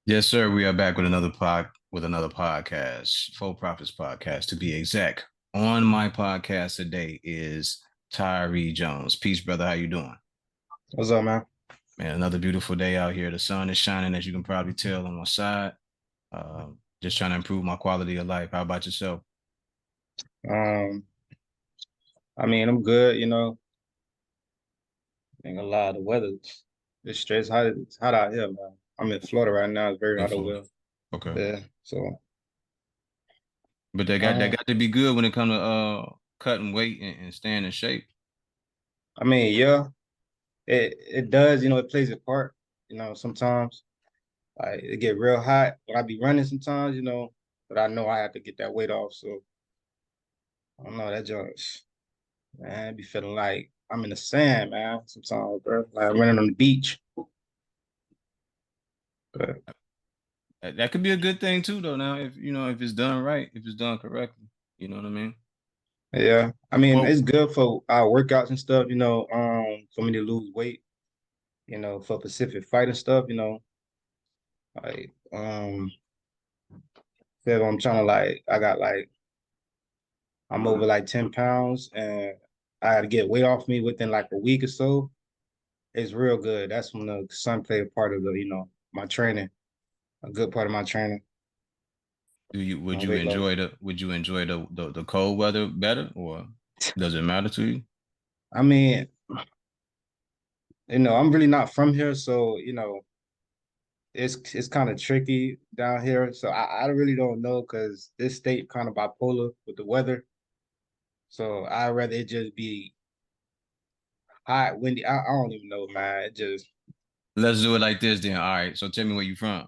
Yes, sir. We are back with another podcast, Full Profits Podcast to be exact. On my podcast today is Tayre Jones. Peace, brother. How you doing? What's up, man? Man, another beautiful day out here. The sun is shining, as you can probably tell on my side. Uh, just trying to improve my quality of life. How about yourself? Um, I'm good, Ain't gonna lie, the weather it's straight hot. It's hot out here, man. I'm in Florida right now. It's very In hot over Florida. here. Okay. Yeah. So, But they got that um, got to be good when it comes to cutting weight and staying in shape. yeah, it does. It plays a part. Sometimes like it get real hot when I be running. Sometimes, but I know I have to get that weight off. So I don't know that just man, I be feeling like I'm in the sand, man. Sometimes, bro, like I'm running on the beach. But That could be a good thing too, though. Now, if it's done right, if it's done correctly, you know what I mean? yeah, Well, it's good for our workouts and stuff. For me to lose weight. For Pacific fighting stuff, like if I'm trying to like I got like I'm over like 10 pounds and I had to get weight off me within like a week or so. It's real good. That's when the sun played a part of my training, a good part of my training, Do you my weight loss. would you enjoy the cold weather better, or does it matter to you? I mean, I'm really not from here, so it's kind of tricky down here. So I really don't know because this state kind of bipolar with the weather. So I'd rather it just be hot, windy. I don't even know, man. It just Let's do it like this then. All right. So tell me where you from.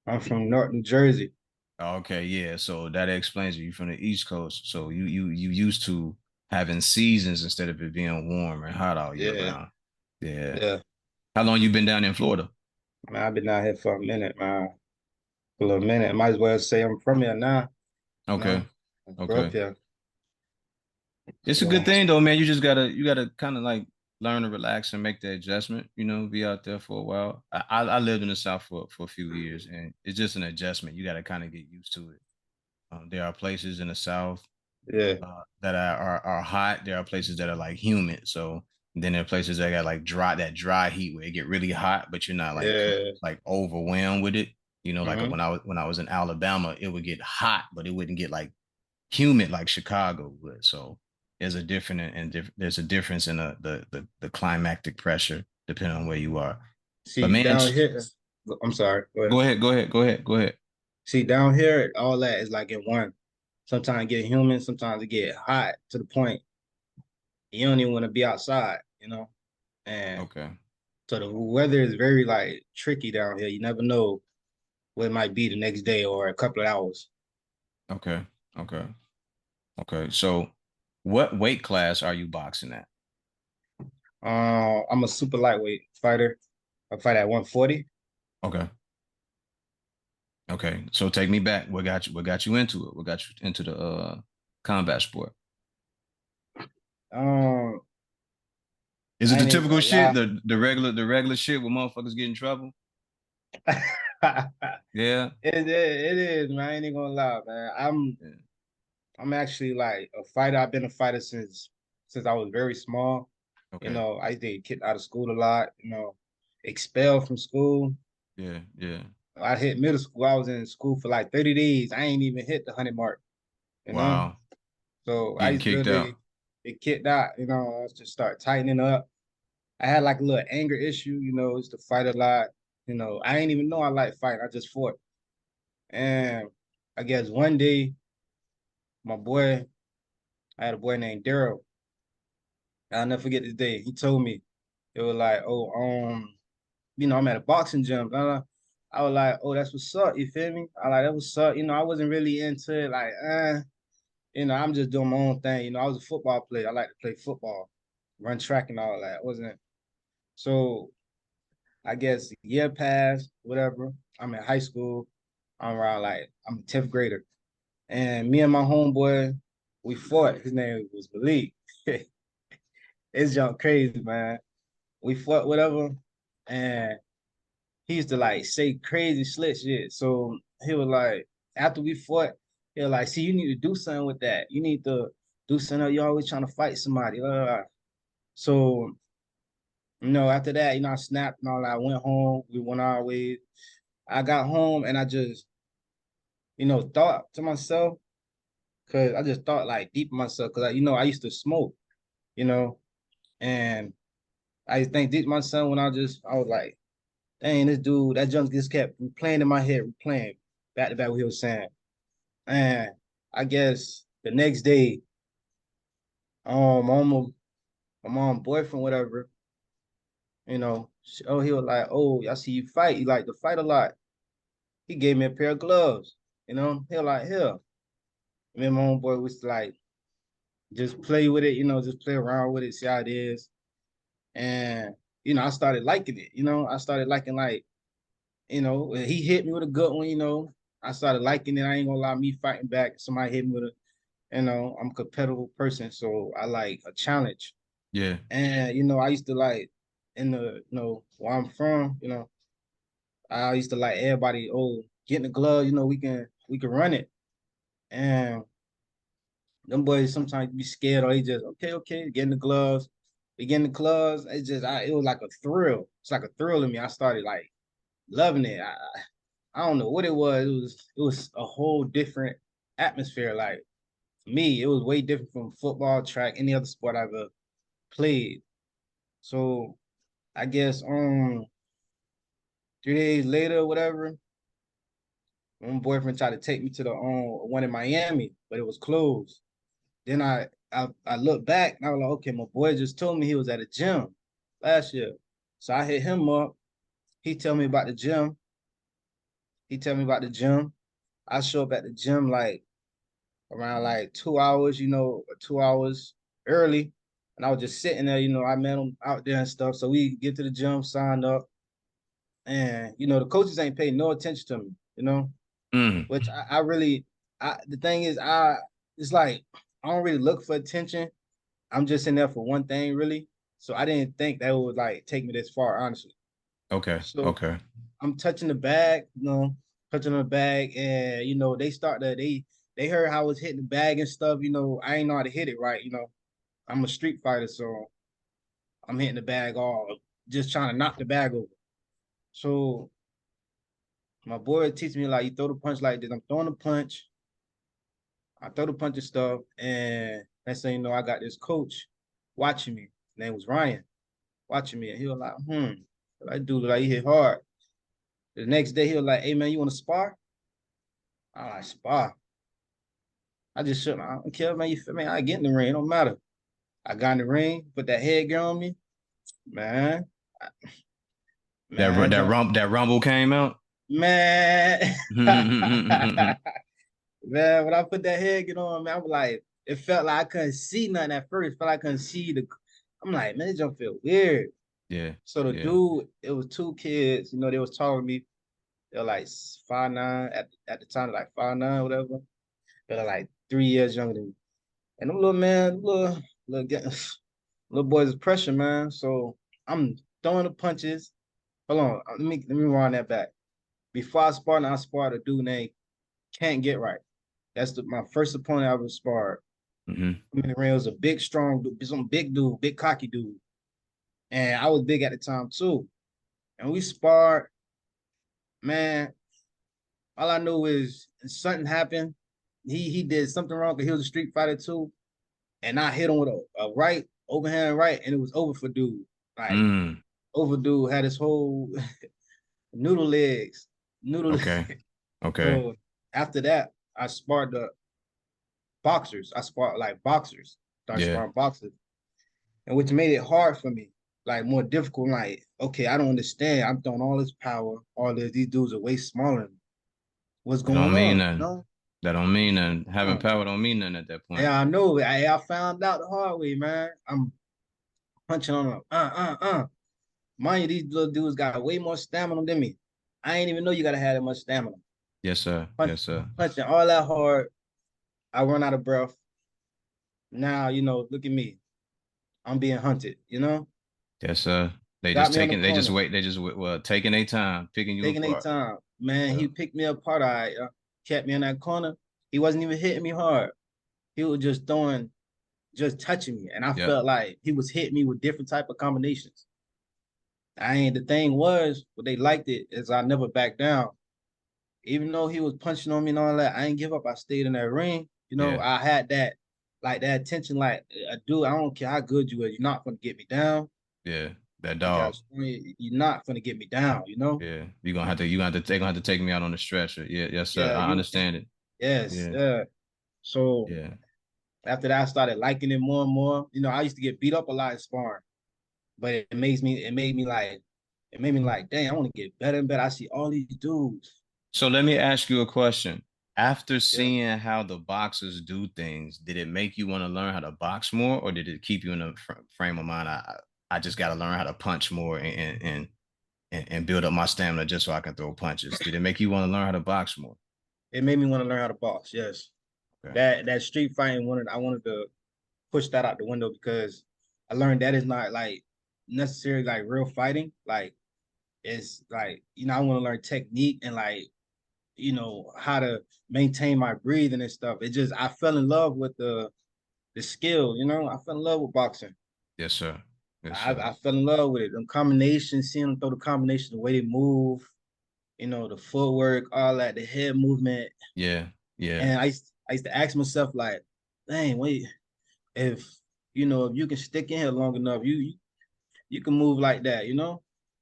I'm from North New Jersey. Okay, yeah. So that explains it. You from the East Coast, so you used to having seasons instead of it being warm and hot all year Yeah, round. Yeah. yeah. How long you been down in Florida? Man, I've been out here for a minute, man. For a little minute. Might as well say I'm from here now. Okay. I grew up Okay. here. It's a So good thing though, man. You gotta kind of like learn to relax and make the adjustment. Be out there for a while. I lived in the South for a few years, and it's just an adjustment. You got to kind of get used to it. There are places in the South yeah, that are hot. There are places that are like humid. So then there are places that got like dry heat where it get really hot, but you're not yeah. like overwhelmed with it. Like Hmm. when I was in Alabama, it would get hot, but it wouldn't get like humid like Chicago would. So there's a difference in the climactic pressure depending on where you are. But See, man, down here, I'm sorry. Go ahead. go ahead. See, down here, all that is like in one. Sometimes it get humid, sometimes it get hot to the point you don't even want to be outside. And Okay, so the weather is very like tricky down here. You never know what it might be the next day or a couple of hours. okay, okay, okay. So, what weight class are you boxing at? I'm a super lightweight fighter. I fight at 140. Okay, okay. So take me back. What got you into it? What got you into the combat sport? Um, Is it I the ain't even typical gonna shit, lie. the regular shit where motherfuckers get in trouble? Yeah. It is, man. I ain't even gonna lie, man. Yeah. I'm actually like a fighter. I've been a fighter since I was very small. Okay. I did kicked out of school a lot, expelled from school. Yeah. Yeah. I hit middle school. I was in school for like 30 days. I ain't even hit the 100 mark, you know? Wow. So I Getting used to kicked out. literally get kicked out, I just start tightening up. I had like a little anger issue, used to fight a lot. I didn't even know I liked fighting. I just fought. And I guess one day, my boy, I had a boy named Daryl. I'll never forget this day. He told me, it was like, oh, I'm at a boxing gym. Blah, blah. I was like, oh, that's what's up. You feel me? I like that was up. I wasn't really into it. Like, I'm just doing my own thing. I was a football player. I like to play football, run track and all that. I wasn't so. I guess a year passed, whatever. I'm in high school. I'm around like I'm a 10th grader, and me and my homeboy, we fought. His name was Malik. It's junk crazy, man. We fought whatever, and he used to like say crazy slick shit. So he was like, after we fought, he was like, see, you need to do something with that. You need to do something. You're always trying to fight somebody. So, after that, I snapped and all that. I went home. We went our ways. I got home and I just, thought to myself, because I just thought like deep in myself, because I used to smoke, you know, and I used to think deep in myself when I was like, dang, this dude, that junk just kept replaying in my head, replaying back to back what he was saying. And I guess the next day, my mom boyfriend, whatever, he was like, oh, I see you fight. You like to fight a lot. He gave me a pair of gloves. He was like, here. Me and my homeboy was like, just play with it, just play around with it, see how it is. And, I started liking it. I started liking like, when he hit me with a good one, I started liking it. I ain't gonna lie, me fighting back. Somebody hit me with a, I'm a competitive person, so I like a challenge. Yeah. And I used to like in the where I'm from, I used to like everybody, oh, get in the glove, we can run it. And them boys sometimes be scared or they just okay, get in the gloves. We get in the gloves. It was like a thrill. It's like a thrill to me. I started like loving it. I don't know what it was. It was a whole different atmosphere. Like for me, it was way different from football, track, any other sport I've ever played. So I guess 3 days later, whatever, my boyfriend tried to take me to the one in Miami, but it was closed. Then I looked back and I was like, okay, my boy just told me he was at a gym last year. So I hit him up. He tell me about the gym. He tell me about the gym. I show up at the gym like around like 2 hours, 2 hours early. And I was just sitting there, I met him out there and stuff. So we get to the gym, signed up, and the coaches ain't paying no attention to me, Mm. which I really the thing is it's like I don't really look for attention. I'm just in there for one thing, really. So I didn't think that would like take me this far, honestly. Okay. So Okay. I'm touching the bag, touching the bag, and they heard how I was hitting the bag and stuff. I ain't know how to hit it right. I'm a street fighter, so I'm hitting the bag all just trying to knock the bag over. So my boy teach me like you throw the punch like this. I'm throwing the punch, I throw the punch and stuff, and next thing you know, I got this coach watching me. His name was Ryan, watching me, and he was like, that dude like he hit hard. The next day he was like, hey man, you want to spar? I like spar. I just shook. I don't care, man. You feel me? I get in the ring. It don't matter. I got in the ring, put that headgear on me, man. That Man, that jump, that rumble came out. man, Mm. man. When I put that headgear on, man, I was like, it felt like I couldn't see nothing at first. It felt like I couldn't see the. I'm like, man, this jump feel weird. Yeah. So the Yeah. dude, it was two kids. They was taller than me. They're like 5'9" at the time, like 5'9", whatever. They're like 3 years younger than me. And them little man, little getting little boys is pressure, man. So I'm throwing the punches. Hold on, let me rewind that back. Before I sparred a dude named Can't Get Right. That's my first opponent I ever sparred. Hmm. I mean, the ring was a big, strong, some big dude, big cocky dude, and I was big at the time too. And we sparred, man. All I know is something happened. He did something wrong because he was a street fighter too, and I hit him with a right overhand right, and it was over for dude. Like Mm. over dude had his whole noodle legs, noodle. Okay. Okay. So after that, I sparred the boxers. I sparred like boxers. Started Yeah. sparring boxers, and which made it hard for me, like more difficult. Like, okay, I don't understand. I'm throwing all this power, all this. These dudes are way smaller than me. What's That don't going mean on? nothing. That don't mean nothing. Having Uh, power don't mean nothing at that point. yeah, I know. I found out the hard way, man. I'm punching on them. Mind you, these little dudes got way more stamina than me. I ain't even know you gotta have that much stamina. Yes, sir. Punch, Yes, sir. punching all that hard. I run out of breath. Now, look at me. I'm being hunted, Yes, sir. They got just me on the taking. They just corner, wait. They just well taking their time, picking you taking their apart. time. Man, Yeah. he picked me apart. I kept me in that corner. He wasn't even hitting me hard. He was just throwing, just touching me, and I Yep. felt like he was hitting me with different type of combinations. I ain't the thing was, what they liked it is I never backed down. Even though he was punching on me and all that, I ain't give up. I stayed in that ring. Yeah. I had that like that attention, like dude, I don't care how good you are, you're not gonna get me down Yeah. That dog. because you're not gonna get me down. Yeah. You're gonna have to. You gonna have to. They gonna have to take me out on the stretcher. Yeah. Yes, sir. Yeah, I you understand it. yes, Yeah. yeah. So Yeah. after that, I started liking it more and more. I used to get beat up a lot in sparring, but it made me like, dang, I want to get better and better. I see all these dudes. So let me ask you a question. After Yeah. seeing how the boxers do things, did it make you want to learn how to box more, or did it keep you in a frame of mind? I just got to learn how to punch more and build up my stamina just so I can throw punches. Did it make you want to learn how to box more? It made me want to learn how to box. Yes. Okay. That street fighting I wanted to push that out the window because I learned that is not like necessarily like real fighting. Like it's like, I want to learn technique and like, how to maintain my breathing and stuff. It just I fell in love with the skill. I fell in love with boxing. Yes, sir. Yes, I, sir. I fell in love with it. The combinations, seeing them throw the combination, the way they move, the footwork, all that, the head movement. Yeah. Yeah. And I used to ask myself like, dang, wait, if if you can stick in here long enough, you can move like that.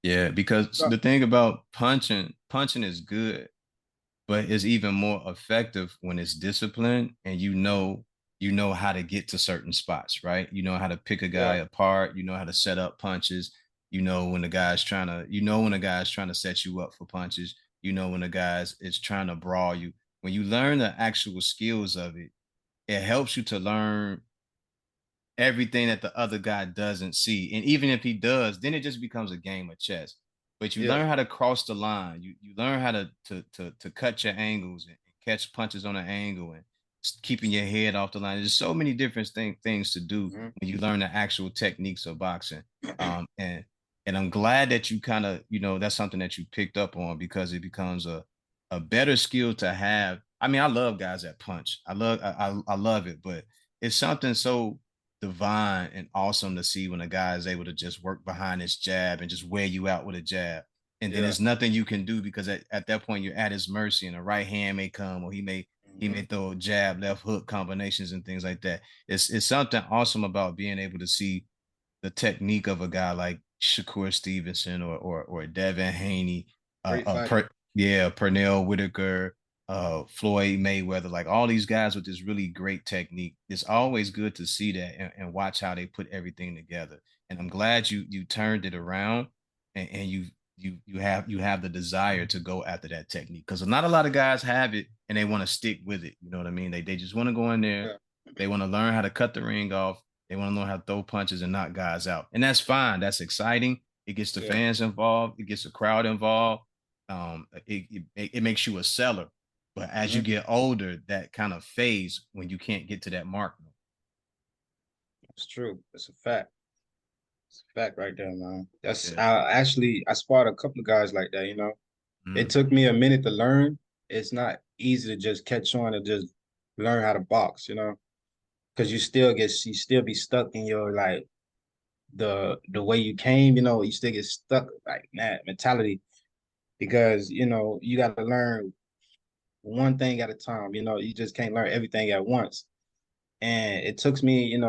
Yeah. Because So, the thing about punching is good, but it's even more effective when it's disciplined and you know how to get to certain spots, right? You know how to pick a guy yeah, apart, you know how to set up punches, you know when a guy's trying to set you up for punches, you know when a guy's is trying to brawl you. When you learn the actual skills of it, it helps you to learn everything that the other guy doesn't see. And even if he does, then it just becomes a game of chess. But you yeah, learn how to cross the line. You learn how to cut your angles and catch punches on an angle and keeping your head off the line. There's so many different things to do mhm, when you learn the actual techniques of boxing. And I'm glad that you kind of that's something that you picked up on because it becomes a better skill to have. I mean, I love guys that punch. I love it, but it's something so divine and awesome to see when a guy is able to just work behind his jab and just wear you out with a jab. And then yeah, there's nothing you can do because at that point you're at his mercy and a right hand may come or he may mhm, throw jab, left hook combinations and things like that. It's something awesome about being able to see the technique of a guy like Shakur Stevenson or Devin Haney, great fighter. Pernell Whitaker, Floyd Mayweather, like all these guys with this really great technique. It's always good to see that and watch how they put everything together. And I'm glad you turned it around and you have the desire to go after that technique because not a lot of guys have it and they want to stick with it. You know what I mean? They just want to go in there. Yeah, They want to learn how to cut the ring off. They want to learn how to throw punches and knock guys out. And that's fine. That's exciting. It gets the yeah, fans involved. It gets the crowd involved. It makes you a seller. But as you mhm. get older, that kind of fades when you can't get to that mark. It's true. It's a fact. It's a fact right there, man. That's Yeah. I actually I spotted a couple of guys like that. It Mm. took me a minute to learn. It's not easy to just catch on and just learn how to box, because you still be stuck in your like the way you came, you still get stuck like that mentality because you got to learn one thing at a time. You just can't learn everything at once. And it took me,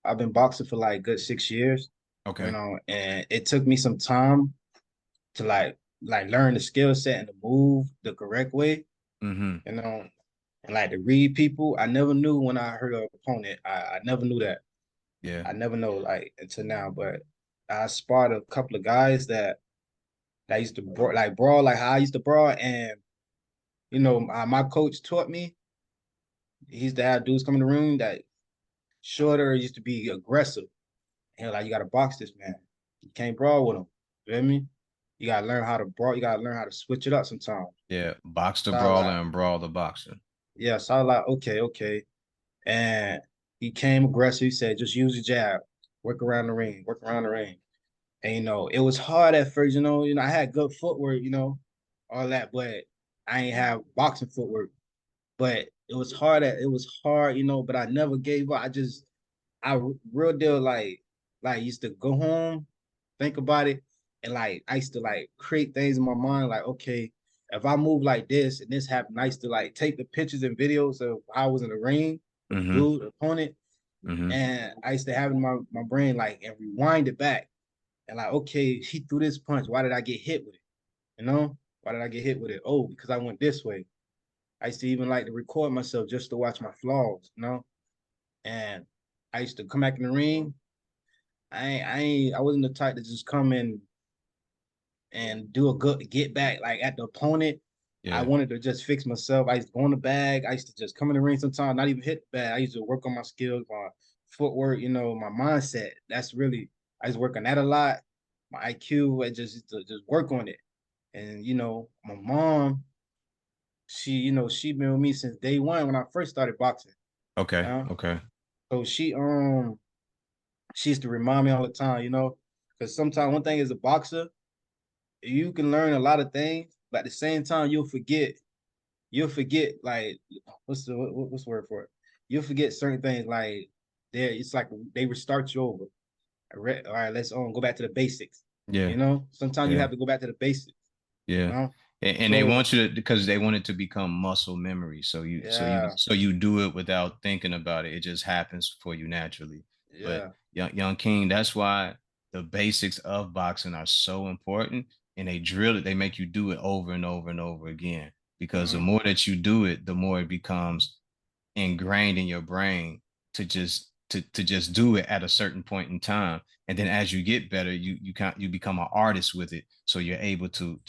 I've been boxing for like good 6 years, Okay. and it took me some time to like learn the skill set and to move the correct way, Mm-hmm. you know, and like to read people. I never knew when I heard an opponent. I never knew that. Yeah. I never know like until now, but I spotted a couple of guys that used to like brawl like how I used to brawl, and my coach taught me. He used to have dudes come in the room that shorter used to be aggressive. And he was like, you got to box this man. You can't brawl with him. You feel me? You gotta learn how to brawl. You gotta learn how to switch it up sometimes. Yeah. Box the So I was brawler like, and brawl the boxer. yeah. So I was like, okay, okay. And he came aggressive. He said, just use your jab, work around the ring, work around the ring. And it was hard at first, I had good footwork, all that, but I ain't have boxing footwork. But it was hard, but I never gave up. I real deal like used to go home, think about it, and like I used to like create things in my mind, like, okay, if I move like this and this happened, I used to like take the pictures and videos of how I was in the ring with the Mm-hmm. dude, the opponent, Mm-hmm. and I used to have it in my brain like and rewind it back and like, okay, he threw this punch. Why did I get hit with it? You know? Why did I get hit with it? Oh, because I went this way. I used to even like to record myself just to watch my flaws. And I used to come back in the ring. I wasn't the type to just come in and do a good get back like at the opponent. I Yeah. wanted to just fix myself. I used to go in the bag. I used to just come in the ring sometimes, not even hit the bag. I used to work on my skills, my footwork, my mindset. That's really I used to work on that a lot. My IQ, I just work on it. And my mom, she been with me since day one when I first started boxing. Okay. Yeah. Okay. So she used to remind me all the time, because sometimes one thing is a boxer, you can learn a lot of things, but at the same time, you'll forget like what's the word for it? You'll forget certain things like it's like they restart you over. All right, let's go back to the basics. Yeah. Sometimes you Yeah. have to go back to the basics. You Yeah. know, And they so want you to because they want it to become muscle memory. yeah, So you do it without thinking about it. It just happens for you naturally. But yeah, young King, that's why the basics of boxing are so important. And they drill it, they make you do it over and over and over again. Because the hmm more that you do it, the more it becomes ingrained in your brain to just do it at a certain point in time, and then as you get better you become an artist with it, so you're able to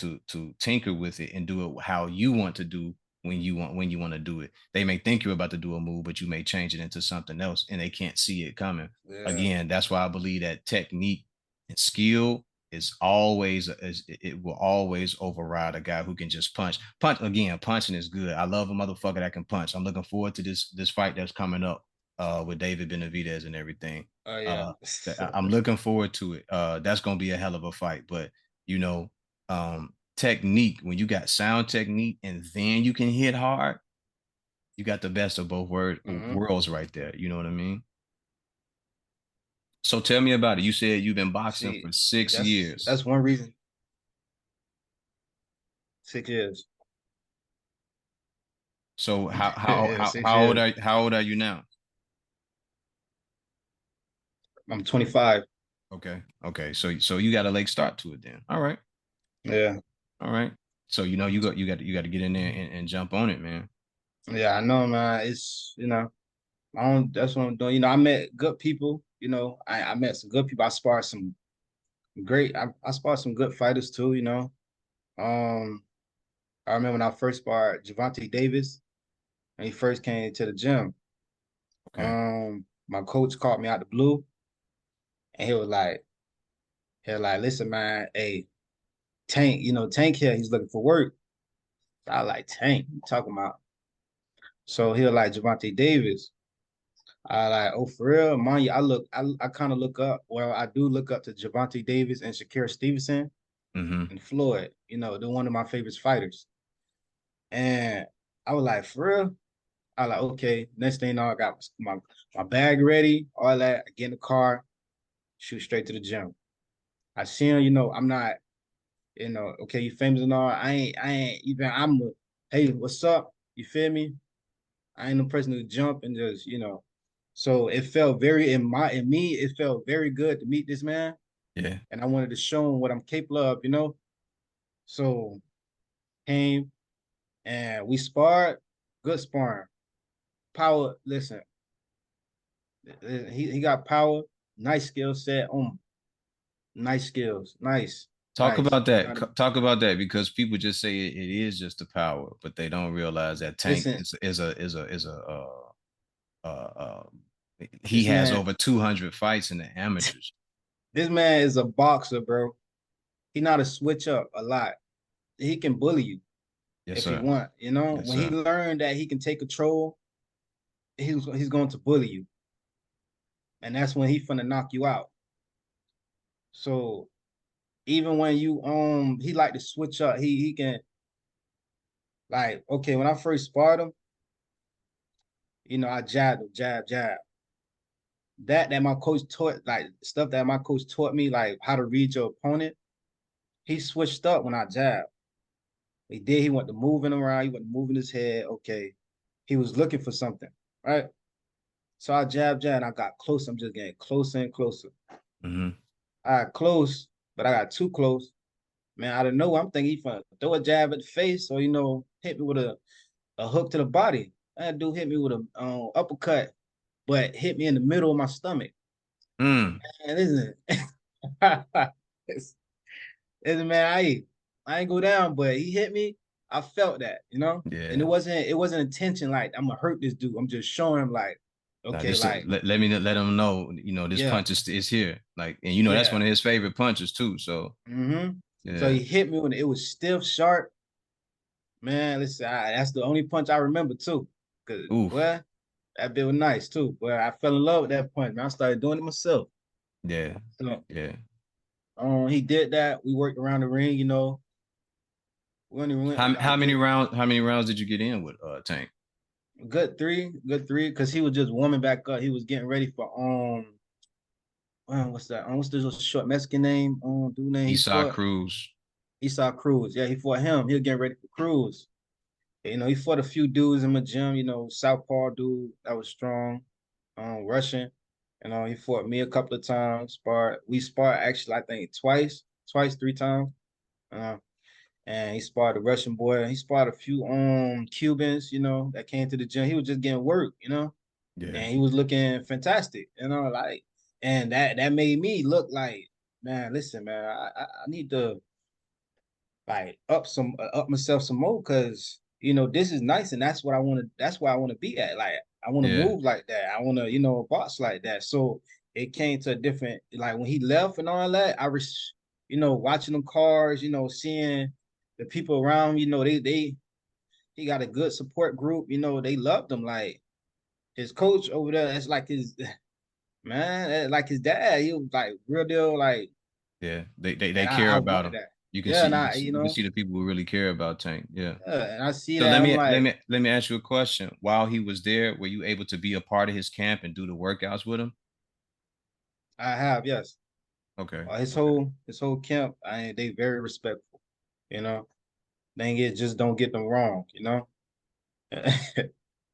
tinker with it and do it how you want to do when you want to do it. They may think you're about to do a move, but you may change it into something else and they can't see it coming. yeah, Again, that's why I believe that technique and skill it will always override a guy who can just punch again. Punching is good. I love a motherfucker that can punch. I'm looking forward to this fight that's coming up with David Benavidez and everything. oh yeah, uh I'm looking forward to it. That's gonna be a hell of a fight. But you know technique, when you got sound technique and then you can hit hard, you got the best of both hmm worlds right there. You know what I mean? So tell me about it. You said you've been boxing See, for six that's years one reason. 6 years. So how how Yeah, how 6 years. how old are you now? I'm 25. Okay. Okay. So you got a late start to it then. All right. Yeah, All right. So you got to get in there and jump on it, man. yeah, I know, man. I don't. That's what I'm doing. I met good people. I met some good people. I sparred some great. I sparred some good fighters too. Um, I remember when I first sparred Javante Davis when he first came to the gym. Okay. My coach called me out the blue, and he was like, listen, man, hey, Tank, Tank here, he's looking for work. I like Tank, you talking about? So he was like Javante Davis. I like, oh, for real, mind you, I kind of look up. Well, I do look up to Javante Davis and Shakira Stevenson Mm-hmm. and Floyd. They're one of my favorite fighters. And I was like, for real? I like, okay. Next thing you know, I got my bag ready, all that. I get in the car, shoot straight to the gym. I see him, I'm not, okay, you famous and all. I ain't even. Hey, what's up? You feel me? I ain't no person to jump and just. So it felt in me, it felt very good to meet this man, Yeah. and I wanted to show him what I'm capable of. So came and we sparred, good sparring. Power, listen, he got power, nice skill set, nice skills, nice, Talk nice. about that. Talk about that because people just say it is just the power, but they don't realize that Tank Listen, uh he this has man, over 200 fights in the amateurs. this man is a boxer, bro. He know how to switch up a lot. He can bully you Yes, if he sir. want. Yes, When he sir. learned that he can take control, he's going to bully you, and that's when he finna knock you out. So. even when you he like to switch up. He can like okay, when I first sparred him, I jabbed him, jab. That my coach taught, like stuff that my coach taught me, like how to read your opponent. He switched up when I jabbed. He did. He went to moving around. He went to moving his head. Okay, he was looking for something, right? So I jab, and I got close. I'm just getting closer and closer. Hmm. I got close, but I got too close. Man, I don't know. I'm thinking he finna throw a jab at the face or hit me with a hook to the body. That dude hit me with a uppercut, but hit me in the middle of my stomach. Mm. And isn't it's, man, I ain't go down, but he hit me. I felt that. And it Yeah. wasn't intention like I'm gonna hurt this dude. I'm just showing him like, Now okay, just to like let him know, this yeah, punch is here. Like, and that's yeah. one of his favorite punches too. So So yeah. he hit me when it was stiff, sharp. Man, listen, that's the only punch I remember too. Cause Oof. well, that bit was nice too. But I fell in love with that punch, man. I started doing it myself. Yeah. So Yeah. he did that. We worked around the ring. We only went How I how many think rounds how many rounds did you get in with Tank? good three, because he was just warming back up. He was getting ready for what's that? What's this short Mexican name? Dude name he Esau fought? Cruz. Esau Cruz. Yeah, he fought him. He was getting ready for Cruz. He fought a few dudes in my gym, Southpaw dude that was strong, Russian. He fought me a couple of times, sparred. We sparred actually, I think twice, three times. Uh, and he sparred a Russian boy. He sparred a few Cubans, that came to the gym. He was just getting work. Yeah. And he was looking fantastic, like, and that made me look like, man, listen, man, I need to like up myself some more because this is nice and that's what I want to that's where I want to be at. Like I want to Yeah. move like that. I want to box like that. So it came to a different, like when he left and all that. I was watching them cars, seeing the people around him. They he got a good support group. They loved him. Like his coach over there, that's like his man, that's like his dad. He was like real deal. Like, Yeah. They and care I about wanted him. that. You can Yeah, see and you can I see, you can see the people who really care about Tank. Yeah. yeah, and I see So that. I'm like, let me ask you a question. While he was there, were you able to be a part of his camp and do the workouts with him? I have, yes. Okay. His Okay. whole camp, they very respectful. You know, Dang it, just don't get them wrong.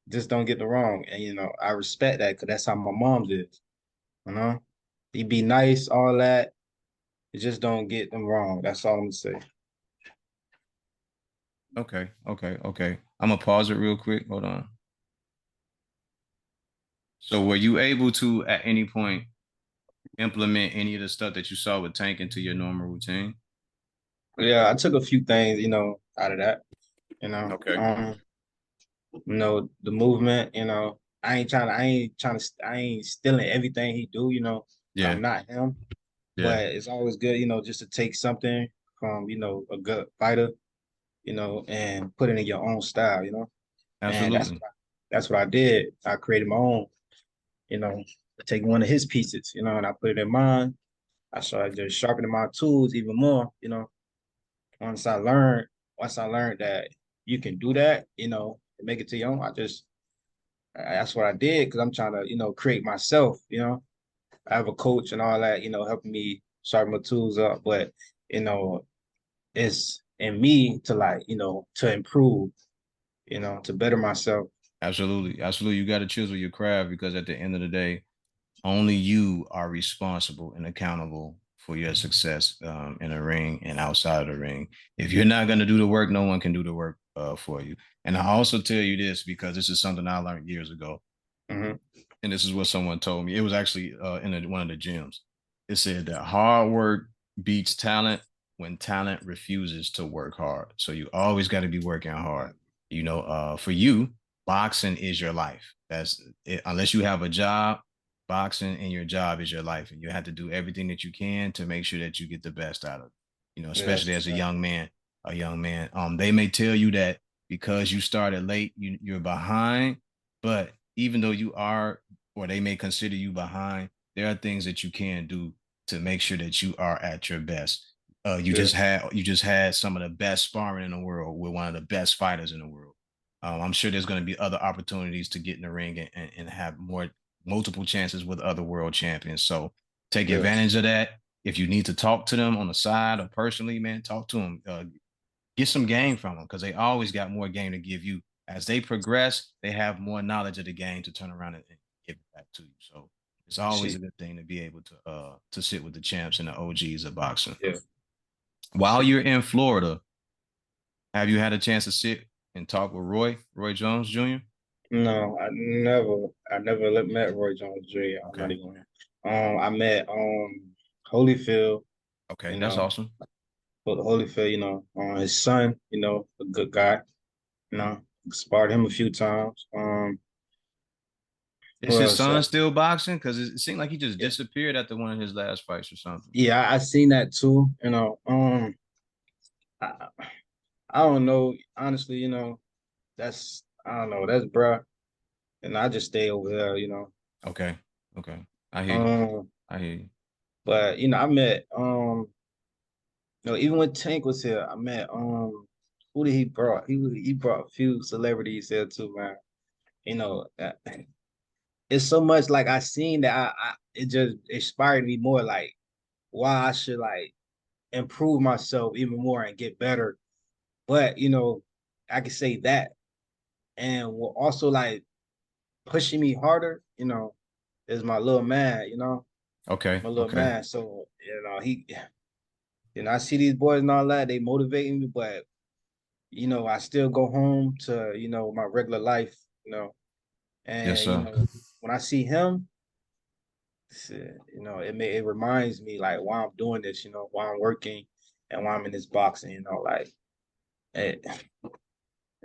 Just don't get them wrong, and I respect that because that's how my mom's is. You know, he be nice, all that. You just don't get them wrong. That's all I'm gonna say. Okay. Okay. Okay. I'm gonna pause it real quick. Hold on. So were you able to at any point implement any of the stuff that you saw with Tank into your normal routine? Yeah, I took a few things, out of that. You know, Okay. um, the movement. I ain't stealing everything he do. I'm Yeah. not him. Yeah. But it's always good, just to take something from, a good fighter, and put it in your own style. And Absolutely. that's what I did. I created my own, you know, take one of his pieces, and I put it in mine. I started just sharpening my tools even more. Once I learned, once I learned that you can do that, and make it to your own, that's what I did because I'm trying to, create myself. I have a coach and all that, helping me sharpen my tools up. But, you know, it's in me to like, to improve, to better myself. Absolutely. Absolutely. You got to chisel your craft because at the end of the day, only you are responsible and accountable for your success in a ring and outside of the ring. If you're not going to do the work, no one can do the work for you. And I also tell you this because this is something I learned years ago. Hmm. And this is what someone told me. It was actually one of the gyms. It said that hard work beats talent when talent refuses to work hard. So you always got to be working hard. For you, boxing is your life. That's it. Unless you have a job, boxing and your job is your life, and you have to do everything that you can to make sure that you get the best out of it. Yeah, that's Especially a as a fact. young man. A young man. They may tell you that because you started late, you're behind, but even though you are, or they may consider you behind, there are things that you can do to make sure that you are at your best. You Yeah. just had some of the best sparring in the world with one of the best fighters in the world. I'm sure there's going to be other opportunities to get in the ring and have multiple chances with other world champions. So take Yeah. advantage of that. If you need to talk to them on the side or personally, man, talk to them. Get some game from them because they always got more game to give you. As they progress, they have more knowledge of the game to turn around and give it back to you. So it's always a Shit. good thing to be able to sit with the champs and the OGs of boxing. Yeah. While Shit. you're in Florida, have you had a chance to sit and talk with Roy Jones Jr.? No, I never met Roy Jones Jr. I'm not Okay. even. I met Holyfield. Okay, You that's know, awesome. Holyfield. His son. A good guy. You know, sparred him a few times. Is Who his else? son still boxing? Because it seemed like he just Yeah, disappeared after one of his last fights or something. yeah, I seen that too. I, I don't know. Honestly, I don't know. That's bruh. And I just stay over there. Okay. Okay. I hear you. Um, I hear you. but I met even when Tank was here, I met who did he brought? He brought a few celebrities here too, man. You know, uh, it's so much like I seen that it just inspired me more like why I should like improve myself even more and get better. But I could say that and will also like pushing me harder, is my little man, Okay. my little Okay. man. So, I see these boys and all that, they motivating me, but I still go home to, my regular life, Yes, and sir. when I see him, it reminds me like why I'm doing this, why I'm working and why I'm in this boxing, like it,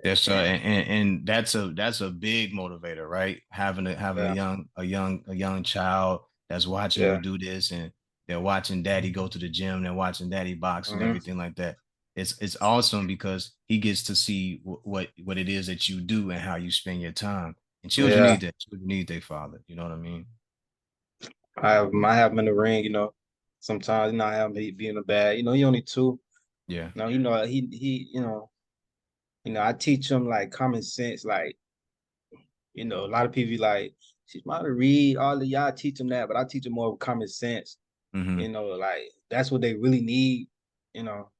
Yes, sir. and And that's a big motivator, right? Having yeah, a young child that's watching you yeah, do this and they're watching daddy go to the gym, they're watching daddy box and hmm, everything like that. It's awesome because he gets to see what it is that you do and how you spend your time. And children yeah. need that. Children need their father. You know what I mean? I have him in the ring, sometimes, I have him be in the bag, he only two. Yeah. No, he, I teach him like common sense, like, a lot of people like, teach him how to read, all of y'all teach him that, but I teach him more common sense, Hmm. like that's what they really need, you know,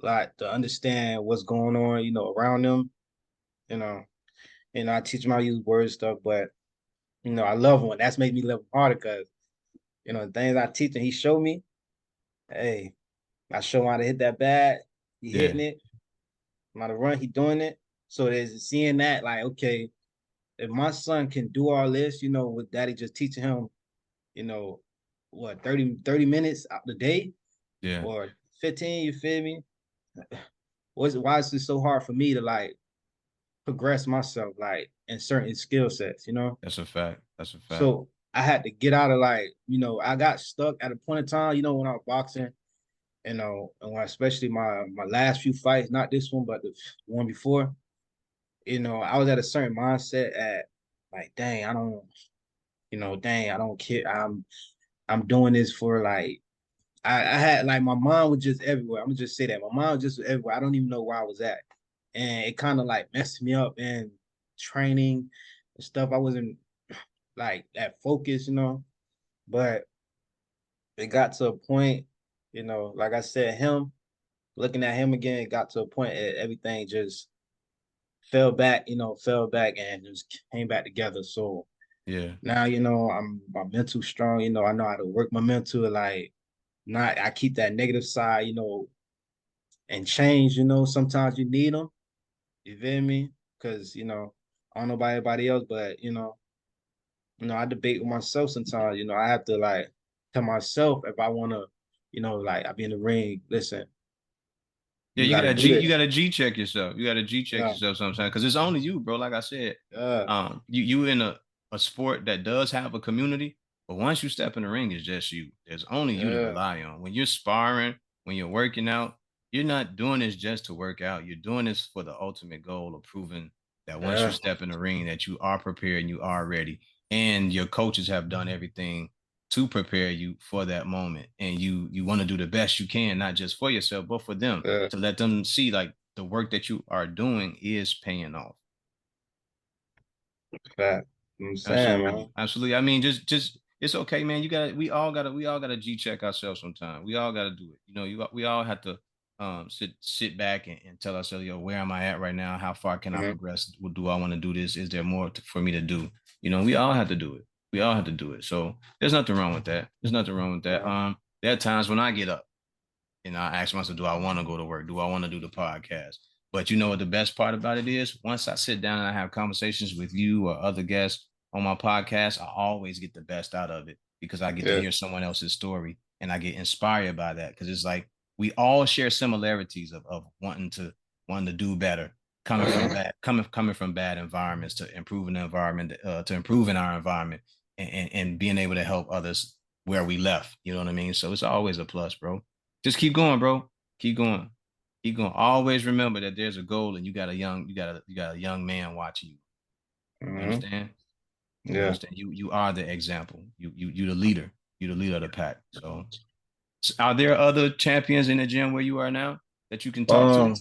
like to understand what's going on, around them, you know, I teach him how to use word stuff, but I love him. That's made me love him harder because, the things I teach him, he showed me, hey, I show him how to hit that bad, he Yeah. hitting it, I'm how to run, he doing it. So there's seeing that, like, okay, if my son can do all this, with daddy just teaching him, you know, what, 30 minutes out the day Yeah. or 15, you feel me? Why is it so hard for me to like progress myself like in certain skill sets, That's a fact. That's a fact. So I had to get out of like, I got stuck at a point in time, when I was boxing, and when, especially my last few fights, not this one, but the one before, I was at a certain mindset at like, dang, I don't, dang, I don't care. I'm doing this for like I had like my mind was just everywhere. I'm gonna just say that my mind was just everywhere. I don't even know where I was at, and it kind of like messed me up in training and stuff. I wasn't like at focus, But it got to a point, like I said, him looking at him again, it got to a point that everything just fell back and just came back together. So Yeah. now, I'm my mental strong. I know how to work my mental. Like not, I keep that negative side, and change. Sometimes you need them. You feel me? Because I don't know about everybody else, but I debate with myself sometimes. I have to like tell myself if I want to, like I be in the ring. Listen, Yeah, you got to do You this. gotta G check yourself. You gotta G check Yeah, yourself sometimes because it's only you, bro. Like I said, yeah, you in a sport that does have a community, but once you step in the ring, it's just you. There's only you to yeah, rely on. When you're sparring, when you're working out, you're not doing this just to work out. You're doing this for the ultimate goal of proving that once you yeah, step in the ring, that you are prepared and you are ready, and your coaches have done everything to prepare you for that moment, and you want to do the best you can, not just for yourself but for them, Yeah, to let them see like the work that you are doing is paying off. fact. You know what I'm saying, Absolutely, man. absolutely. I mean, just it's okay, man. You got we all gotta G check ourselves sometime. We all gotta do it. You know, we all have to sit back and tell ourselves, yo, where am I at right now? How far can I Hmm. progress? What do I want to do this? Is there more for me to do? You know, we all have to do it. We all have to do it. So there's nothing wrong with that. There's nothing wrong with that. Yeah. There are times when I get up and I ask myself, do I want to go to work? Do I want to do the podcast? But you know what the best part about it is? Once I sit down and I have conversations with you or other guests on my podcast, I always get the best out of it because I get to Yeah. hear someone else's story and I get inspired by that. Because it's like we all share similarities of wanting to do better, Uh-huh. coming from bad environments to improving the environment, to improving our environment and being able to help others where we left. You know what I mean? So it's always a plus, bro. Just keep going, bro. Keep going. Keep going. Always remember that there's a goal and you got a young man watching you. You Hmm. understand? You Yeah. understand? You are the example. You the leader. You the leader of the pack. So are there other champions in the gym where you are now that you can talk to? Um,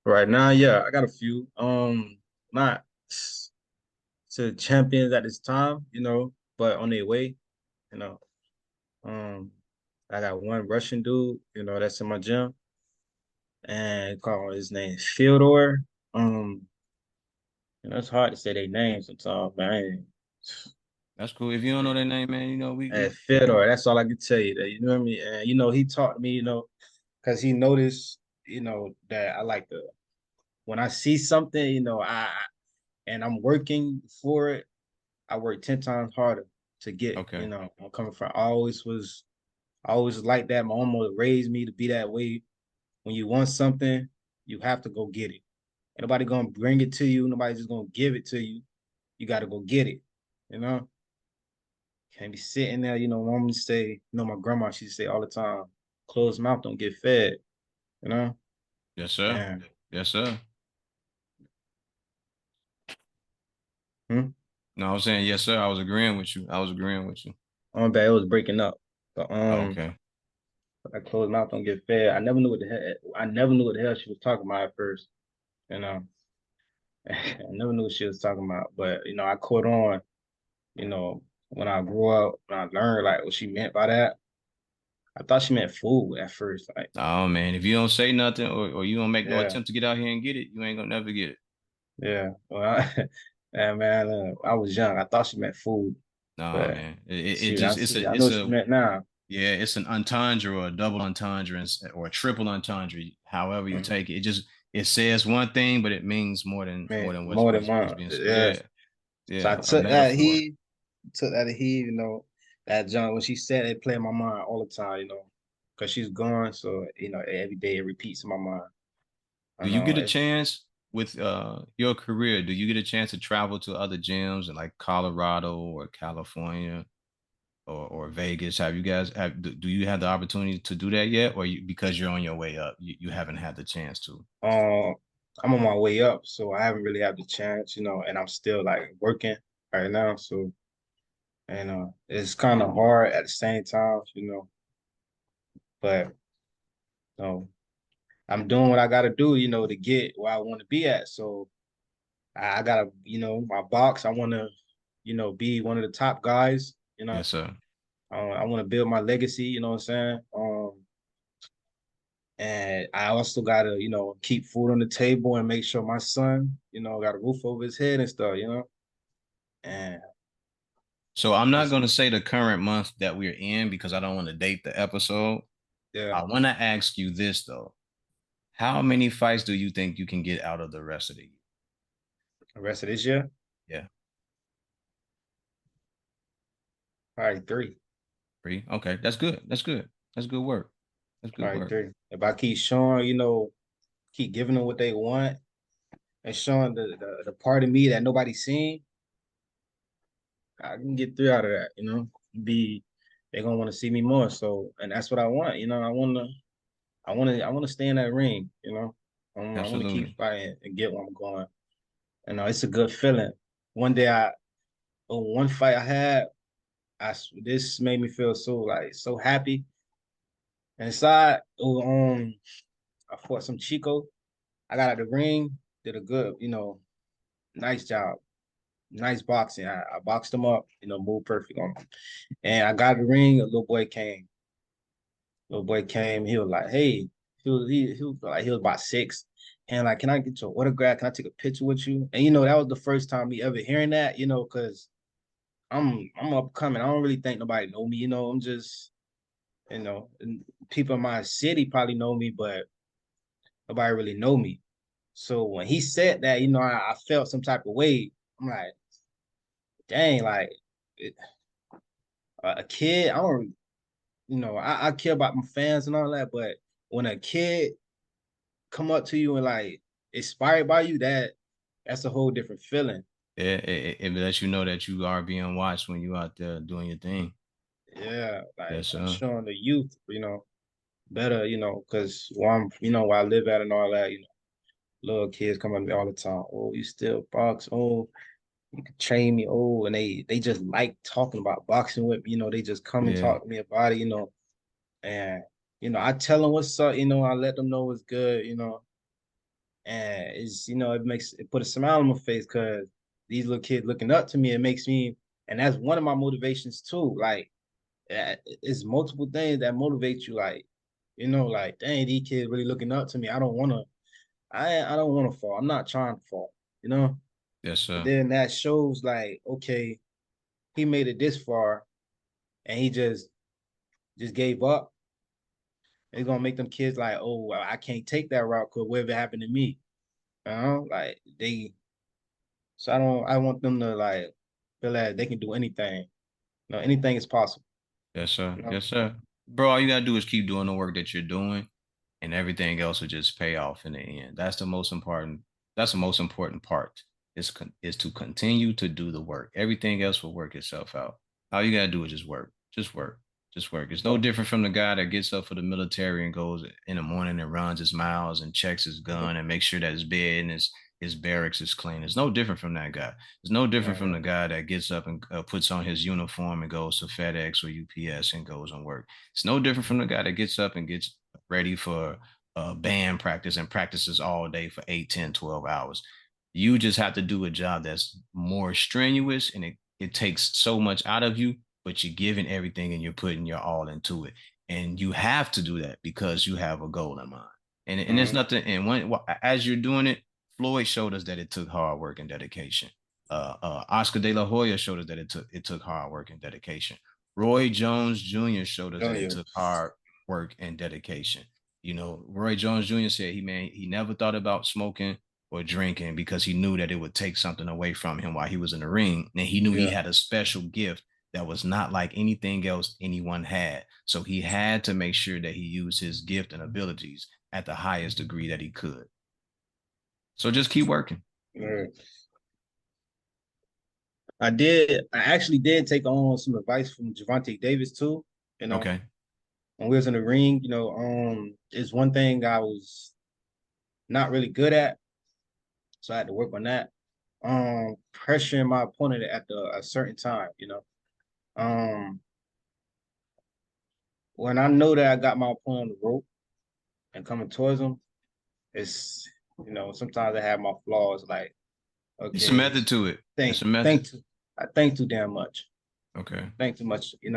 right now, yeah, I got a few. Not to champions at this time, but on their way, you know. Um, I got one Russian dude, that's in my gym, and call his name Fyodor. Um, it's hard to say their names sometimes, man. That's cool. If you don't know their name, man, you know we Fyodor, that's all I can tell you. That you know what I mean. And he taught me, because he noticed, that I like to when I see something, and I'm working for it, I work 10 times harder to get. okay. I'm coming from. I always like that. My mom raised me to be that way. When you want something, you have to go get it. Ain't nobody gonna bring it to you. Nobody's just gonna give it to you. You got to go get it. You know, can't be sitting there. Mom used to say, my grandma she used to say all the time, closed mouth don't get fed. You know, Yes, sir. and Yes, sir. hmm? No, I was saying yes, sir. I was agreeing with you. I was agreeing with you. I'm bad. It was breaking up, but Oh, okay. that closed mouth don't get fed. I never knew what the hell. I never knew what the hell she was talking about at first. You know, I never knew what she was talking about. But I caught on. When I grew up, when I learned like what she meant by that. I thought she meant food at first. Like, Oh man, if you don't say nothing or you don't make no yeah, attempt to get out here and get it, you ain't gonna never get it. yeah. Well, and man, I was young. I thought she meant food, Nah, but man. It shoot, I just see. I know it's what she a meant now. yeah, it's an entendre or a double entendre or a triple entendre, however you Mhm. take it. It says one thing, but it means more Man, than more than what's one. being said. Yeah. Yeah, So I yeah, a took that metaphor. heed. Took that heed. That John when she said it played in my mind all the time. Because she's gone. So every day it repeats in my mind. I Do you know get a it's chance with your career? Do you get a chance to travel to other gyms in like Colorado or California? Or Vegas? Have you guys do you have the opportunity to do that yet, or because you're on your way up, you haven't had the chance to? um I'm on my way up, so I haven't really had the chance. And I'm still like working right now. So and it's kind of hard at the same time, but I'm doing what I got to do, to get where I want to be at. So I gotta, my box. I want to, be one of the top guys. Yes, sir. I want to build my legacy. You know what I'm saying? And I also gotta, keep food on the table and make sure my son, got a roof over his head and stuff. And So I'm not it's going to say the current month that we're in because I don't want to date the episode. yeah, I want to ask you this though: how many fights do you think you can get out of the rest of the year? the rest of this year, Yeah, probably three. three. Okay, that's good. That's good. That's good work. That's good Probably work. three. If I keep showing, keep giving them what they want and showing the part of me that nobody's seen, I can get three out of that, Be they're gonna want to see me more. So and that's what I want, I wanna stay in that ring, I wanna keep Absolutely. fighting and get where I'm going. It's a good feeling. One day one fight I had, this made me feel so like so happy. And inside, I fought some Chico. I got out the ring, did a good, nice job, nice boxing. I boxed him up, moved perfect on him. And I got the ring. A little boy came. Little boy came. He was like, "Hey," he was like he was about 6, and like, "Can I get your autograph? Can I take a picture with you?" And that was the first time me ever hearing that. Because I'm upcoming. I don't really think nobody know me. I'm just and people in my city probably know me, but nobody really know me. So when he said that, I felt some type of way. I'm like, dang, like it, a kid. I don't, I care about my fans and all that, but when a kid come up to you and like inspired by you, that's a whole different feeling. It lets you know that you are being watched when you out there doing your thing. Yeah, like Yes, I'm sir. showing the youth, better, because where where I live at and all that, little kids come up to me all the time. Oh, you still box? Oh, you can train me. Oh, and they just like talking about boxing with me. They just come and Yeah, talk to me about it. And I tell them what's up. I let them know what's good. And it's it put a smile on my face because these little kids looking up to me. It makes me, and that's one of my motivations too. Like, it's multiple things that motivate you. Like, like dang, these kids really looking up to me. I don't want to fall. I'm not trying to fall. You know. yes, But sir. then that shows like, okay, he made it this far, and he just gave up. It's gonna make them kids like, oh, well, I can't take that route because whatever happened to me, like they. So I want them to like feel that they can do anything. Anything is possible. Yes, sir. You know. Yes, sir. Bro, all you gotta do is keep doing the work that you're doing, and everything else will just pay off in the end. That's the most important. That's the most important part. Is to continue to do the work. Everything else will work itself out. All you gotta do is just work. Just work. Just work. It's no Yeah. different from the guy that gets up for the military and goes in the morning and runs his miles and checks his gun and makes sure that his bed and his barracks is clean. It's no different from that guy. It's no different from Yeah. the guy that gets up and puts on his uniform and goes to FedEx or UPS and goes and work. It's no different from the guy that gets up and gets ready for band practice and practices all day for 8, 10, 12 hours. You just have to do a job that's more strenuous and it takes so much out of you, but you're giving everything and you're putting your all into it. And you have to do that because you have a goal in mind. And there's Mhm. nothing. And as you're doing it, Floyd showed us that it took hard work and dedication. Oscar De La Hoya showed us that it took hard work and dedication. Roy Jones Jr. showed us Oh that it yeah. took hard work and dedication. Roy Jones Jr. said he never thought about smoking or drinking because he knew that it would take something away from him while he was in the ring. And he knew he Yeah. had a special gift that was not like anything else anyone had. So he had to make sure that he used his gift and abilities at the highest degree that he could. So just keep working. Yeah. I did. I actually did take on some advice from Javante Davis too. You know, Okay. when we was in the ring, is one thing I was not really good at, so I had to work on that. Pressuring my opponent at a certain time. Um, when I know that I got my opponent on the rope and coming towards him, it's sometimes I have my flaws. Like, It's a okay, method to it. It's think a method. think too, I think too damn much. Okay. Think too much. He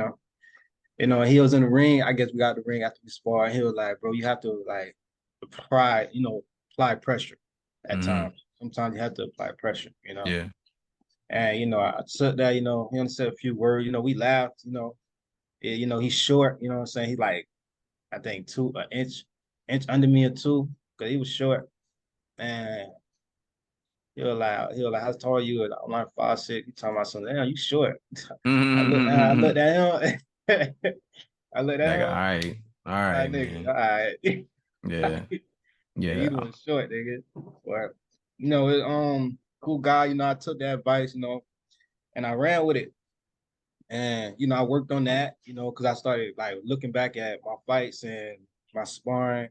was in the ring. I guess we got the ring after we spar. He was like, bro, you have to like apply pressure at Mm-hmm. times. Sometimes you have to apply pressure. Yeah. And I took that, he only said a few words, we laughed, he's short, you know what I'm saying? He like, I think an inch under me or two, because he was short. And he was like, how tall are you? And I'm like 5'6". He talking about something. Damn, you short. I looked Mm-hmm. at him. I looked at Like, all him. right. All Like, right, nigga, man. all right. Yeah. And he Yeah. was short, nigga. But cool guy. I took that advice, and I ran with it. And I worked on that, because I started like looking back at my fights and my sparring.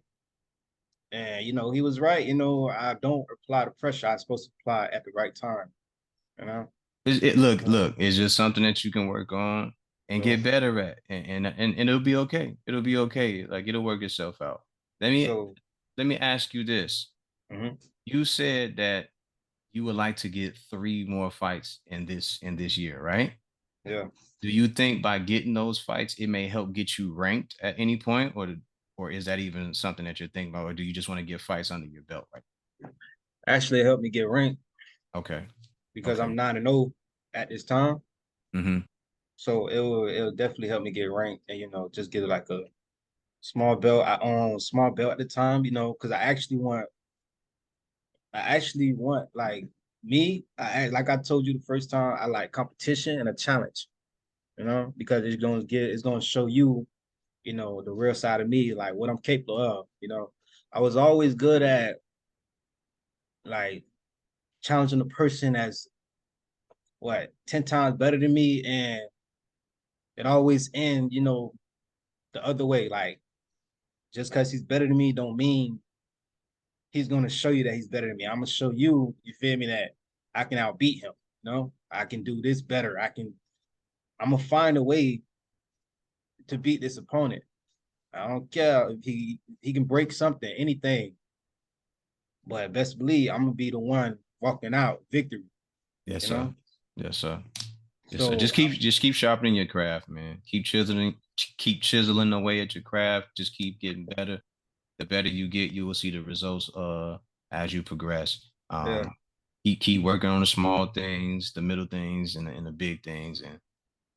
And he was right. I don't apply the pressure I'm supposed to apply at the right time. You know. Look, Uh, look, it's just something that you can work on. and So get better at, and it'll be okay. It'll be okay. Like it'll work itself out. Let me so let me ask you this. mhm, You said that you would like to get three more fights in this year, right? yeah. Do you think by getting those fights, it may help get you ranked at any point, or is that even something that you're thinking about, or do you just want to get fights under your belt? Right? Actually, it helped me get ranked Okay. because I'm Okay. 9-0 at this time. Hmm. So it'll definitely help me get ranked and just get like a small belt. I own small belt at the time, because I actually want like me. Like I told you the first time, I like competition and a challenge. Because it's gonna show you, the real side of me, like what I'm capable of. I was always good at like challenging a person as what 10 times better than me, and it always end, the other way. Like just because he's better than me, don't mean he's gonna show you that he's better than me. I'm gonna show you, you feel me, that I can outbeat him. I can do this better. I'm gonna find a way to beat this opponent. I don't care if he can break something, anything, but best believe I'm gonna be the one walking out victory. Yes, You sir. know, Yes, sir. Yes, sir. so Just keep sharpening your craft, man. Keep chiseling away at your craft. Just keep getting better. The better you get, you will see the results as you progress. yeah, Keep working on the small things, the middle things, and the big things,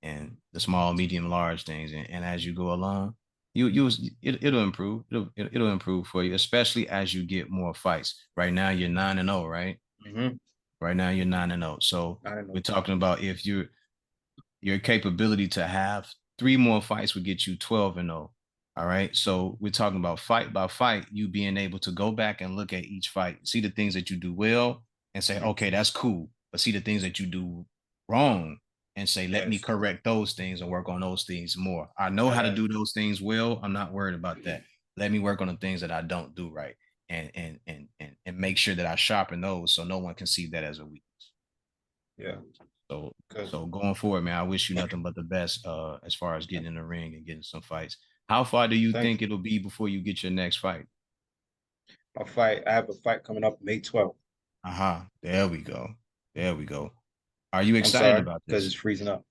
and the small, medium, large things. And as you go along, it'll improve. It'll improve for you, especially as you get more fights. Right now you're 9-0, right? mm-hmm. Right now you're 9-0. So I don't we're know. talking about if your capability to have three more fights would get you 12-0. All right. So we're talking about fight by fight, you being able to go back and look at each fight, see the things that you do well, and say, Mm-hmm. okay, that's cool. But see the things that you do wrong and say, let me Yes, correct those things and work on those things more. I know how to yes, do those things well. I'm not worried about that. Let me work on the things that I don't do right and make sure that I sharpen those so no one can see that as a weakness. yeah, So because so going forward, man, I wish you nothing but the best as far as getting in the ring and getting some fights. How far do you thank think you. it'll be before you get your next fight? I have a fight coming up May 12th. Aha, there we go. There we go. Are you I'm excited sorry about because it's this? freezing up.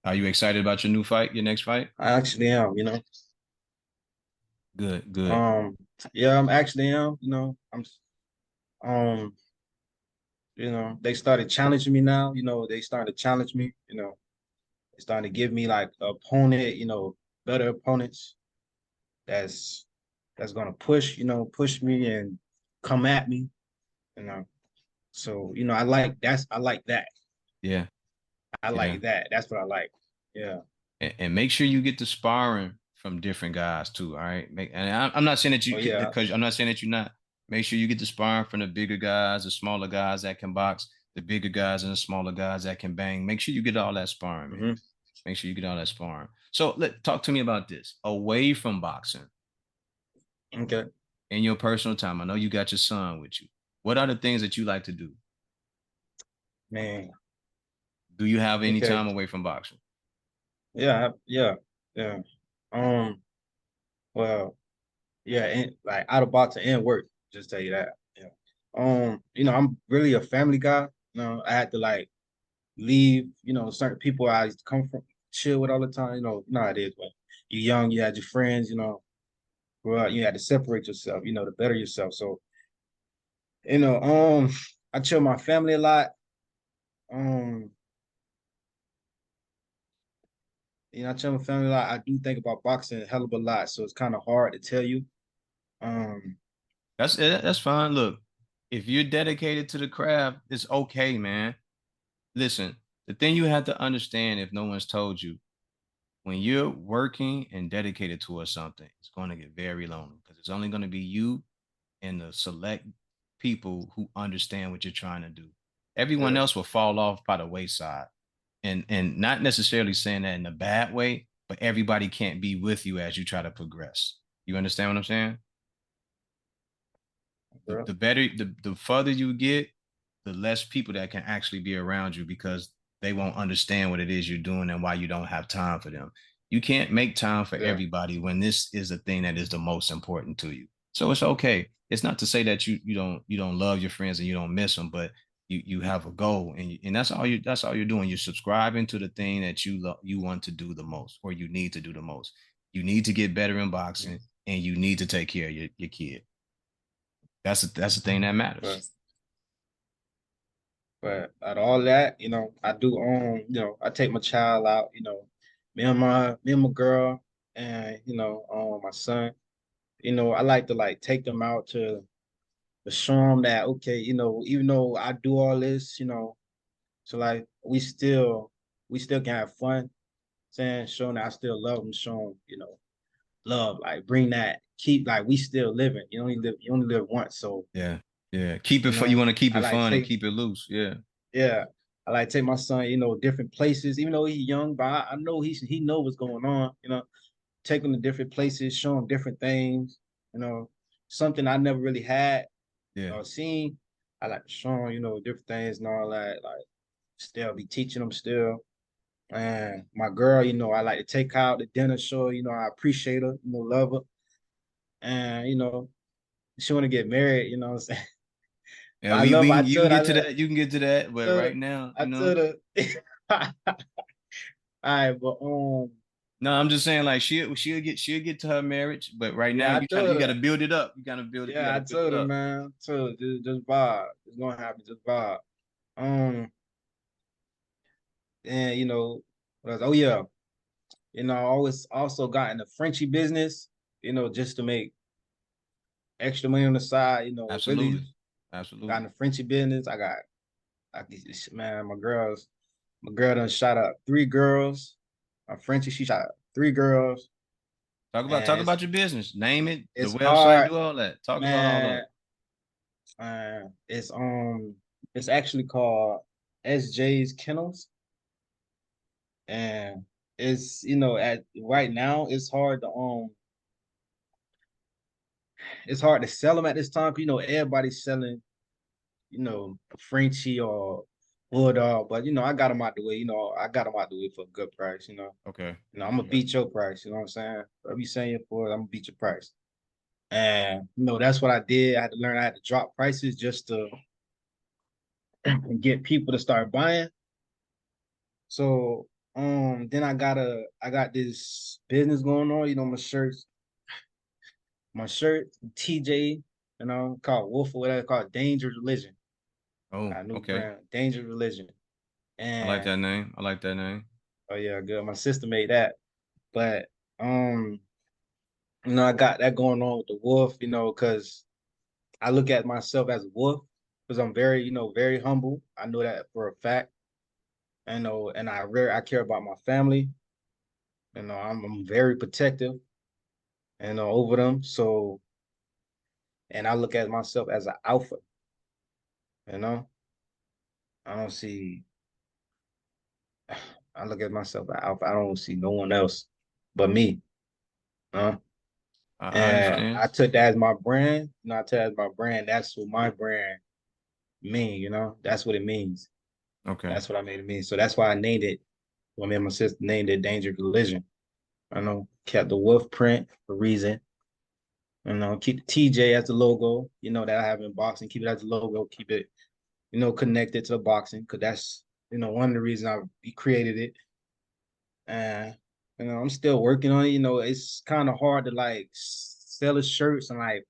Are you excited about your new fight, your next fight? I actually am. Good, good. Um, yeah, I'm actually am. Um, they started challenging me now. They started to challenge me. They starting to give me like opponent. Better opponents. That's that's gonna push me and come at me. You know, so I like that. Yeah, I yeah. like that. That's what I like. Yeah. And make sure you get the sparring from different guys too. All right. And I'm not saying that Oh you could, yeah. because I'm not saying that you're not. Make sure you get the sparring from the bigger guys, the smaller guys that can box, the bigger guys and the smaller guys that can bang. Make sure you get all that sparring, man. Hmm. Make sure you get all that sparring. So talk to me about this. Away from boxing, Okay. in your personal time, I know you got your son with you. What are the things that you like to do? Man. Do you have any Okay. time away from boxing? Yeah. Yeah. Yeah. Um. Well. Yeah. And like out of boxing and work. Just tell you that. Yeah. I'm really a family guy. I had to like leave. Certain people I used to come from, chill with all the time. How it is. But you young, you had your friends. Grow up, you had to separate yourself. To better yourself. So you know, um, I chill with my family a lot. Um, I chill with my family a lot. I do think about boxing a hell of a lot, so it's kind of hard to tell you. Um, That's fine. Look, if you're dedicated to the craft, it's okay, man. Listen, the thing you have to understand, if no one's told you, when you're working and dedicated towards something, it's going to get very lonely because it's only going to be you and the select people who understand what you're trying to do. Everyone yeah, else will fall off by the wayside. And not necessarily saying that in a bad way, but everybody can't be with you as you try to progress. You understand what I'm saying? The, bro. the better the further you get, the less people that can actually be around you because they won't understand what it is you're doing and why you don't have time for them. You can't make time for Yeah. everybody when this is the thing that is the most important to you. So it's okay. It's not to say that you don't love your friends and you don't miss them, but you have a goal, and that's all you're doing. You're subscribing to the thing that you want to do the most, or you need to do the most. You need to get better in Mhm. boxing, and you need to take care of your kid. That's the thing that matters. But out of all that, I do I take my child out, me and my girl and my son. I like to like take them out to show them that okay, even though I do all this, so like we still can have fun, saying showing that I still love them, show them, love, like bring that, keep like we still living. You only live once, so Yeah, yeah. Keep it you fun. You know, want to keep I it like fun and take keep it loose. Yeah, yeah, I like take my son, different places, even though he's young, but I know he know what's going on, take him to different places, show him different things, you know, something I never really had yeah. or seen. I like to show him, different things and all that, like still be teaching them still. And my girl, I like to take her out to dinner, show, I appreciate her, love her. And, she want to get married, what I'm saying? Yeah, But I we love we her. can you can get to that. You can get to that, but Told her, right now, I told her, all right, but no, I'm just saying like she'll get to her marriage, but right now yeah, I you got told you got to her. build it up. You got to build it. You got Yeah, I to build told it her, up. man. I told her, just vibe. It's gonna happen, just vibe. Um, and oh yeah, I always also got in the Frenchy business, just to make extra money on the side, really Absolutely, got in absolutely. the Frenchy business. Man, my girl done shot up 3 girls. My Frenchie, she shot up 3 girls, Talk and about your business. Name it, the it's website, hard, do all that. Talk about all of man. it. It's actually called SJ's Kennels, and it's at right now it's hard to sell them at this time. Everybody's selling Frenchie or Bulldog, but I got them out the way. I got them out the way for a good price. Okay. I'm gonna Okay. beat your price. You know what I'm saying? Whatever you saying it for, I'm gonna beat your price. And that's what I did. I had to learn. I had to drop prices just to get people to start buying. So then I got this business going on. My shirt, TJ, called Wolf or whatever, called Danger Religion. Oh, Got a new okay. brand, Danger Religion. I like And that name. I like that name. oh yeah, good. My sister made that. But I got that going on with the wolf, because I look at myself as a wolf because I'm very, very humble. I know that for a fact. And I care about my family. I'm very protective, over them. So, and I look at myself as an alpha. You know, I don't see. I look at myself as alpha. I don't see no one else but me. Huh? I And understand. I took that as my brand. I took that as my brand. That's what my brand mean. That's what it means. Okay. That's what I made it mean. So that's why I named it. Well, me and my sister named it Danger Collision. Kept the wolf print for a reason. Keep the TJ as the logo, that I have in boxing. Keep it as the logo. Keep it, connected to the boxing because that's, one of the reasons I created it. And, I'm still working on it. It's kind of hard to like sell the shirts and like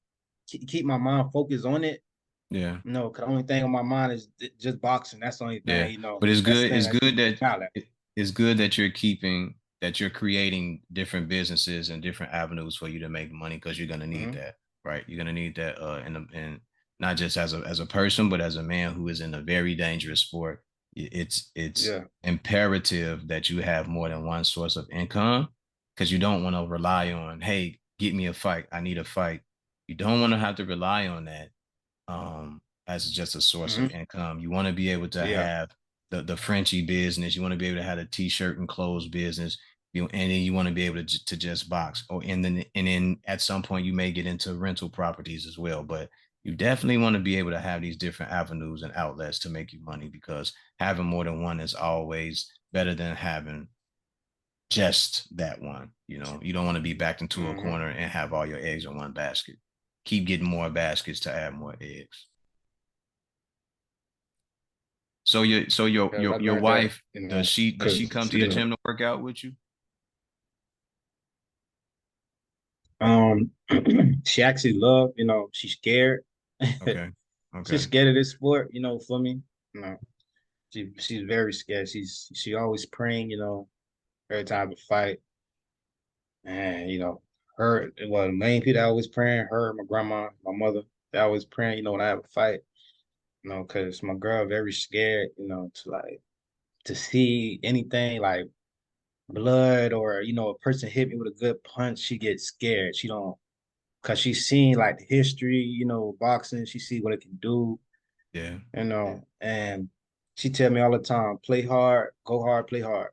keep my mind focused on it. Yeah. Because the only thing on my mind is just boxing. That's the only Yeah, thing, but it's that's the good. thing It's that keep good me that smiling. it's good that you're creating different businesses and different avenues for you to make money because you're gonna need Hmm. that, right? You're gonna need that, and not just as a person, but as a man who is in a very dangerous sport. It's Yeah. imperative that you have more than one source of income because you don't want to rely on, hey, get me a fight. I need a fight. You don't want to have to rely on that as just a source of Hmm. income. You want to be able to Yeah. have the Frenchy business. You want to be able to have a t-shirt and clothes business. And then you want to be able to just box. Or and then at some point you may get into rental properties as well. But You definitely want to be able to have these different avenues and outlets to make you money because having more than one is always better than having just that one. You don't want to be backed into a Hmm. corner and have all your eggs in one basket. Keep getting more baskets to add more eggs. So your so your Because I your your learned that, wife, does she because come to the gym to work out with you? um, she actually loved, she's scared. Okay. She's Okay. scared of this sport, for me. You know, she's very scared. She always praying, every time we fight. And, well, the main people that always praying, her, my grandma, my mother, they always praying, when I have a fight, because my girl very scared, to see anything like blood or, a person hit me with a good punch, she gets scared. She don't, because she's seen like the history, boxing, she see what it can do, Yeah. and she tell me all the time, play hard, go hard, play hard.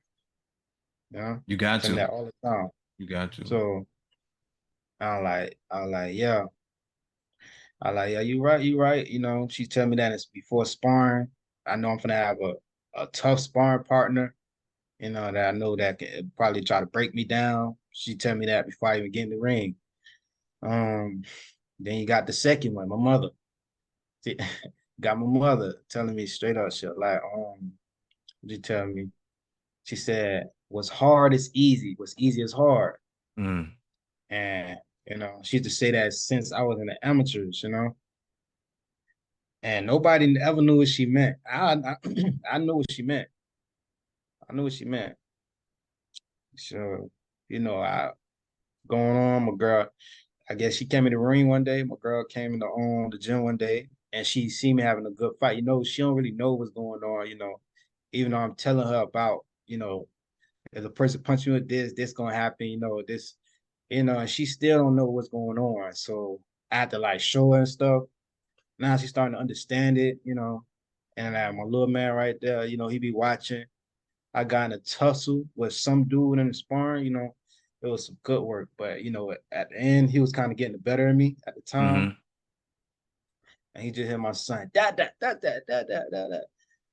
You She got tell me to. that all the time. You got to. So yeah. I like, yeah, you right. She tell me that it's before sparring. I know I'm gonna have a tough sparring partner, that I know that can probably try to break me down. She tell me that before I even get in the ring. Um, then you got the second one, my mother. She- got my mother telling me straight up shit. Like, she tell me, she said, what's hard is easy, what's easy is hard. Mm. And, she used to say that since I was in the amateurs, and nobody ever knew what she meant. I knew what she meant. I knew what she meant. So, I going on, my girl. I guess she came in the ring one day. My girl came in the gym one day, and she see me having a good fight. She don't really know what's going on. Even though I'm telling her about, if a person punch you with this gonna happen. This, and she still don't know what's going on. So I had to like show her and stuff. Now she's starting to understand it. And my little man right there, he be watching. I got in a tussle with some dude in the sparring. It was some good work. But, at the end, he was kind of getting the better of me at the time. Mm-hmm. And he just hit my son, da.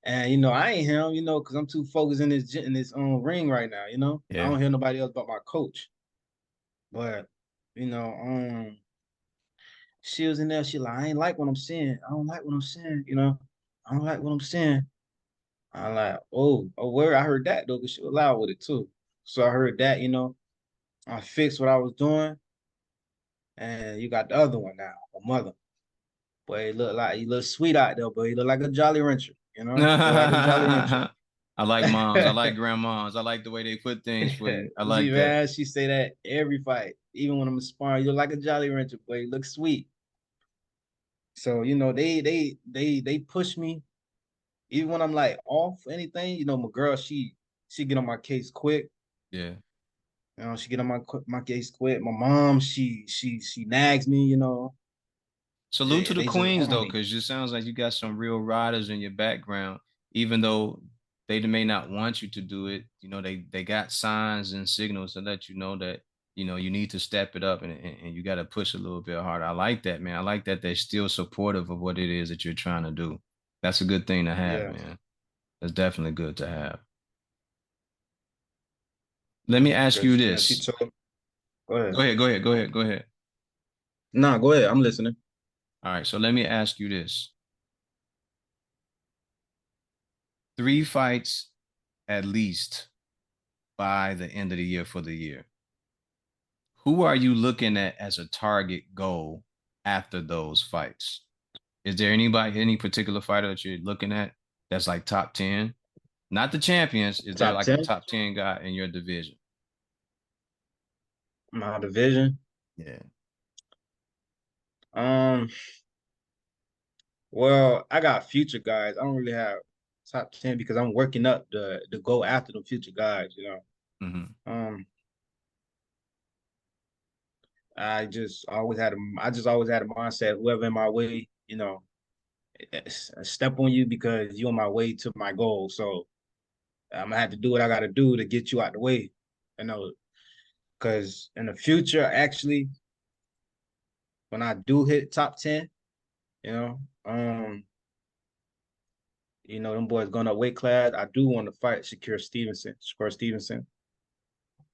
And, I ain't him, because I'm too focused in this ring right now. I Yeah. don't hear nobody else but my coach. But, you know, um, she was in there, she like, I ain't like what I'm seeing. I don't like what I'm seeing. I don't like what I'm seeing. I'm like, oh, where I heard that though, because she was loud with it too. So I heard that. I fixed what I was doing, and you got the other one now, my mother. Boy, he look sweet out there, but he look like a Jolly Rancher, look like a Jolly Rancher. I like moms. I like grandmas. I like the way they put things for you. I See, like that. man, she say that every fight, even when I'm sparring, you look like a Jolly Rancher, boy, you look sweet. So they push me, even when I'm like off anything. My girl, she get on my case quick. Yeah. She get on my case quick. My mom, she nags me. Salute to They the they just queens on though, me. because it sounds like you got some real riders in your background, even though they may not want you to do it. They got signs and signals to let you know that you need to step it up and you got to push a little bit harder. I like that, man. I like that they're still supportive of what it is that you're trying to do. That's a good thing to have, Yeah, man. That's definitely good to have. Let me ask you because she this. told me. Go ahead. Go ahead, go ahead, go ahead, go ahead. Nah, go ahead. I'm listening. All right, so let me ask you this. Three fights at least by the end of the year for the year. Who are you looking at as a target goal after those fights? Is there any particular fighter that you're looking at that's like top 10? Not the champions. Is there Top like a 10, top 10 guy in your division? my division. Yeah. Um, well, I got future guys. I don't really have top 10 because I'm working up the go after the future guys. Hmm. Um, I just always had a mindset, whoever in my way, step on you because you're on my way to my goal. So I'm gonna have to do what I gotta do to get you out the way. You know, because in the future, actually, when I do hit top 10, You know, them boys going up weight class. I do want to fight Shakur Stevenson,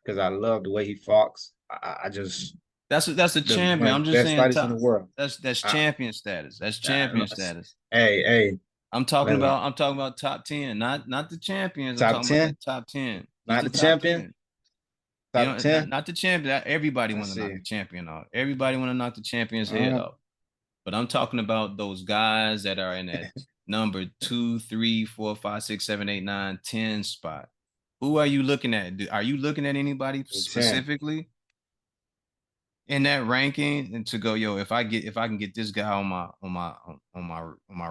because I love the way he fought. I just That's a one champion. of I'm the just best saying fighters in top. the world. That's I, champion status. That's I, champion status. hey, listen, I'm talking about top 10, not the champions. I'm top talking about that 10, top 10. Just not the the top champion, 10. You top know, 10. not the champion. Everybody I want to knock see. the champion off. Everybody want to knock the champion's head Uh, off. But I'm talking about those guys that are in that number 2, 3, 4, 5, 6, 7, 8, 9, 10 spot. Who are you looking at? Are you looking at anybody 10. specifically in that ranking and to go, yo, if I can get this guy on my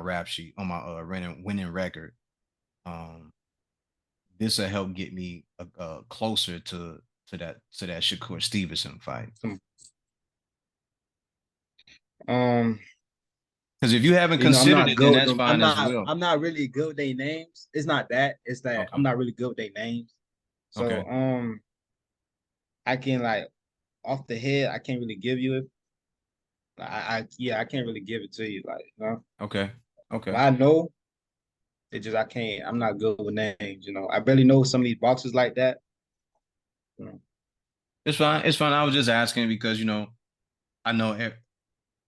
rap sheet, on my winning record, um, this will help get me closer to that Shakur Stevenson fight. Um, Because if you haven't I'm considered not it, then good with that's them. fine as well. I'm not really good with their names. It's not that. It's that I'm Okay. not really good with their names. So Okay. I can like off the head, I can't really give you it. I can't really give it to you, like, Okay. But Okay. I know it just I can't. I'm not good with names. I barely know some of these boxers like that. You know. It's fine. It's fine. I was just asking because I know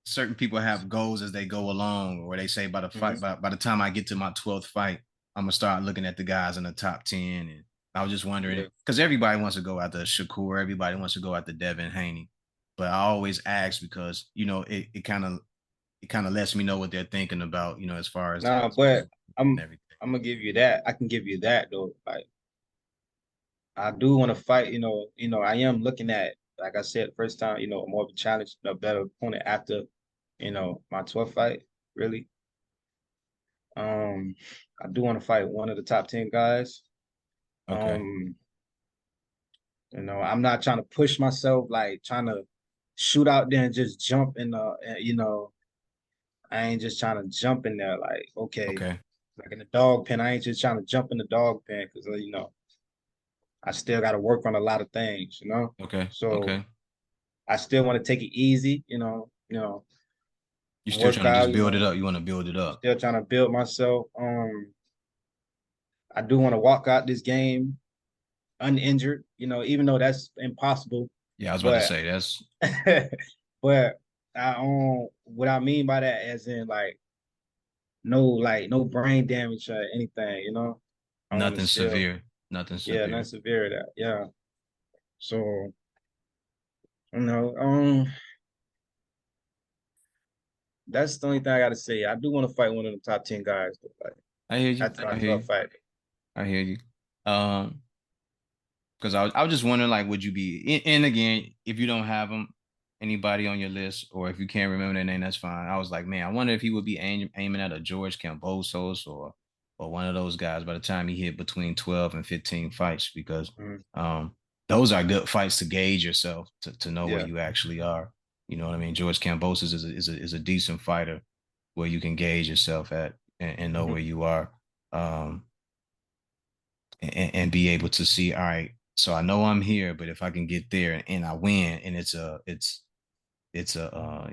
certain people have goals as they go along, or they say by the fight Mhm. by the time I get to my 12th fight, I'm gonna start looking at the guys in the top 10. And I was just wondering Yeah. because everybody wants to go after Shakur, everybody wants to go after Devin Haney, but I always ask because it kind of lets me know what they're thinking about, as far as Nah, but and I'm everything. I'm gonna give you that. I can give you that though. Like I do want to fight. I am looking at, like I said, first time. More of a challenge, a better opponent after, my 12th fight. Really. Um, I do want to fight one of the top 10 guys. Okay. Um, I'm not trying to push myself, like trying to shoot out there and just jump in I ain't just trying to jump in there like, okay, Okay. like in the dog pen. I ain't just trying to jump in the dog pen because I still got to work on a lot of things. Okay. So Okay. I still want to take it easy, You're still work trying to out, just build it up. You want to build it up. still trying to build myself. I do want to walk out this game uninjured, even though that's impossible. Yeah, I was about to But say that's but what I mean by that as in no brain damage or anything. I want to nothing still, severe. Nothing yeah, nothing severe. severe that. Yeah. So, you know, that's the only thing I gotta say. I do want to fight one of the top 10 guys, but like I hear you. after my I hear 12 you. fight. I hear you. Um, because I was just wondering, like, would you be? And again, if you don't have them, anybody on your list, or if you can't remember their name, that's fine. I was like, man, I wonder if he would be aiming at a George Kambosos or one of those guys by the time he hit between 12 and 15 fights, because Mhm. um, those are good fights to gauge yourself to know where Yeah. you actually are. You know what I mean? George Kambosos is a decent fighter where you can gauge yourself at and know Hmm. where you are. Um, and be able to see, all right, so I know I'm here, but if I can get there and I win, and it's a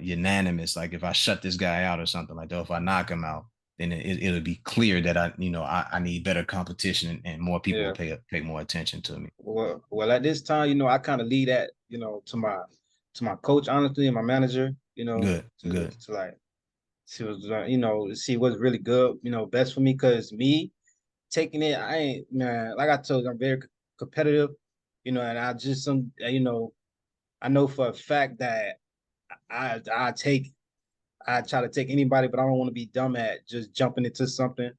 unanimous, like if I shut this guy out or something like that, if I knock him out, then it'll be clear that I need better competition and more people will Yeah. pay more attention to me. Well, at this time, I kind of lead that, to my coach, honestly, and my manager, Good, to good. like see what's really good, best for me. Cause me taking it, I ain't, man, like I told you, I'm very competitive, and I know for a fact that I I take I try to take anybody, but I don't want to be dumb at just jumping into something,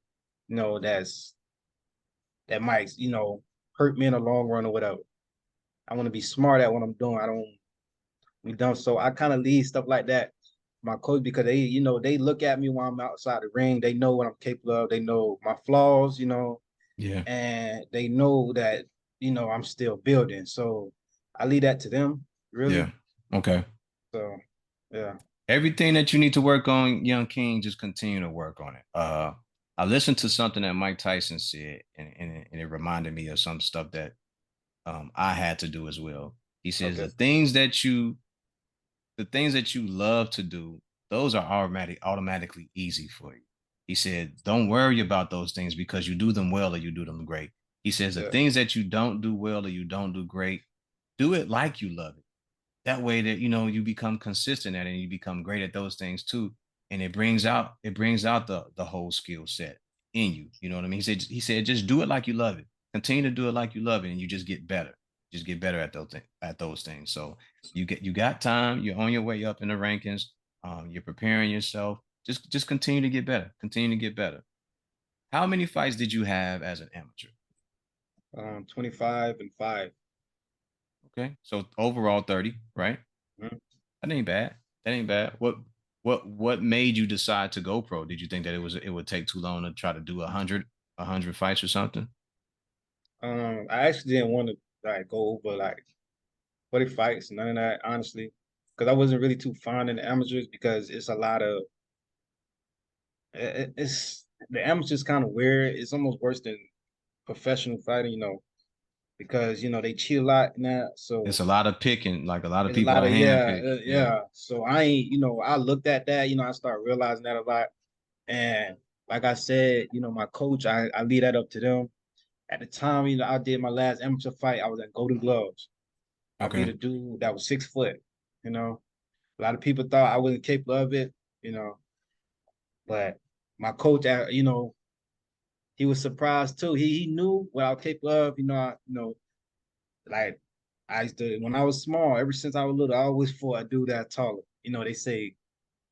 that's that might, hurt me in the long run or whatever. I want to be smart at what I'm doing. I don't be dumb. So I kind of lead stuff like that. My coach, because they look at me while I'm outside the ring. They know what I'm capable of. They know my flaws, Yeah, and they know that, I'm still building. So I leave that to them, yeah. really. Okay. So yeah. Everything that you need to work on, young king, just continue to work on it. I listened to something that Mike Tyson said, and it reminded me of some stuff that I had to do as well. He says Okay. the things that you love to do, those are automatically easy for you. He said, don't worry about those things because you do them well or you do them great. He says the Yeah. things that you don't do well or you don't do great, do it like you love it. That way that you become consistent at it and you become great at those things too. And it brings out the whole skill set in you. You know what I mean? He said just do it like you love it. Continue to do it like you love it, and you just get better. Just get better at those things. So you got time. You're on your way up in the rankings. You're preparing yourself. Just continue to get better. Continue to get better. How many fights did you have as an amateur? 25 and 5. Okay, so overall 30, right? Mhm. That ain't bad. That ain't bad. What made you decide to go pro? Did you think that it would take too long to try to do a hundred fights or something? I actually didn't want to like go over like 40 fights, none of that, honestly, because I wasn't really too fond in the amateurs because it's a lot of it's the amateurs kind of weird. It's almost worse than professional fighting, because they cheat a lot in that. It's So a lot of picking. Like a lot of it's a people lot are of handpicked. Yeah. yeah. So I ain't, I looked at that, I started realizing that a lot. And like I said, my coach, I leave that up to them. At the time, I did my last amateur fight. I was at Golden Gloves. I beat Okay. a dude that was 6 foot. You know, a lot of people thought I wasn't capable of it. You know, but my coach, he was surprised too. He knew what I was capable of. Like I used to when I was small. Ever since I was little, I always fought a dude that taller. They say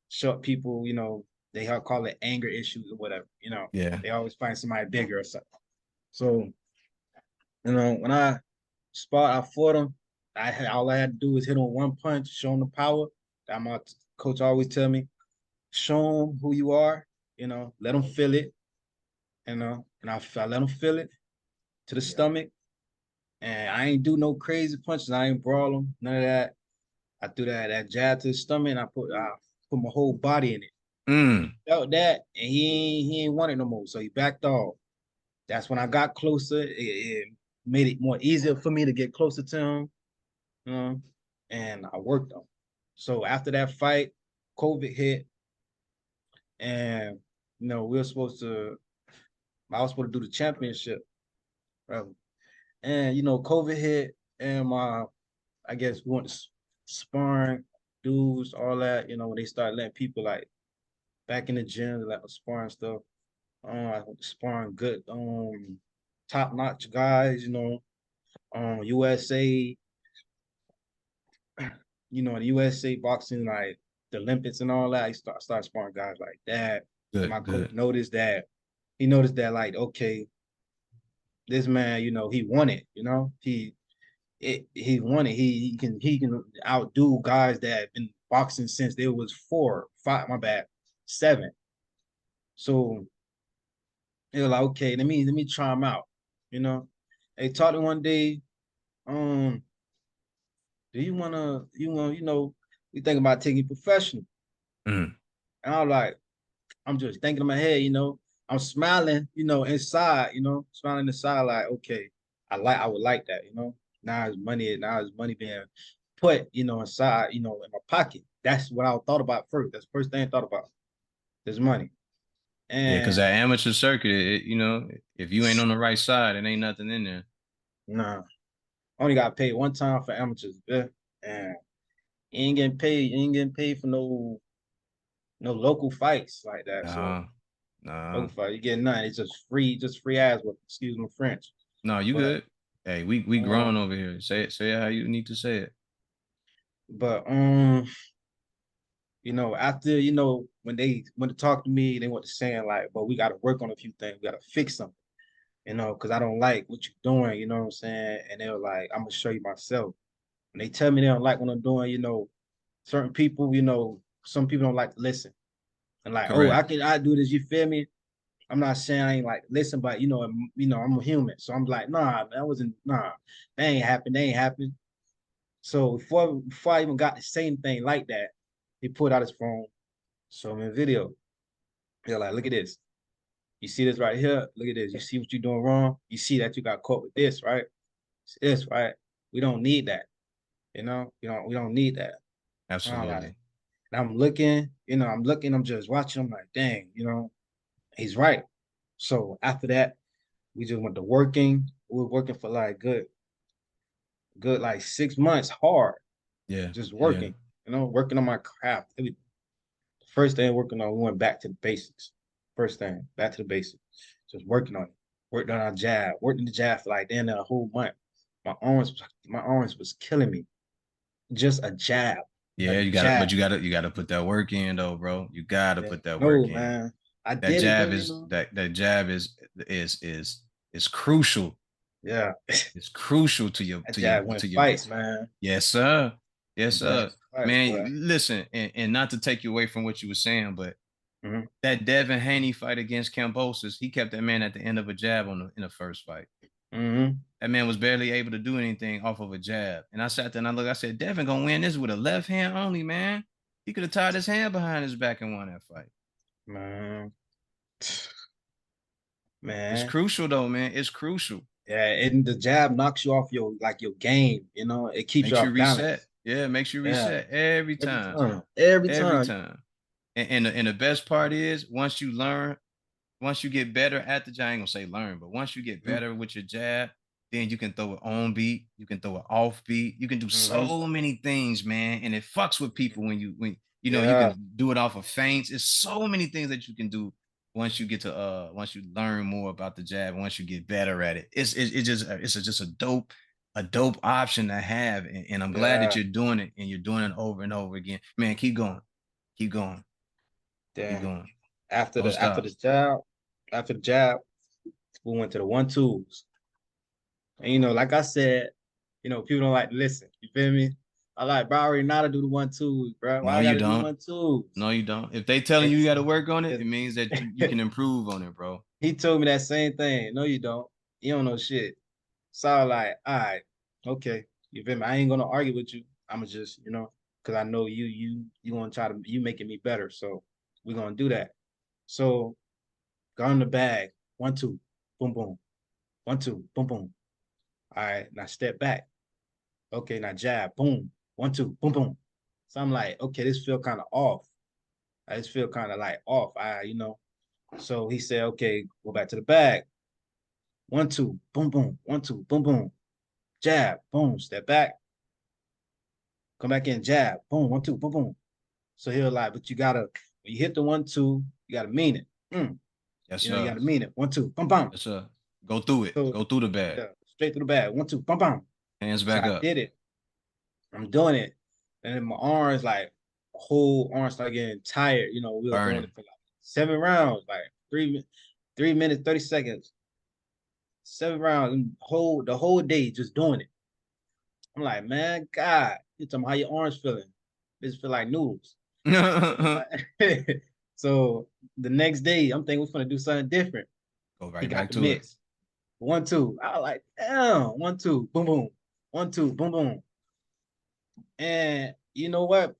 short people. They call it anger issues or whatever. Yeah. They always find somebody bigger or something. So when I spot, I fought him. All I had to do was hit him one punch, show him the power. That my coach always tell me, show him who you are. Let him feel it. And I let him feel it to the Yeah. stomach. And I ain't do no crazy punches. I ain't brawl him, none of that. I threw that jab to the stomach, and I put my whole body in it. Mm. Felt that, and he ain't want it no more. So he backed off. That's when I got closer. It made it more easier for me to get closer to him. You know, and I worked on. So after that fight, COVID hit, and we were supposed to. I was supposed to do the championship, right? And COVID hit, and I guess we went to sparring dudes, all that. When they started letting people like back in the gym, like sparring stuff. I went to sparring good, top notch guys. USA, the USA boxing, like the Olympics and all that. I start sparring guys like that. And my Good. coach Good. noticed that. He noticed that, like, okay, this man, he won it. He won it. He can outdo guys that have been boxing since they was 4, 5. My bad, 7. So they were like, okay, let me try him out. You know, they taught him one day. Um, do we think about taking professional? Mm. And I was like, I'm just thinking in my head, I'm smiling, inside, smiling inside, like, okay, I would like that, now his money being put, inside, in my pocket. That's what I thought about first. That's the first thing I thought about. There's money. Yeah, because And that amateur circuit, if you ain't on the right side, it ain't nothing in there. nah, I only got paid one time for amateurs, yeah. And you ain't getting paid for no local fights like that. So Nah, nah. local fight, you get nothing. It's just free ass with excuse my French. No, you But good. Hey, we um, growing over here. Say it how you need to say it. but after when they went to talk to me, they went to saying like, but we got to work on a few things. We got to fix something, because I don't like what you're doing. You know what I'm saying? And they were like, I'm gonna show you myself. And they tell me they don't like what I'm doing. Certain people, some people don't like to listen. And like, oh, Correct. I do this. You feel me? I'm not saying I ain't like listen, but I'm a human. So I'm like, nah, that wasn't nah, that ain't happened. That ain't happened. So before I even got the same thing like that, he pulled out his phone, showed me a video. They're like, look at this. You see this right here? Look at this. You see what you're doing wrong? You see that you got caught with this, right? It's this, right? We don't need that. We don't need that. And I'm like, Absolutely. And I'm looking, I'm looking, I'm just watching. I'm like, dang, he's right. So after that, we just went to working. We were working for like good like 6 months hard, Yeah, just yeah, working, working on my craft. First thing working on, we went back to the basics. First thing, back to the basics. Just working on it. Worked on our jab, worked in the jab for like then a whole month. My arms was killing me. Just a yeah. You gotta, jab. but you gotta put that work in though, bro. You gotta Yeah, put that work no, in. man. I That did it jab though, is that jab is crucial. Yeah. It's crucial to your That to your jab win to your fights, man. yes, sir. Yes, That jab sir. win fights, Man, boy. listen, and not to take you away from what you were saying, but Hmm. that Devin Haney fight against Kambosos, he kept that man at the end of a jab in the first fight. Hmm. That man was barely able to do anything off of a jab. And I sat there and I looked, I said, Devin gonna win this with a left hand only, man. He could have tied his hand behind his back and won that fight. Man. It's Man. crucial though, man. It's crucial. Yeah, and the jab knocks you off your game, It keeps you Makes you off reset. balance. Yeah, makes you Yeah. reset every Every time. time. Every Every time. time. And the best part is once you get better at the jab, I ain't gonna say learn, but once you get Hmm. better with your jab, then you can throw it on beat, you can throw it off beat, you can do Hmm. so many things, man. And it fucks with people when you Yeah. can do it off of feints. It's so many things that you can do once you learn more about the jab, once you get better at it. It's just a dope option to have. And I'm glad that Yeah. you're doing it and you're doing it over and over again. Man, keep going. Keep going. Keep Then going. after Don't the after stop. the jab, after the jab, we went to the 1-2s. And like I said, people don't like to listen. You feel me? I like, bro, I already know how to do the 1-2s, bro. Why No, I you gotta do the don't. 1-2s? No, you don't. If they telling you you It's, got to work on it, it it's means that you can improve on it, bro. he told me that same thing. No, you don't. You don't know shit. So I was like, all right, okay. You feel me? I ain't gonna argue with you. I'ma just, because I know you gonna try to you making me better. So we're gonna do that. So got in the bag. 1-2, boom, boom. 1-2, boom, boom. All right, now step back. Okay, now jab, boom. 1-2, boom, boom. So I'm like, okay, this feel kind of off. I just feel kind of like off. So he said, okay, go back to the bag. 1-2, boom, boom. 1-2, boom, boom. Jab, boom. Step back. Come back in, jab, boom. 1-2, boom, boom. So he'll like, but you gotta when you hit the 1-2, you gotta mean it. Yes, You sir. gotta mean it. 1-2, bum bum. Yes, sir. Go through it. So Go through the bag. yeah, straight to the bag. 1-2, bum bum. Hands So back I up. did it. I'm doing it, and then my arms like whole arms start getting tired. We were doing it Burning. for like 7 rounds, like 3 minutes, 30 seconds, 7 rounds, and the whole day just doing it. I'm like, man, God, you tell me how your arms feeling? This feel like noodles. Go So the next day, I'm thinking we're gonna do something different. He right got back the to it. mix. 1-2. I was like, damn, 1-2, boom, boom. 1-2, boom, boom. And you know what?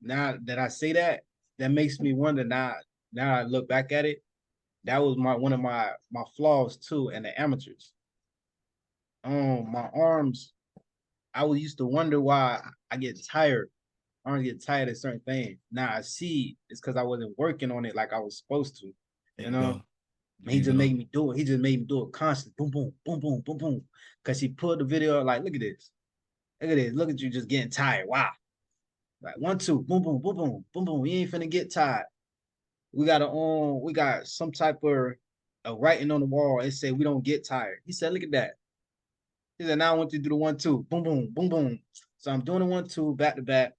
Now that I say that, that makes me wonder now I look back at it, that was one of my flaws too in the amateurs. My arms, I was used to wonder why I get tired. Arms get tired of certain things. Now I see it's because I wasn't working on it like I was supposed to. There You you know, go. There he you just go. made me do it. He just made me do it constantly. Boom, boom, boom, boom, boom, boom. Cause he put the video like, look at this. Look at this. Look at you just getting tired. Wow. Like 1-2, boom, boom, boom, boom, boom, boom. You ain't finna get tired. We got some type of a writing on the wall. It say we don't get tired. He said, look at that. He said, now I want you to do the 1-2. Boom, boom, boom, boom. So I'm doing the 1-2 back to back.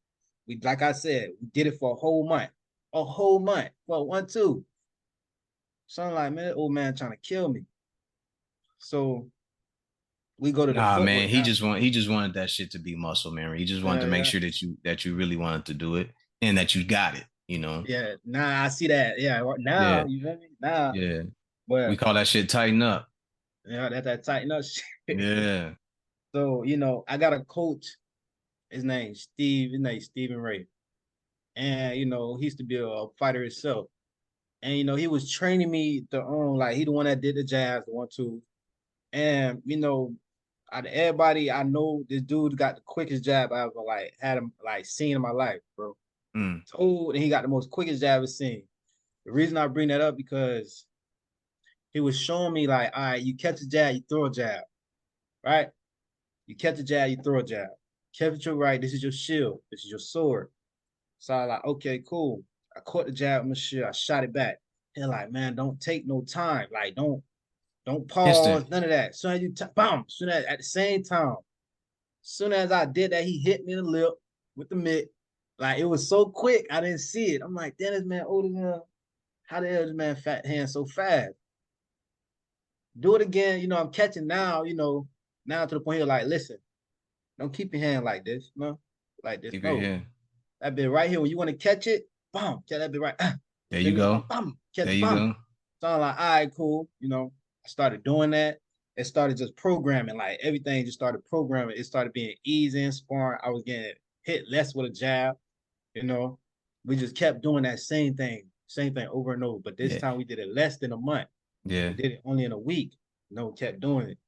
We like I said, we did it for a whole month. A whole month for 1-2. So I'm like, man, that old man trying to kill me. So we go to the Nah, man. footwork now. He just wanted that shit to be muscle memory. He just wanted Yeah, to make yeah. sure that you really wanted to do it and that you got it, you know? Yeah. Now I see that. Yeah. Yeah. Now, you feel me? Now. Yeah. We But call that shit tighten up. yeah, that tighten up shit. Yeah. So, I got a coach. His name's Steve. His name's Stephen Ray. And, he used to be a fighter himself. And, he was training me to like he the one that did the jabs, the 1-2. And, out of everybody, I know this dude got the quickest jab I ever like had him like seen in my life, bro. Mm. And he got the most quickest jab I've seen. The reason I bring that up because he was showing me like, all right, you catch a jab, you throw a jab, right? You catch a jab, you throw a jab. Catch your right, this is your shield, this is your sword. So I like, okay, cool. I caught the jab with my shield, I shot it back. They're like, man, don't take no time. Like, don't Instant. pause, none of that. Soon as you bam, soon as at the same time, soon as I did that, he hit me in the lip with the mitt. Like it was so quick, I didn't see it. I'm like, damn, this man older than how the hell this man fat hand so fast? Do it again. I'm catching now, now to the point here, like, listen, don't keep your hand like this, no, like this. Keep it No, here. that bit right here. When you want to catch it, boom, catch that bit right. There Feel you me? go. Bam, catch There it, you bam. go. So I'm like, all right, cool. I started doing that. It started just programming, like everything just started programming. It started being easy and sparring. I was getting hit less with a jab, you know. We just kept doing that same thing over and over. But this Yeah. time we did it less than a month. We Yeah. did it only in a week. Kept doing it.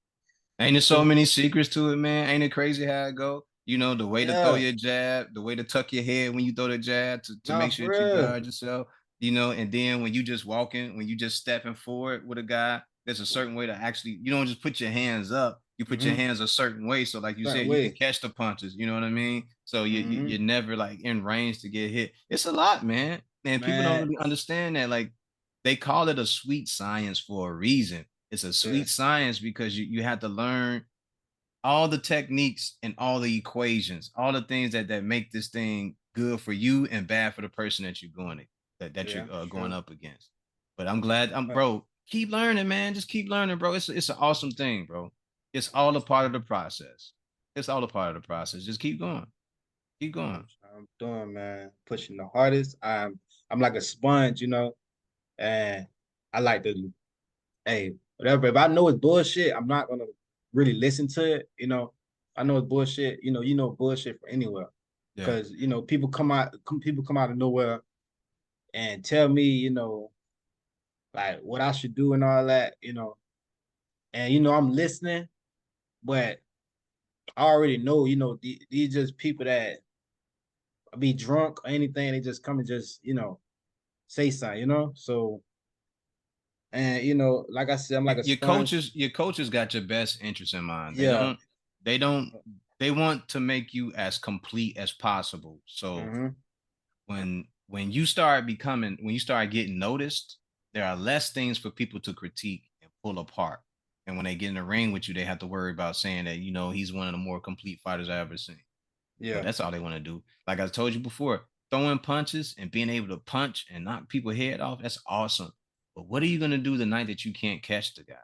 Ain't there so So many secrets to it, man? Ain't it crazy how it go? The way to throw yeah, your jab, the way to tuck your head when you throw the jab to nah, make sure for that you real. guard yourself, and then when you just walking, when you just stepping forward with a guy, there's a certain way to actually, you don't just put your hands up, you put your Mm-hmm. hands a certain way. So like you Certain said, you can way. catch the punches, you know what I mean? So Mm-hmm. you're never like in range to get hit. It's a lot, man. And people don't Man, really understand that. Like they call it a sweet science for a reason. It's a yeah, sweet science because you have to learn all the techniques and all the equations, all the things that make this thing good for you and bad for the person that you're going to, that yeah, you're going sure. up against. But I'm glad But bro. Keep learning, man. Just keep learning, bro. It's an awesome thing, bro. It's all a part of the process. It's all a part of the process. Just keep going. Keep going. I'm doing, man, pushing the hardest. I'm like a sponge, and I like to, hey, whatever. If I know it's bullshit, I'm not gonna really listen to it. I know it's bullshit. Bullshit from anywhere, Yeah. because people come out of nowhere and tell me, like what I should do and all that. And I'm listening, but I already know, these just people that be drunk or anything. They just come and just, say something. So, and like I said, I'm like a Your sponge. coaches got your best interest in mind. Yeah. They don't, they want to make you as complete as possible. So Mm-hmm. when you start getting noticed, there are less things for people to critique and pull apart. And when they get in the ring with you, they have to worry about saying that, he's one of the more complete fighters I ever seen. So Yeah. that's all they want to do. Like I told you before, throwing punches and being able to punch and knock people head off, that's awesome. But what are you gonna do the night that you can't catch the guy?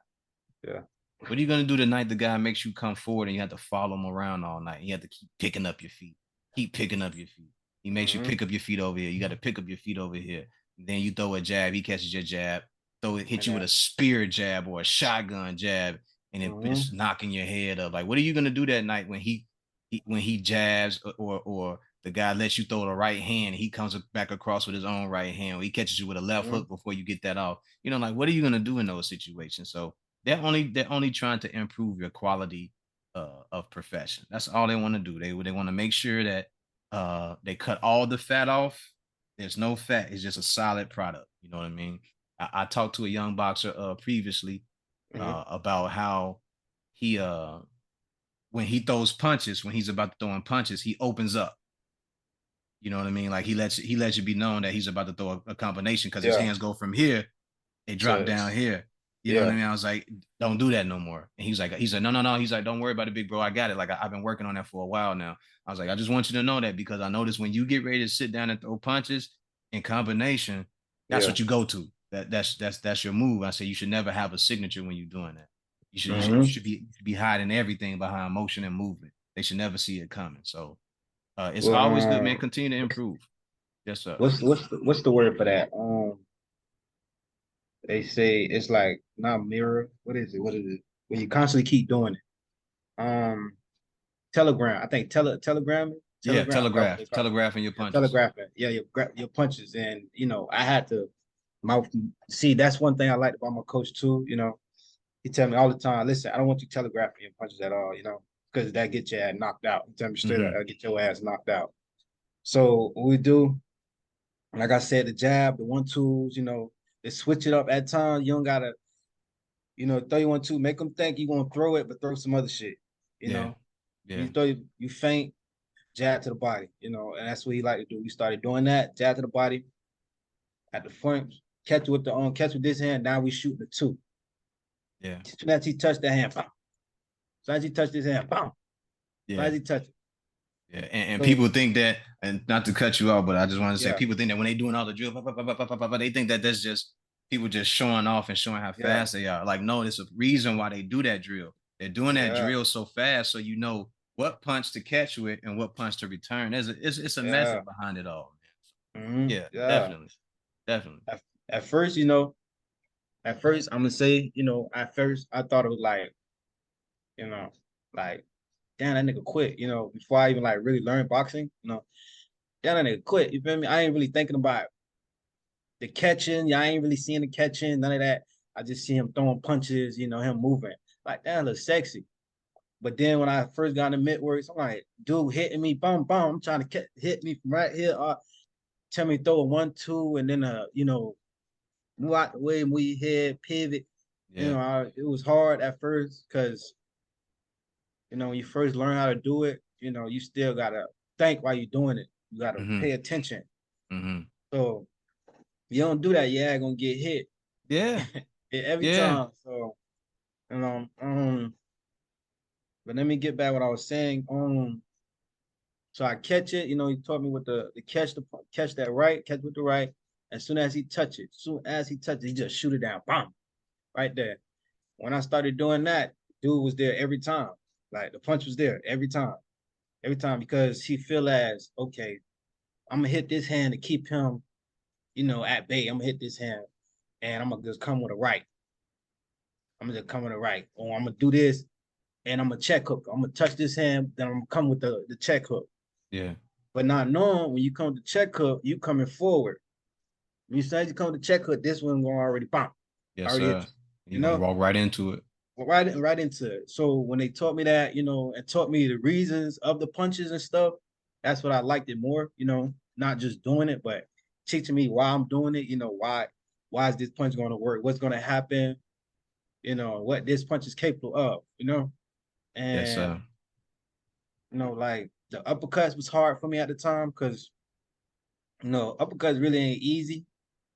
Yeah. What are you gonna do the night the guy makes you come forward and you have to follow him around all night? You have to keep picking up your feet, keep picking up your feet. He makes you Mm-hmm. pick up your feet over here. You got to pick up your feet over here. And then you throw a jab. He catches your jab. Hit And you with then, a spear jab or a shotgun jab, and it's mm-hmm. knocking your head up. Like, what are you gonna do that night when when he jabs or the guy lets you throw the right hand? He comes back across with his own right hand. Or he catches you with a left Mm-hmm. hook before you get that off. Like what are you gonna do in those situations? So they're only trying to improve your quality of profession. That's all they want to do. They want to make sure that they cut all the fat off. There's no fat. It's just a solid product. You know what I mean? I talked to a young boxer previously Mm-hmm. about how he when he throws punches, when he's about to throw in punches, he opens up. You know what I mean? Like he lets you be known that he's about to throw a combination because his Yeah. hands go from here, they drop So, down here. You know what I yeah. mean? I was like, don't do that no more. And he said, no, no, no. He's like, don't worry about it, big bro. I got it. Like I've been working on that for a while now. I was like, I just want you to know that because I noticed when you get ready to sit down and throw punches in combination, that's Yeah. what you go to. That's your move. I said you should never have a signature when you're doing that. You Mm-hmm. should be hiding everything behind motion and movement. They should never see it coming. So it's Well, always good, man. Continue to improve. Yes, sir. what's the word for that? They say it's like not mirror. What is it? What is it? When you constantly keep doing it. Telegram. I think telegram. Yeah, Telegram. I forgot what they call it. telegraphing your Yeah, punches. telegraphing. Yeah, your punches. And I had to my see that's one thing I liked about my coach too. He tell me all the time, listen, I don't want you telegraphing your punches at all, because that get your ass knocked out. He tell me straight up, Hmm. that'll get your ass knocked out. So what we do, Like I said, the jab, the 1-2s, they switch it up at times. You don't gotta, throw you 1-2, make them think you're gonna throw it, but throw some other shit. You Yeah. know, Yeah. you throw you feint, jab to the body, and that's what he like to do. We started doing that, jab to the body at the front, catch with this hand. Now we shooting the two. Yeah. As soon as he touched that hand, bam. As soon as he touched his hand, bam. As soon as Yeah. he touched it. Yeah, and So people think that, and not to cut you off, but I just want to say, yeah, people think that when they doing all the drill, they think that that's just people just showing off and showing how yeah, fast they are. Like, no, there's a reason why they do that drill. They're doing that yeah, drill so fast, so you know what punch to catch with and what punch to return. It's a yeah, method behind it all, man. Yeah, yeah. definitely, definitely. At first, I'm gonna say, at first I thought it was like, you know, like, damn, that nigga quit, before I even like really learned boxing, damn, that nigga quit. You feel me? I ain't really thinking about the catching. Yeah, I ain't really seeing the catching, none of that. I just see him throwing punches, him moving. Like, that looks sexy. But then when I first got in the midworks, I'm like, dude hitting me, boom, boom. I'm trying to hit me from right here. Tell me throw a 1-2 and then move out the way, move your head, pivot. Yeah. It was hard at first because when you first learn how to do it, you still gotta think while you're doing it. You gotta Mm-hmm. pay attention. Mm-hmm. So if you don't do that, yeah, gonna get hit Yeah. every Yeah. time. So you know, but let me get back what I was saying. So I catch it. He taught me what the catch that right, catch with the right. As soon as he touch it, he just shoot it down, bam, right there. When I started doing that, dude was there every time. Like the punch was there every time because he feel as okay, I'm gonna hit this hand to keep him, at bay. I'm gonna hit this hand, and I'm gonna just come with a right. I'm gonna just come with a right, or I'm gonna do this, and I'm gonna check hook. I'm gonna touch this hand, then I'm gonna come with the check hook. Yeah. But not knowing when you come to check hook, you coming forward. When you say you come to check hook, this one gonna already bump, Yes, already hit sir. you. You You're gonna know, walk right into it. right into it. So when they taught me that, and taught me the reasons of the punches and stuff, that's what I liked it more. Not just doing it, but teaching me why I'm doing it. Why is this punch going to work? What's going to happen? What this punch is capable of. Yes, And sir. like the uppercuts was hard for me at the time because uppercuts really ain't easy,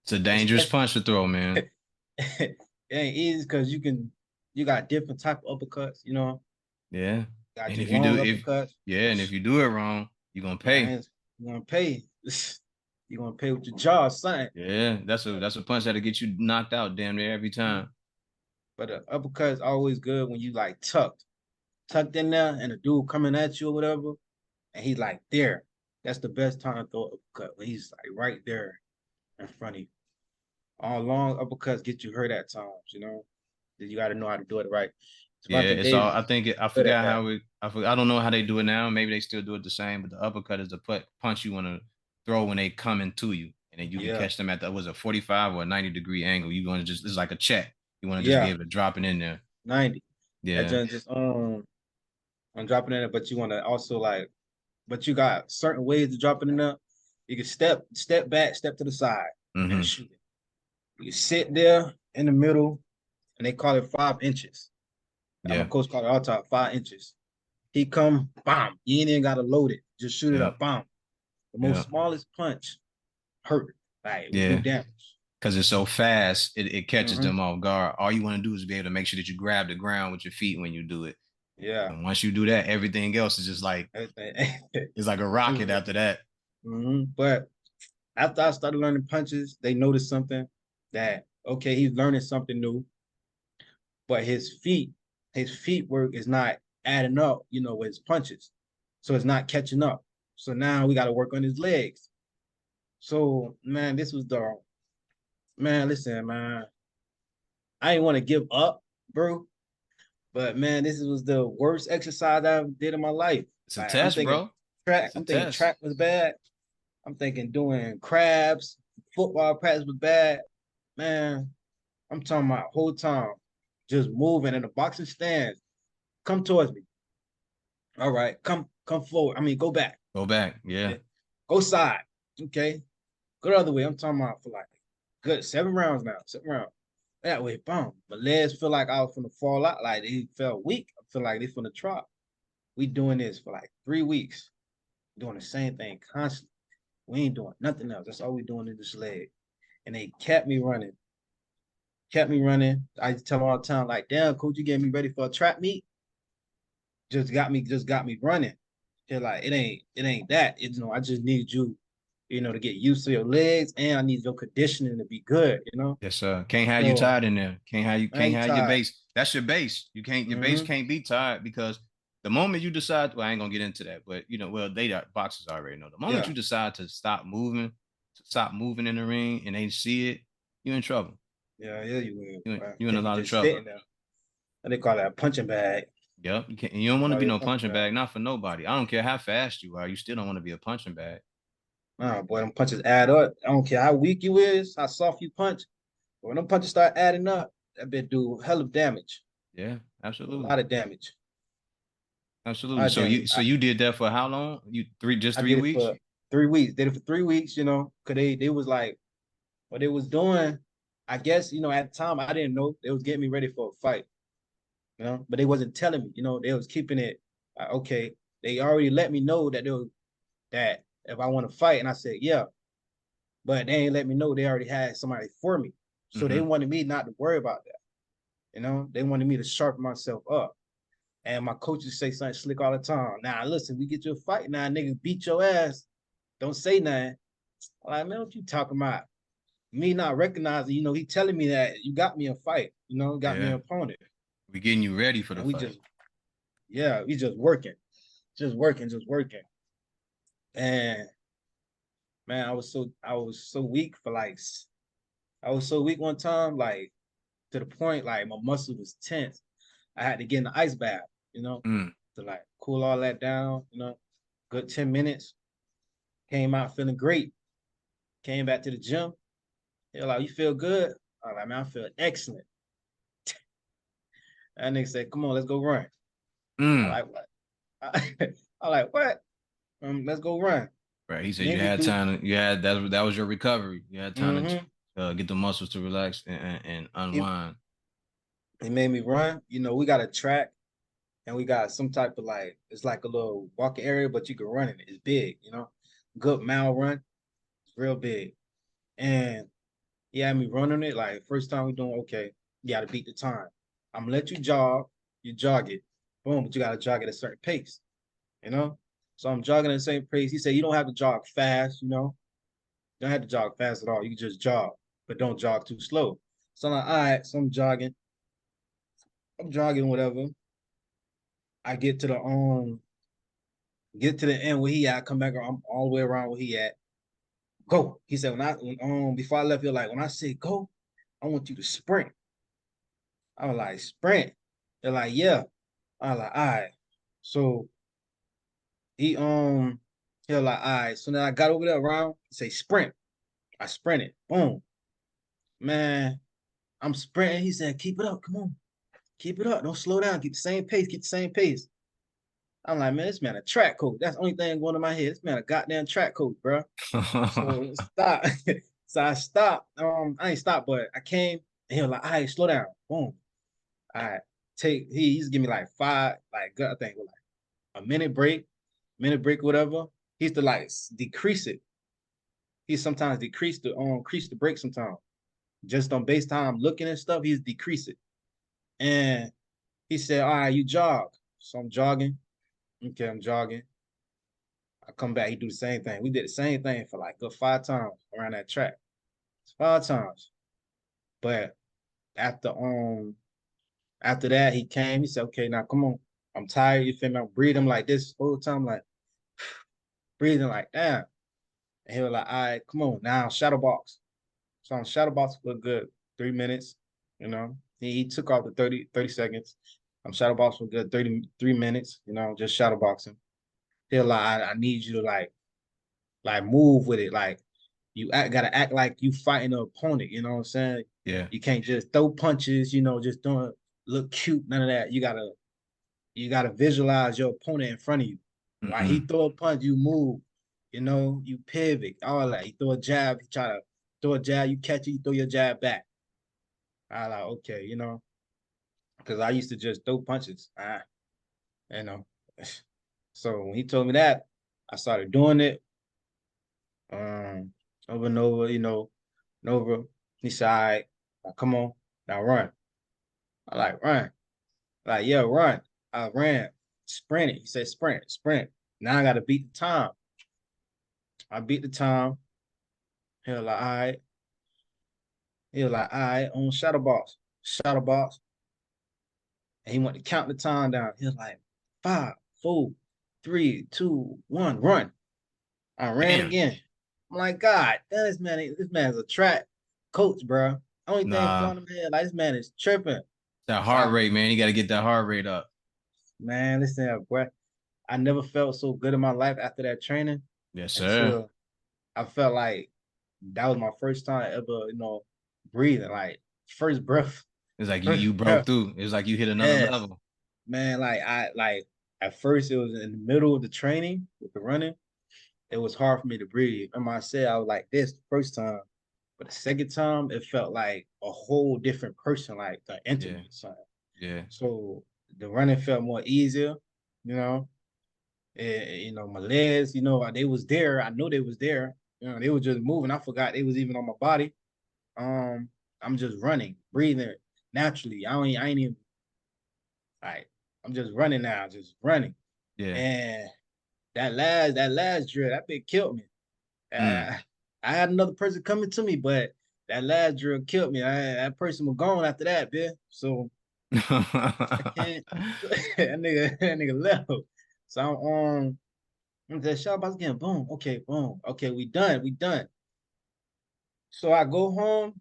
It's a dangerous especially punch to throw, man. it ain't easy because you got different type of uppercuts. Yeah. Got And your if you do, long if uppercuts. yeah, and if you do it wrong, you're gonna pay. Man, you're gonna pay. You're gonna pay with your jaw, son. Yeah, that's a punch that'll get you knocked out damn near every Mhm. time. But the uppercut is always good when you like tucked in there, and a dude coming at you or whatever, and he's like there. That's the best time to throw an uppercut when he's like right there in front of you. All long uppercuts get you hurt at times, You got to know how to do it right. Yeah, Devontae it's all. I Davis think I good at forgot that. how it. I don't know how they do it now. Maybe they still do it the same. But the uppercut is the punch you want to throw when they come into you, and then you can Yeah, catch them at the was a 45 or a 90-degree angle. You want to just it's like a check. You want to just be yeah, able to drop it in there. 90. That Yeah, just I'm dropping in it, but you want to also but you got certain ways to drop it in there. You can step back, step to the side, and hmm, shoot it. You sit there in the middle, and they call it 5 inches. My yeah, coach called it all time 5 inches. He come, bomb. You ain't even gotta load it. Just shoot it yeah, up, bomb. The yeah, most smallest punch hurt. Like it will do yeah. damage. Because it's so fast, it catches Mm-hmm. them off guard. All you want to do is be able to make sure that you grab the ground with your feet when you do it. Yeah. And once you do that, everything else is just like Everything. it's like a rocket after that. But after I started learning punches, they noticed something that okay, he's learning something new, but his feet work is not adding up, with his punches. So it's not catching up. So now we got to work on his legs. So man, this was the man. Listen, man, I didn't want to give up, bro. But man, this was the worst exercise I ever did in my life. It's a Like I'm test, thinking bro. track. It's a I'm thinking test. track was bad. I'm thinking doing crabs, football practice was bad. Man, I'm talking about whole time just moving in the boxing stands. Come towards me. All right, come forward. I mean, go back. Go back. Yeah. Okay? Go side. Okay, Go the other way. I'm talking about for like good 7 rounds now. 7 rounds. That way, boom. My legs feel like I was finna fall out. Like they felt weak. I feel like they finna drop. We doing this for like 3 weeks, doing the same thing constantly. We ain't doing nothing else. That's all we doing in this leg. And they kept me running. Kept me running. I tell them all the time, like, damn, coach, you getting me ready for a trap meet? Just got me running. They're like, it ain't that. I just need you, to get used to your legs, and I need your conditioning to be good. Yes, sir. Can't have you So tired in there. I Can't ain't have your tired. base. That's your base. You can't your base Mm-hmm. can't be tired because the moment you decide, well, I ain't gonna get into that, but well, they got boxers already know. The moment Yeah. you decide to stop moving in the ring and they see it, you're in trouble. Yeah, yeah, you will. Right? You're in a Can't be lot of just trouble. sitting there. What they call that, a punching bag. Yep. You can't you don't want to Call be it a no punching punching bag. bag, not for nobody. I don't care how fast you are, you still don't want to be a punching bag. Oh boy, them punches add up. I don't care how weak you is, how soft you punch. But when them punches start adding up, that bit do hell of damage. Yeah, A absolutely. lot of damage. A Absolutely. lot of damage. So you did that for how long? Just I three did it weeks? for 3 weeks. Did it for 3 weeks, cause they was like what they was doing. I guess, at the time I didn't know they was getting me ready for a fight. But they wasn't telling me. They was keeping it okay. They already let me know that if I want to fight, and I said, yeah, but they ain't let me know they already had somebody for me. So they Mm-hmm. wanted me not to worry about that. They wanted me to sharpen myself up. And my coaches say something slick all the time. Now, listen, we get you a fight now, nigga, beat your ass. Don't say nothing. I'm like, man, what you talking about? Me not recognizing, he telling me that you got me a fight, got me an Yeah. opponent. We getting you ready for the And we fight. just, yeah, we just working, just working, just working. And man, I was so weak I was so weak one time, like to the point like my muscle was tense. I had to get in the ice bath, you know, Mm. to like cool all that down. Good 10 minutes. Came out feeling great. Came back to the gym. They're like, you feel good? I'm like, man, I feel excellent. That nigga said, come on, let's go run. I Mm. like what? I like what? Let's go run. Right. He said you Made me had do. time. You had that was your recovery. You had time to Mm-hmm. get the muscles to relax and He, unwind. he made me run. We got a track and we got some type of like it's like a little walking area, but you can run in it. It's big. Good mile run. It's real big. And he had me running it. Like first time we doing okay, you gotta beat the time. I'm gonna let you jog, you jog it. Boom, but you gotta jog at a certain pace, you know? So I'm jogging at the same pace. He said you don't have to jog fast. You don't have to jog fast at all. You can just jog, but don't jog too slow. So I'm like, all right, so I'm jogging. I'm jogging, whatever. I get to the end where he at, come back, I'm all the way around where he at. Go. He said before I left, you're like, when I say go, I want you to sprint. I was like, sprint. They're like, yeah. I was like, all right. So he he was like, all right. So then I got over there around, say sprint. I sprinted. Boom. Man, I'm sprinting. He said, keep it up. Come on. Keep it up. Don't slow down. Keep the same pace. Keep the same pace. I'm like, man, this man a track coach. That's the only thing going in my head. This man a goddamn track coach, bro. So stop. So I stopped. I ain't stopped, but I came and he was like, all right, slow down. Boom. All right. He used to give me like five, like I think like a minute break, whatever. He used to like decrease it. He sometimes increase the break sometimes. Just on base time looking at stuff, he's decrease it. And he said, all right, you jog. So I'm jogging. Okay, I'm jogging. I come back, he do the same thing. We did the same thing for like good 5 times around that track. 5 times. But after after that, he came, he said, okay, now come on. I'm tired, you feel me? I'm breathing like this whole time, like breathing like damn. And he was like, all right, come on, now shadow box. So I'm shadow box for a good 3 minutes, He took off the 30 seconds. I'm shadow box for a good 33 minutes, just shadow boxing. He'll like, I need you to like move with it. Like gotta act like you fighting an opponent, you know what I'm saying? Yeah. You can't just throw punches, just don't look cute, none of that. You gotta visualize your opponent in front of you. Like he Mm-hmm. throw a punch, you move. you pivot, all that. You throw a jab, you try to throw a jab, you catch it, you throw your jab back. I like, okay, because I used to just throw punches. You know. So when he told me that, I started doing it um over and over, and over. He said, all right, now come on, now run. I like run. Like, yeah, run. I ran, sprinted. He said, sprint, sprint. Now I gotta beat the time. I beat the time. He was like, all right. He was like, all right, on shadow box. Shadow box. And he went to count the time down. He was like, five, four, three, two, one, run. I ran Damn. again. I'm like, God, this man's a track coach, bro. Only thing Nah, flowing in my head, like this man is tripping. that So heart rate, man. You got to get that heart rate up. man, listen, bro. I never felt so good in my life after that training Yes, sir. until I felt like that was my first time ever, breathing. Like first breath, It's like you first broke breath. through. It's like you hit another Yes, level. man. Like I like at first it was in the middle of the training with the running. It was hard for me to breathe. Remember I said I was like this the first time, but the second time it felt like a whole different person, like the Yeah, intimate son. yeah, So the running felt more easier, you know. My legs, they was there. I knew they was there. They were just moving. I forgot they was even on my body. Um, I'm just running, breathing naturally. I ain't even like I'm just running now, just running. yeah. And that last drill, that bit killed me. Mm. I had another person coming to me, but that last drill killed me. That person was gone after that, bitch. So I can't. that nigga left. So I'm just shot about again. Boom. Okay, boom. Okay, we done. We done. So I go home.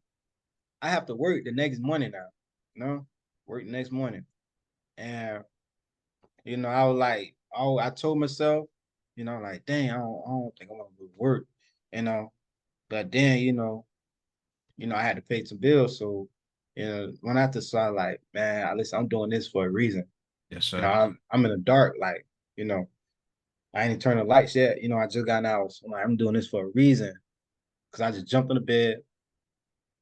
I have to work the next morning now. Work the next morning. And I was like, oh, I told myself, like, dang, I don't think I'm gonna go to work, you know. But then, I had to pay some bills. So, when I decided, like, man, listen, I'm doing this for a reason. Yes, sir. I'm in the dark, like, I ain't turned the lights yet. I just got out. So I'm like, I'm doing this for a reason. Cause I just jumped in the bed.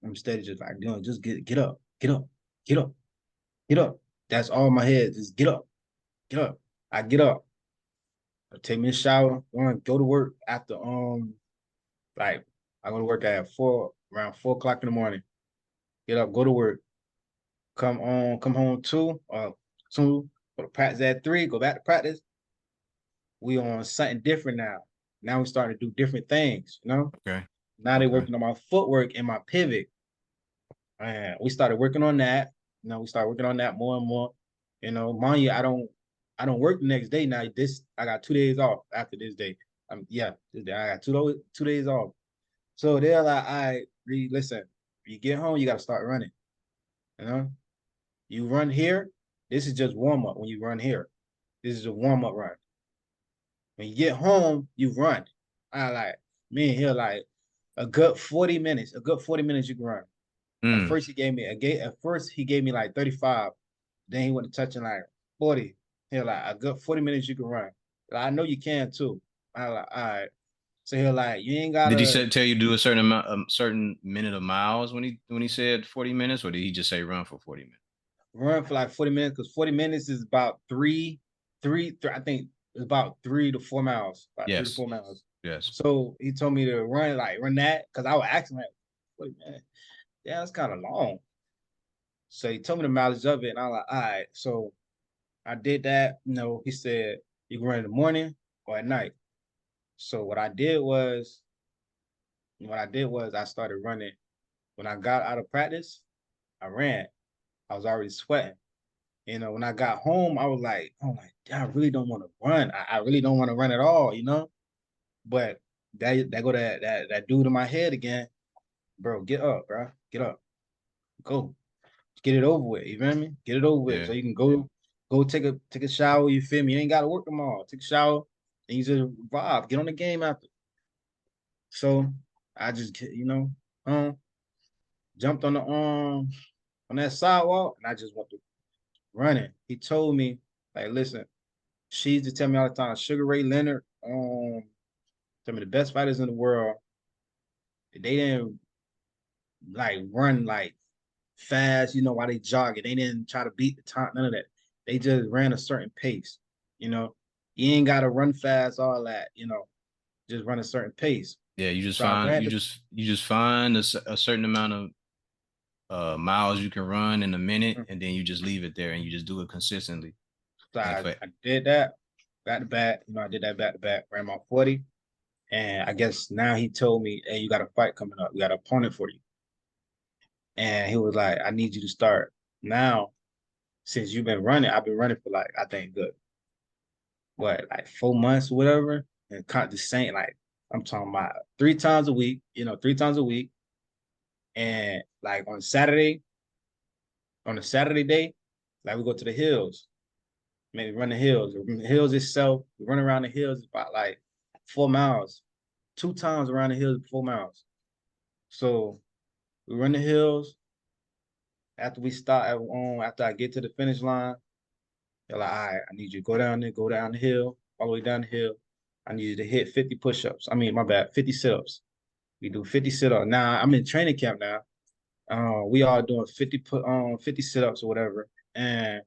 I'm steady, just like, just get up, get up, get up, get up. That's all in my head. Just get up, get up. I get up. I take me a shower. Go to work after like I go to work at around 4 o'clock in the morning. Get up, go to work. Come home 2. Go to practice at 3. Go back to practice. We on something different now. Now we starting to do different things. Okay, Now they okay. working on my footwork and my pivot. And we started working on that. We started working on that more and more. Mind you, I don't work the next day now. I got 2 days off after this day. Yeah, this day I got 2 days off. So they're like, I really listen. You get home, you got to start running. You know, you run here. This is just warm up. When you run here, this is a warm up run. When you get home, you run. I like me and here like a good 40 minutes. A good 40 minutes you can run. At Mm. first he gave me a gate. At first he gave me like 35. Then he went to touching like 40. He like a good 40 minutes you can run. Like, I know you can too. I like, all right. So he like, you ain't Did he gotta say, tell you to do a certain amount, a certain minute of miles when he said 40 minutes, or did he just say run for 40 minutes? run for like 40 minutes because 40 minutes is about I think it's about 3 to 4 miles. About three to Yes, four miles. yes. So he told me to run that because I was asking like, wait, man, yeah, that's kind of long. So he told me the mileage of it, and I was like, all right. So I did that. He said you can run in the morning or at night. So what I did was I started running. When I got out of practice, I ran. I was already sweating. When I got home, I really don't want to run. I really don't want to run at all. But that dude in my head again, bro, get up, bro. Get up. Go. Get it over with. You feel me? Get it over with. Yeah. So you can go take a shower, you feel me? You ain't gotta work tomorrow. Take a shower and you just vibe. Get on the game after. So I just um jumped on that sidewalk and I just went to running. He told me, like, listen, she used to tell me all the time, Sugar Ray Leonard, Some of the best fighters in the world, they didn't like run like fast, while they jogging. They didn't try to beat the time, none of that. They just ran a certain pace, you know. You ain't gotta run fast, all that, just run a certain pace. Yeah, you just So I find ran the you just find a certain amount of miles you can run in a minute, and then you just leave it there, and you just do it consistently. so Like I did that back to back. I did that back to back, ran my 40. And I guess now he told me, hey, you got a fight coming up. We got an opponent for you. And he was like, I need you to start now. Since you've been running, I've been running for like, I think good, what, like 4 months or whatever. And the same, like, I'm talking about 3 times a week, 3 times a week. And like on a Saturday day, like we go to the hills, maybe run the hills. The hills itself, we run around the hills about like 4 miles, 2 times around the hills, 4 miles. So we run the hills. After we start after I get to the finish line, they're like, all right, I need you to go down the hill, all the way down the hill. I need you to hit 50 push-ups. I mean, my bad, 50 sit-ups. We do 50 sit-ups. Now I'm in training camp now. We all doing 50 sit-ups or whatever. And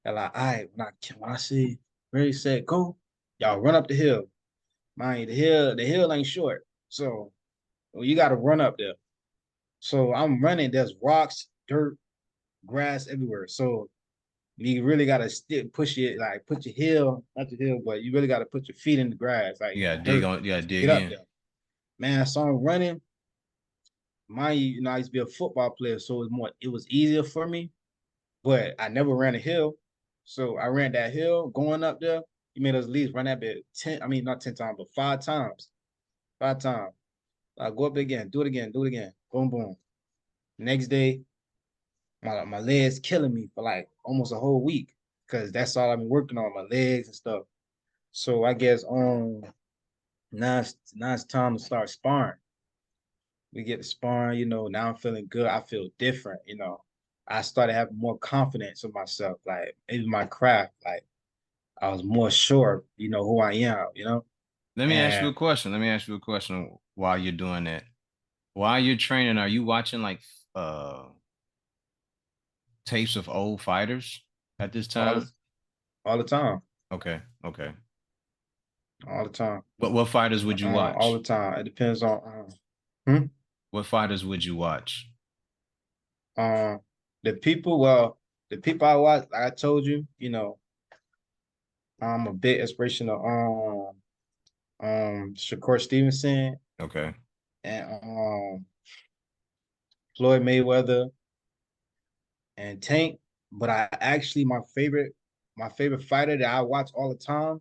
they're like, all right, when I see ready, set, go, y'all run up the hill. Mind you, the hill ain't short. So you gotta run up there. So I'm running, there's rocks, dirt, grass everywhere. So you really gotta push it, like put your heel, not your heel, but you really gotta put your feet in the grass, like you in the gotta dig dirt, on, you gotta to dig get up in. there. Man, so I'm running. Mind you, I used to be a football player, so it was easier for me, but I never ran a hill. So I ran that hill going up there. You made us at least run that bit 10, I mean not 10 times, but 5 times. 5 times. I go up again, do it again, do it again. Boom, boom. Next day, my legs killing me for like almost a whole week because that's all I've been working on, my legs and stuff. So I guess now it's time to start sparring. We get to sparring, now I'm feeling good. I feel different, I started having more confidence in myself, like maybe my craft, like I was more sure, who I am, Let me ask you a and question. Let me ask you a question while you're doing that. While you're training, are you watching like uh tapes of old fighters at this all the time? all the time, Okay, okay. all the time, What fighters would you all the watch? time. It depends on What fighters would you watch? um the people. Well, the people I watch, like I told you, I'm a big inspiration of Shakur Stevenson Okay. and Floyd Mayweather and Tank. But I actually my favorite fighter that I watch all the time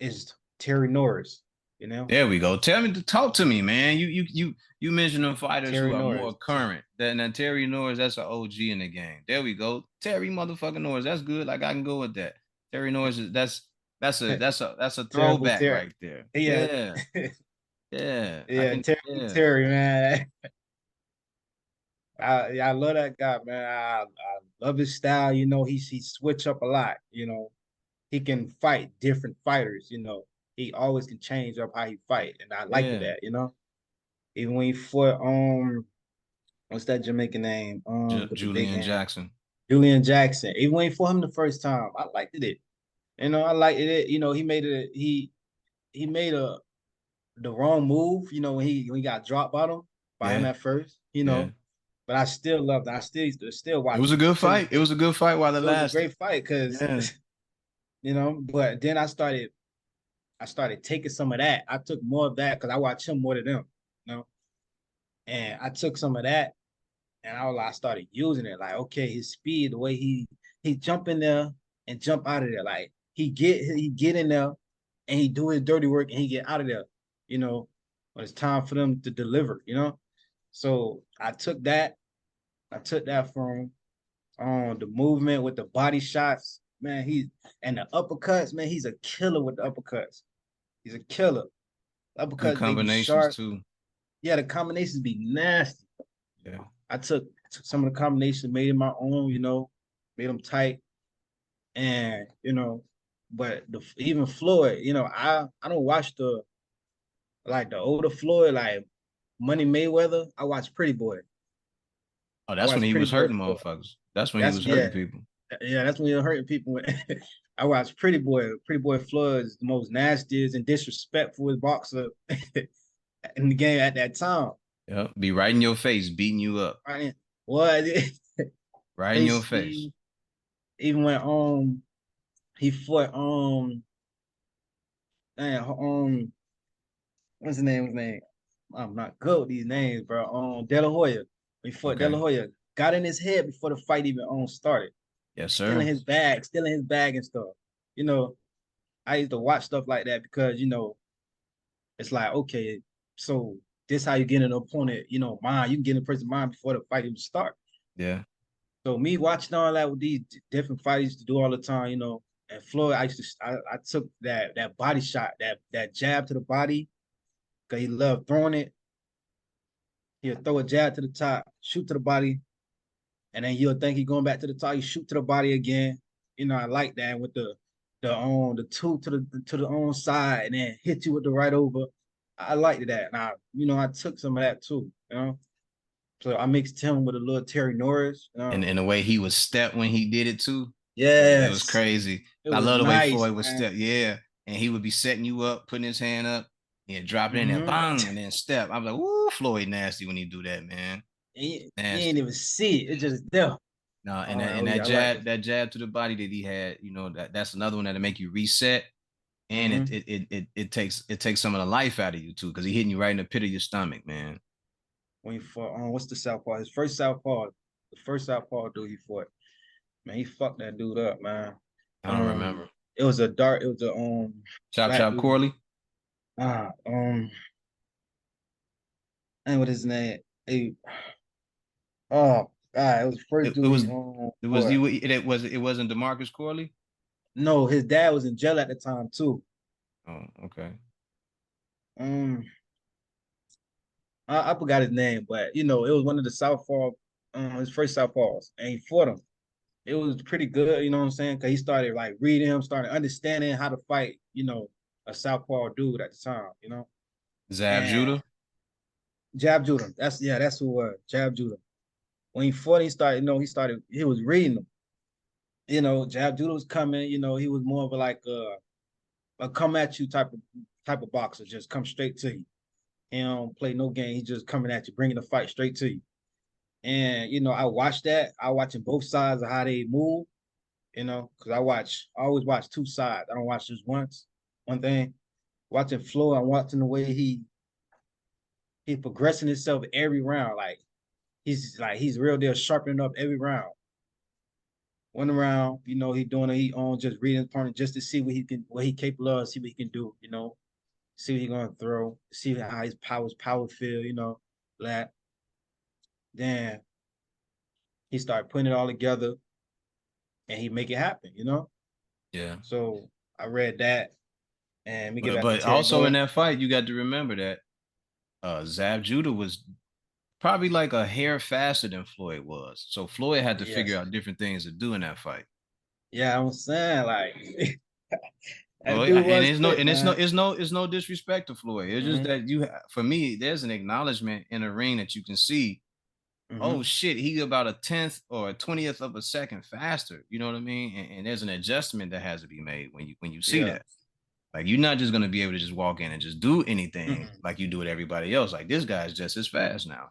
is Terry Norris. You know, There we go. Tell me to talk to me, man. You mentioned them fighters Terry who are more Norris. current. That Terry Norris, that's an OG in the game. There we go. Terry motherfucking Norris. That's good. Like I can go with that. Terry Norris is that's a Terrible throwback Terry. right there. Yeah, Yeah. Yeah. I yeah, can terrible yeah. Terry, man. I love that guy, man. I love his style. He switch up a lot. He can fight different fighters. He always can change up how he fight, and I like Yeah. that. Even when he fought what's that Jamaican name? With the big Julian hand, Jackson. Julian Jackson. Even when he fought him the first time, I liked it. I liked it. He made the wrong move. When he got dropped by him Yeah. at first. Yeah. But I still loved it. I still It watch was it a good to this fight. It day. was a good fight while it It was a lasted. great fight because Yeah. but then I started taking some of that. I took more of that because I watch him more than them, you know. And I took some of that and I started using it. Like, okay, his speed, the way he jump in there and jump out of there. Like he get in there and he do his dirty work and he get out of there, you know, when it's time for them to deliver. So I took that from the movement with the body shots. Man, and the uppercuts, man, he's a killer with the uppercuts. He's a killer. Good Uppercuts, they be combinations sharp. too. Yeah, the combinations be nasty. Yeah. I took some of the combinations, made it my own, made them tight. And, but even Floyd, I don't watch like the older Floyd, like Money Mayweather. I watch Pretty Boy. Oh, I that's when watch he Pretty was Boy hurting Floyd. motherfuckers. That's when he That's was hurting yeah, people. yeah. That's when you're hurting people. I watch Pretty Boy. Pretty Boy Floyd is the most nastiest and disrespectful boxer in the game at that time. Yeah, be right in your face, beating you up, Right? What? right in your face. he even when he fought what's his name? His name. I'm not good with these names, bro. De La Hoya. He fought De La Okay. Hoya. Got in his head before the fight even started. Yes, sir. Stealing his bag and stuff. You know, I used to watch stuff like that because it's like okay, so this how you get an opponent, mind. You can get in a person's mind before the fight even start. Yeah. So me watching all that with these different fighters to do all the time, and Floyd, I took that body shot, that jab to the body, because he loved throwing it. He'll throw a jab to the top, shoot to the body, and then you'll think he's going back to the top. You shoot to the body again. I like that with the two to the own side, and then hit you with the right over. I liked that. Now I took some of that too. So I mixed him with a little Terry Norris. And the way he was step when he did it too, it was Yes, crazy. it I was love the way nice, Floyd would man. step. Yeah. And he would be setting you up, putting his hand up, and drop it in there, Mm-hmm. bang, and then step. I'm like, "Ooh, Floyd nasty when he do that, man. You ain't Nasty." even see it. It's just there. No, I'm and like, that oh and that yeah, I like this. jab to the body that he had, that's another one that'll make you reset, and Mm-hmm. it takes some of the life out of you too, because he hitting you right in the pit of your stomach, man. When he fought, what's the southpaw? The first southpaw dude he fought. Man, he fucked that dude up, man. I don't remember. It was a Chop black chop dude. Corley. Ah, and what his name? He, oh God, it was the first It dude was he it was fought. it wasn't Demarcus Corley. No, his dad was in jail at the time too. Oh, okay. Um, I forgot his name, but it was one of the southpaw, his first southpaws, and he fought him. It was pretty good, you know what I'm saying? Because he started like reading him, started understanding how to fight, a southpaw dude at the time, Zab and Judah. Jab Judah. That's who it was. Jab Judah. When he fought, he was reading him. Jab Judah was coming, he was more of a come at you type of boxer, just come straight to you. He don't play no game. He just coming at you, bringing the fight straight to you. And I watched that. I watching both sides of how they move. Because I always watch two sides. I don't watch just one thing. Watching Floyd, I'm watching the way he progressing himself every round. He's real deal sharpening up every round. One round, he doing it, he on just reading his opponent just to see what he capable of, see what he can do, see what he gonna throw, see how his power feel, that. Then he started putting it all together and he make it happen. Yeah. So I read that and we get But back to but Terry also in Norris. that fight, you got to remember that Zab Judah was probably like a hair faster than Floyd was. So Floyd had to figure Yes. out different things to do in that fight. Yeah, I'm saying like Well, that dude and was quick, man. it's no disrespect to Floyd. It's just Mm-hmm. that for me, there's an acknowledgement in the ring that you can see. Oh Mm-hmm. shit, he about a tenth or a 20th of a second faster. You know what I mean? And there's an adjustment that has to be made when you see Yeah. that. Like you're not just gonna be able to just walk in and just do anything Mm-mm. like you do with everybody else. Like this guy's just as fast now.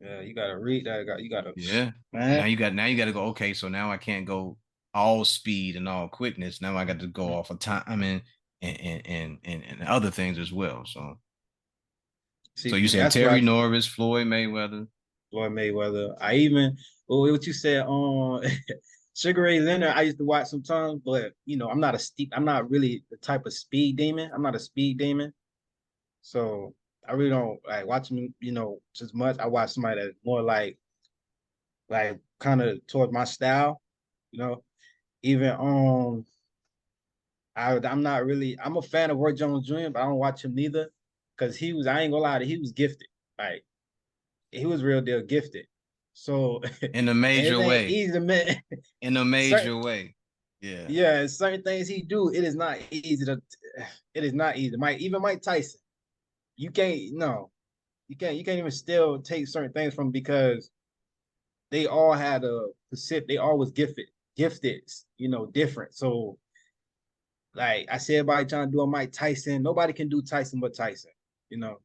Yeah, you gotta read that. You gotta, Yeah. man. Now you got to go. Okay, so now I can't go all speed and all quickness. Now I got to go Mm. off of time and other things as well. So you said That's why Terry Norris, Floyd Mayweather. Floyd Mayweather. I even what you said on Sugar Ray Leonard. I used to watch sometimes, but I'm not really the type of speed demon. I'm not a speed demon, so I really don't like watching. As much. I watch somebody that's more like kind of towards my style. You know, even I'm not really. I'm a fan of Roy Jones Jr., but I don't watch him neither because he was. I ain't gonna lie to you, he was gifted. Like he was real deal gifted. So In a and it major ain't way. easy to man. In a certain major way. Yeah. yeah, certain things he do, it is not easy to. It is not easy. Mike Tyson. you can't no, you can't even still take certain things from because they all had a specific. They all was gifted, different. So like I said, everybody trying to do a Mike Tyson. Nobody can do Tyson but Tyson. You know,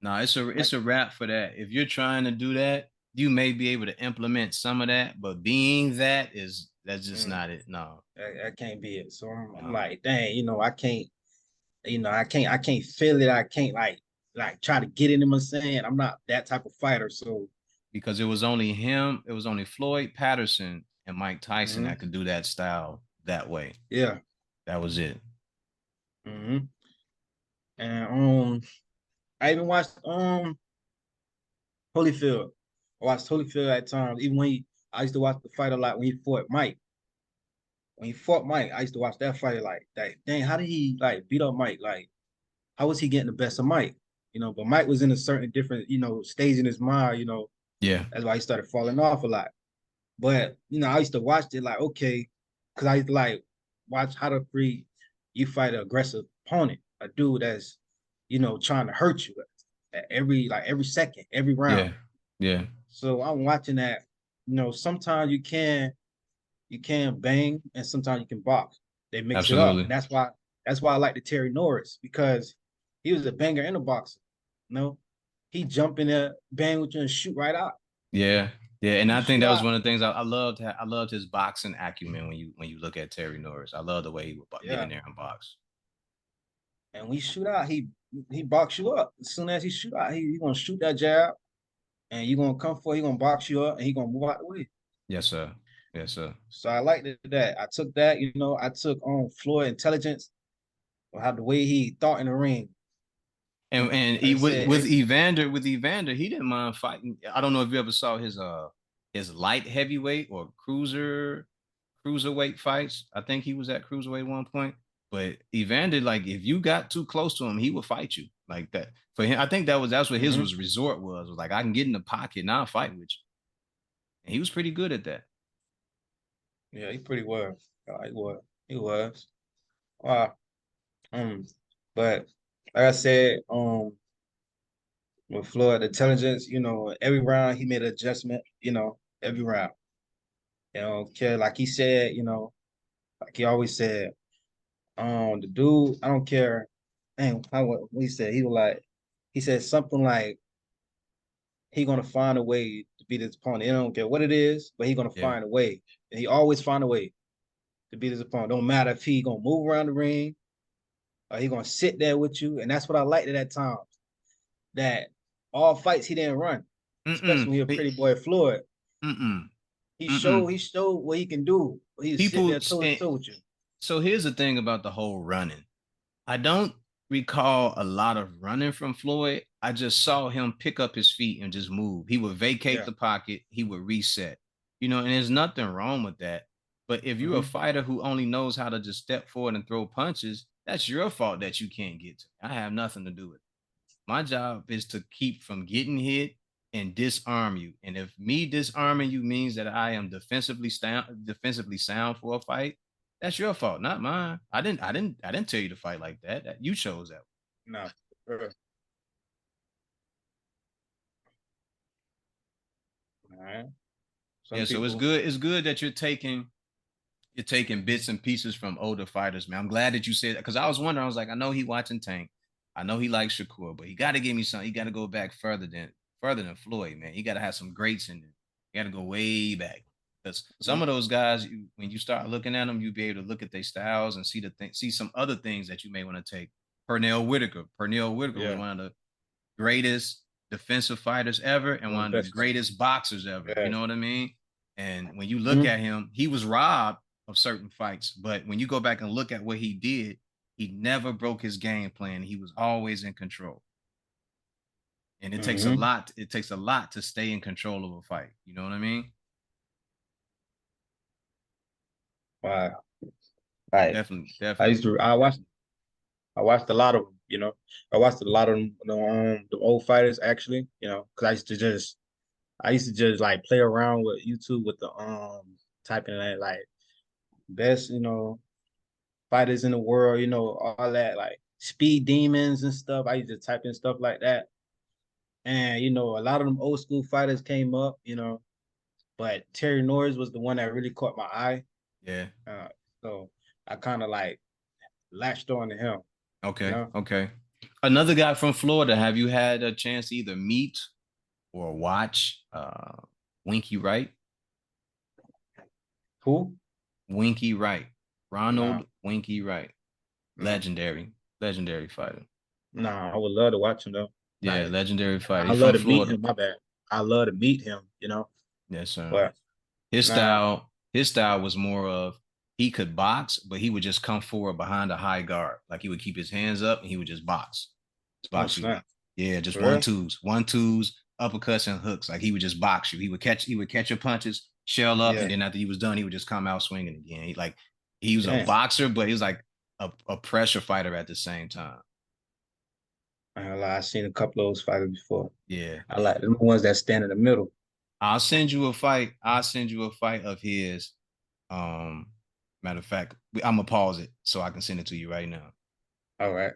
No, it's Mike. a wrap for that. If you're trying to do that, you may be able to implement some of that, but being that is that's just Mm, not it. No, that can't be it. So I'm no. like, dang, I can't. I can't feel it. I can't like try to get in him. I'm saying I'm not that type of fighter. So Because it was only him, it was only Floyd Patterson and Mike Tyson mhm, that could do that style that way. yeah. That was it. Hmm. And I even watched Holyfield. I watched Holyfield at times. Even when I used to watch the fight a lot when he fought Mike. When he fought Mike, I used to watch that fight like that. Dang, how did he like beat up Mike? Like, how was he getting the best of Mike? But Mike was in a certain different, stage in his mind. Yeah, That's why he started falling off a lot. But I used to watch it like, okay, because I used to like watch how to free you fight an aggressive opponent, a dude that's trying to hurt you at every second, every round. yeah, yeah. So I'm watching that. Sometimes you can bang and sometimes you can box. They mix it up, and Absolutely. that's why I like the Terry Norris because he was a banger and a boxer. You know, he jump in there, bang with you, and shoot right out. Yeah, yeah. And He I think shoot that was out. one of the things I loved. I loved his boxing acumen when you look at Terry Norris. I love the way he would get in Yeah. there and box. And we shoot out, he box you up. As soon as he shoot out, he gonna shoot that jab, and you gonna come for, he gonna box you up, and he gonna move out the way. Yes, sir. Yes, sir. So I liked that. I took that, I took on Floyd intelligence, or how the way he thought in the ring. And Like I with said, With Evander, he didn't mind fighting. I don't know if you ever saw his light heavyweight or cruiserweight fights. I think he was at cruiserweight at one point. But Evander, like if you got too close to him, he would fight you like that. For him, I think that's what his mm-hmm. was resort was like I can get in the pocket and I'll fight with you. And he was pretty good at that. Yeah, he pretty was. He was. Wow. But like I said, with Floyd intelligence, every round he made an adjustment, every round. Care like he said, like he always said, the dude, I don't care. Dang, what he said, he said something like he gonna find a way to beat his opponent. He don't care what it is, but he gonna Yeah. find a way. And he always find a way to beat his opponent. Don't matter if he gonna move around the ring or he gonna sit there with you. And that's what I liked at that time. That all fights he didn't run, especially Mm-mm. when he was Pretty Boy Floyd. Mm-mm. He Mm-mm. showed he showed what he can do. He sit People there toe to and toe with you. so here's the thing about the whole running. I don't recall a lot of running from Floyd. I just saw him pick up his feet and just move. He would vacate Yeah. the pocket, he would reset. And there's nothing wrong with that. But if you're a Mm-hmm. fighter who only knows how to just step forward and throw punches, that's your fault that you can't get to. I have nothing to do with it. My job is to keep from getting hit and disarm you. And if me disarming you means that I am defensively sound for a fight, that's your fault, not mine. I didn't tell you to fight like that. You chose that. No. All right. Yeah, Some so it's people. good. It's good that you're taking bits and pieces from older fighters, man. I'm glad that you said that because I was wondering. I was like, I know he watching Tank, I know he likes Shakur, but he got to give me something. He got to go back further than Floyd, man. He got to have some greats in there. You got to go way back because some Mm-hmm. of those guys, when you start looking at them, you'll be able to look at their styles and see some other things that you may want to take. Pernell Whitaker. Pernell Whitaker was Yeah. one of the greatest defensive fighters ever and One of one the of the best. greatest boxers ever. You Yeah. know what I mean? And when you look Mm-hmm. at him, he was robbed of certain fights, but when you go back and look at what he did, he never broke his game plan. He was always in control. And it takes a Mm-hmm. lot. It takes a lot to stay in control of a fight. You know what I mean? Wow. Like Definitely, definitely. I watched a lot of them, I watched a lot of them, the old fighters actually, because I used to just like play around with YouTube with the typing like best, fighters in the world, all that. Like speed demons and stuff. I used to type in stuff like that. And a lot of them old school fighters came up, but Terry Norris was the one that really caught my eye. Yeah. Uh, so I kind of like latched on to him, you Okay. know. Okay. Another guy from Florida. Have you had a chance to either meet or watch Winky Wright? Who? Winky Wright. Nah, Ronald Winky Wright. nah, Legendary. Legendary fighter. nah. I would love to watch him though. Yeah, Like legendary fighter. I He's love from to meet Florida. him. My bad. I love to meet him. Yes, sir. But His nah, style, his style was more of he could box, but he would just come forward behind a high guard. Like he would keep his hands up and he would just box. Just oh box you. snap. Yeah, just For real? one twos, uppercuts and hooks. Like he would just box you. He would catch your punches, shell up, and Yeah. then after he was done, he would just come out swinging again. He was a Damn. boxer, but he was like a pressure fighter at the same time. I ain't gonna lie, I seen a couple of those fighters before. Yeah. I like them ones that stand in the middle. I'll send you a fight. I'll send you a fight of his. Um, Matter of fact, I'm gonna pause it so I can send it to you right now. All right.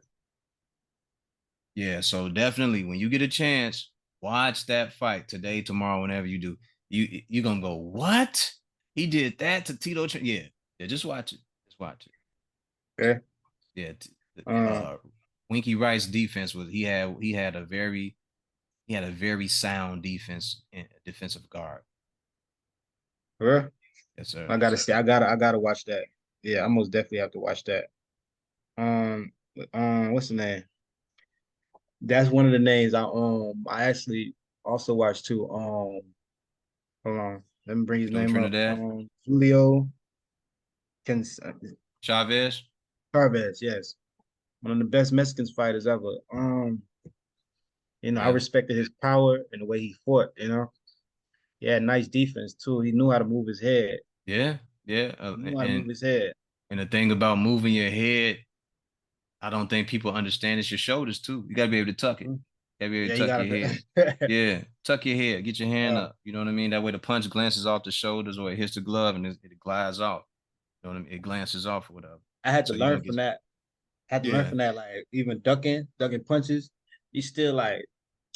Yeah, so definitely when you get a chance, watch that fight today, tomorrow, whenever you do. You're gonna go, what? He did that to Tito. Yeah, yeah, just watch it. Just watch it. Okay. Yeah, Um, Winky Rice's defense was he had a very sound defensive guard. for real? Yes, sir. I gotta see. I gotta watch that. Yeah, I most definitely have to watch that. Um, what's the name? That's one of the names I actually also watched too. Hold on, let me bring his Julio name up. Trinidad, Julio Can Chavez. Carvez, yes, one of the best Mexican fighters ever. I Yeah, respected his power and the way he fought. He had nice defense too. He knew how to move his head. yeah, yeah. He knew how to move his head. And the thing about moving your head, I don't think people understand it's your shoulders too. You gotta be able to tuck it. Mhm. You gotta be able Yeah, to you tuck your head. gotta. Yeah, tuck your head. Get your hand uh, up. You know what I mean? That way the punch glances off the shoulders or it hits the glove and it glides off. You know what I mean? It glances off or whatever. I had to So you learn don't get. from that. Had to learn Yeah. from that. Like even ducking punches, you still like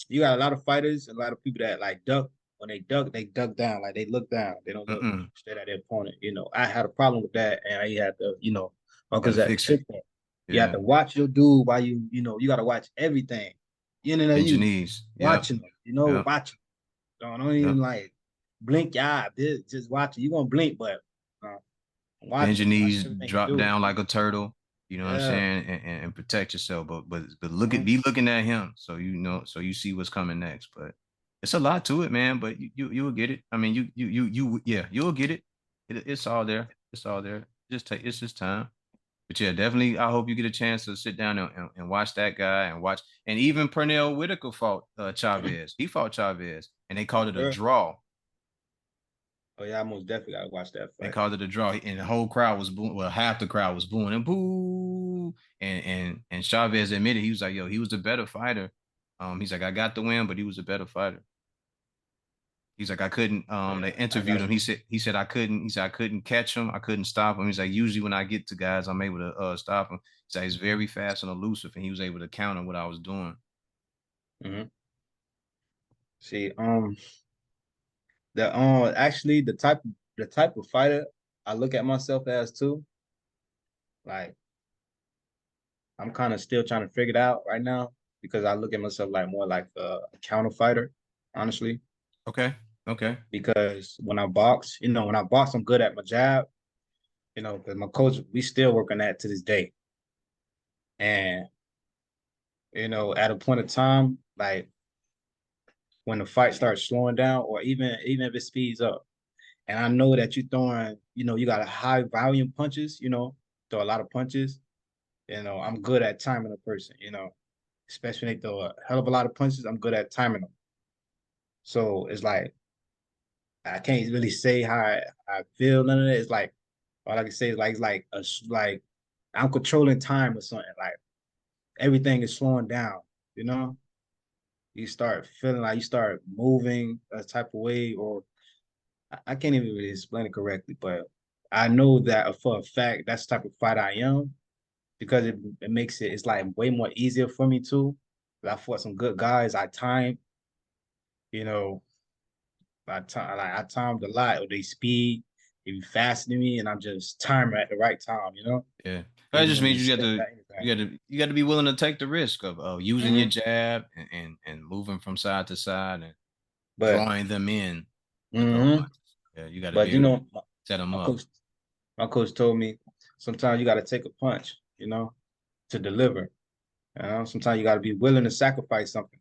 you got a lot of fighters, a lot of people that like duck. When they duck down, like they look down. They don't look Mm-mm. straight at their opponent. I had a problem with that, and I had to, Got to because at the fix it. fix that. You have Yeah. to watch your dude while you got to watch everything. Bend your You knees. Yep. watching them, Yep. watching. Don't even Yep. like blink your eye. Just watch it. You gonna blink, but uh, Bend your watch knees, everything he drop do. down like a turtle. You know what I'm Yeah. saying, and protect yourself. But Mhm. be looking at him so you know so you see what's coming next. But it's a lot to it, man. But you will get it. I mean, yeah, you'll get it. It's all there. It's all there. It's just time. But yeah, definitely. I hope you get a chance to sit down and watch that guy and watch. And even Pernell Whitaker fought Chavez. He fought Chavez, and they called it a Yeah. draw. Oh yeah, I most definitely gotta watch that They fight. called it a draw, and the whole crowd was booing. Well, half the crowd was booing and boo. And Chavez admitted he was like, "Yo, he was a better fighter." He's like, "I got the win, but he was a better fighter." He's like, "I couldn't." They Yeah, I interviewed gotta. him. He said I couldn't. He said I couldn't catch him. I couldn't stop him. He's like, usually when I get to guys, I'm able to stop him. He's like, he's very fast and elusive, and he was able to counter what I was doing. Mhm. See, the actually the type of fighter I look at myself as too. Like I'm kind of still trying to figure it out right now because I look at myself like more like a counter fighter, honestly. Okay. Okay. Because when I box, I'm good at my jab. Because my coach, we still working that to this day. And at a point of time, like when the fight starts slowing down, or even if it speeds up, and I know that you're throwing, you got a high volume punches, throw a lot of punches. I'm good at timing a person, especially when they throw a hell of a lot of punches. I'm good at timing them. So it's like I can't really say how I feel. None of that. It's like all I can say is like like I'm controlling time or something. Like everything is slowing down. You know, you start feeling like you start moving a type of way, or I can't even really explain it correctly, but I know that for a fact that's the type of fight I am. because it makes it's like way more easier for me too. I fought some good guys. I timed, you know, I timed a lot with their speed. They be faster than me, and I'm just timer at the right time. Yeah, that Able just to means just you got step to back anything. you got to be willing to take the risk of using your Hmm. jab and moving from side to side and But drawing them in with those hmm punches. Yeah, you got to be but able to set them my up. coach my coach told me sometimes you got to take a punch, to deliver. Sometimes you got to be willing to sacrifice something.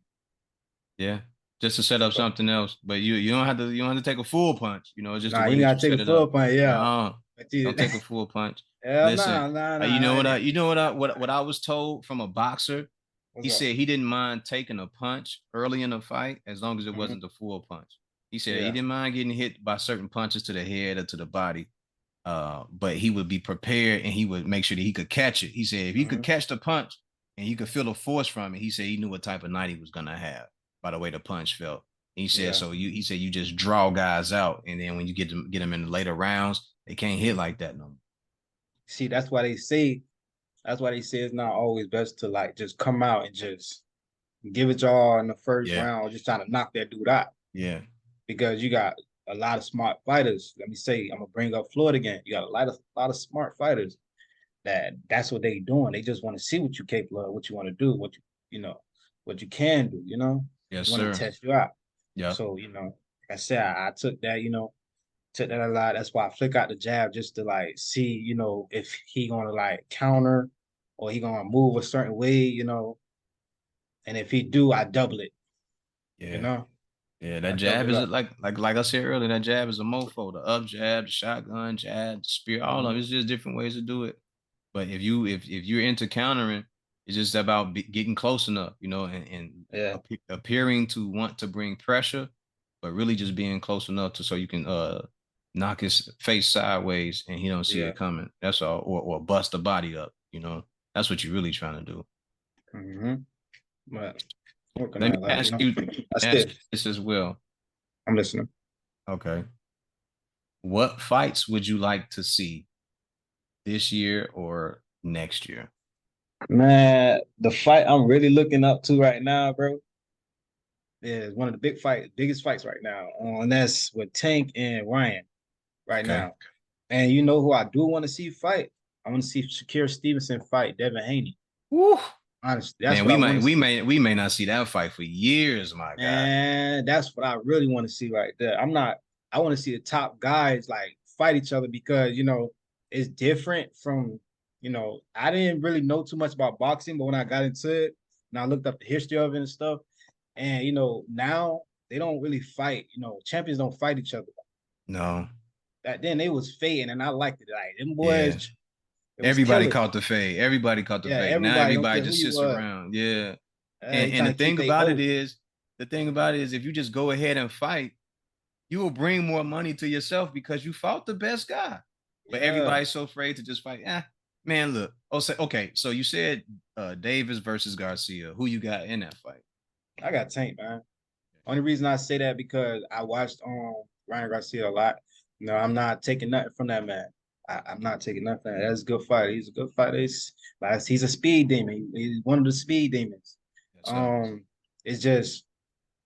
Yeah, just to set up So, something else. But you don't have to take a full punch. You know, it's just the nah, way you that gotta you take a set it full up. punch, yeah. No, But you, don't take a full punch. hell Listen, nah, nah, you nah, know nah. what what I was told from a boxer. What's He up? said he didn't mind taking a punch early in the fight as long as it Hmm. wasn't the full punch. He said he Yeah. didn't mind getting hit by certain punches to the head or to the body, but he would be prepared and he would make sure that he could catch it. He said if he could Hmm. catch the punch and he could feel the force from it, he said he knew what type of night he was gonna have by the way the punch felt. He said Yeah. so. He said you just draw guys out, and then when you get them in the later rounds, they can't hit like that no more. See, that's why they say it's not always best to like just come out and just give it y'all in the first Yeah, round, just trying to knock that dude out. yeah, Because you got a lot of smart fighters. Let me say, I'm gonna bring up Floyd again. You got a lot of smart fighters that's what they doing. They just want to see what you're capable of, what you want to do, you know, what you can do. yes, They want sir. to test you out. Yeah, So like I said, I took that. Took that a lot. That's why I flick out the jab just to like see, if he gonna like counter or he gonna move a certain way. And if he do, I double it. You yeah. know, Yeah, I that double jab it is up. like I said earlier, that jab is a mofo. The up jab, the shotgun jab, the spear, all of them. Hmm. It's just different ways to do it. But if you're into countering, it's just about getting close enough, and Yeah, appearing to want to bring pressure, but really just being close enough to so you can knock his face sideways and he don't see yeah. it coming. That's all, or bust the body up. That's what you're really trying to do. Hmm. But working Let me on that, I still, ask you this as well. I'm listening. Okay. What fights would you like to see this year or next year? Man, the fight I'm really looking up to right now, bro, is one of the biggest fights right now. And that's with Tank and Ryan right Okay. now. And you know who I do want to see fight? I want to see Shakir Stevenson fight Devin Haney. Woo. Honestly, that's Man, what I want to see. we may not see that fight for years, my guy. And that's what I really want to see right there. I want to see the top guys like fight each other because, it's different from, I didn't really know too much about boxing, but when I got into it and I looked up the history of it and stuff, and, now they don't really fight, champions don't fight each other. No. Back then they was fading and I liked it. Like them Yeah. boys, it was Everybody killers. caught the fade. Everybody caught the Yeah, fade. Now everybody don't everybody care who just you sits was. around. Yeah. They And trying to keep their oath. the thing about it is if you just go ahead and fight, you will bring more money to yourself because you fought the best guy. But Yeah, everybody's so afraid to just fight. Man, look. Oh, so, okay. So you said Davis versus Garcia. Who you got in that fight? I got Tank, man. Only reason I say that because I watched Ryan Garcia a lot. I'm not taking nothing from that man. I'm not taking nothing. That's a good fighter. He's a good fighter. He's a speed demon. He's one of the speed demons. Yes, sir. Um, it's just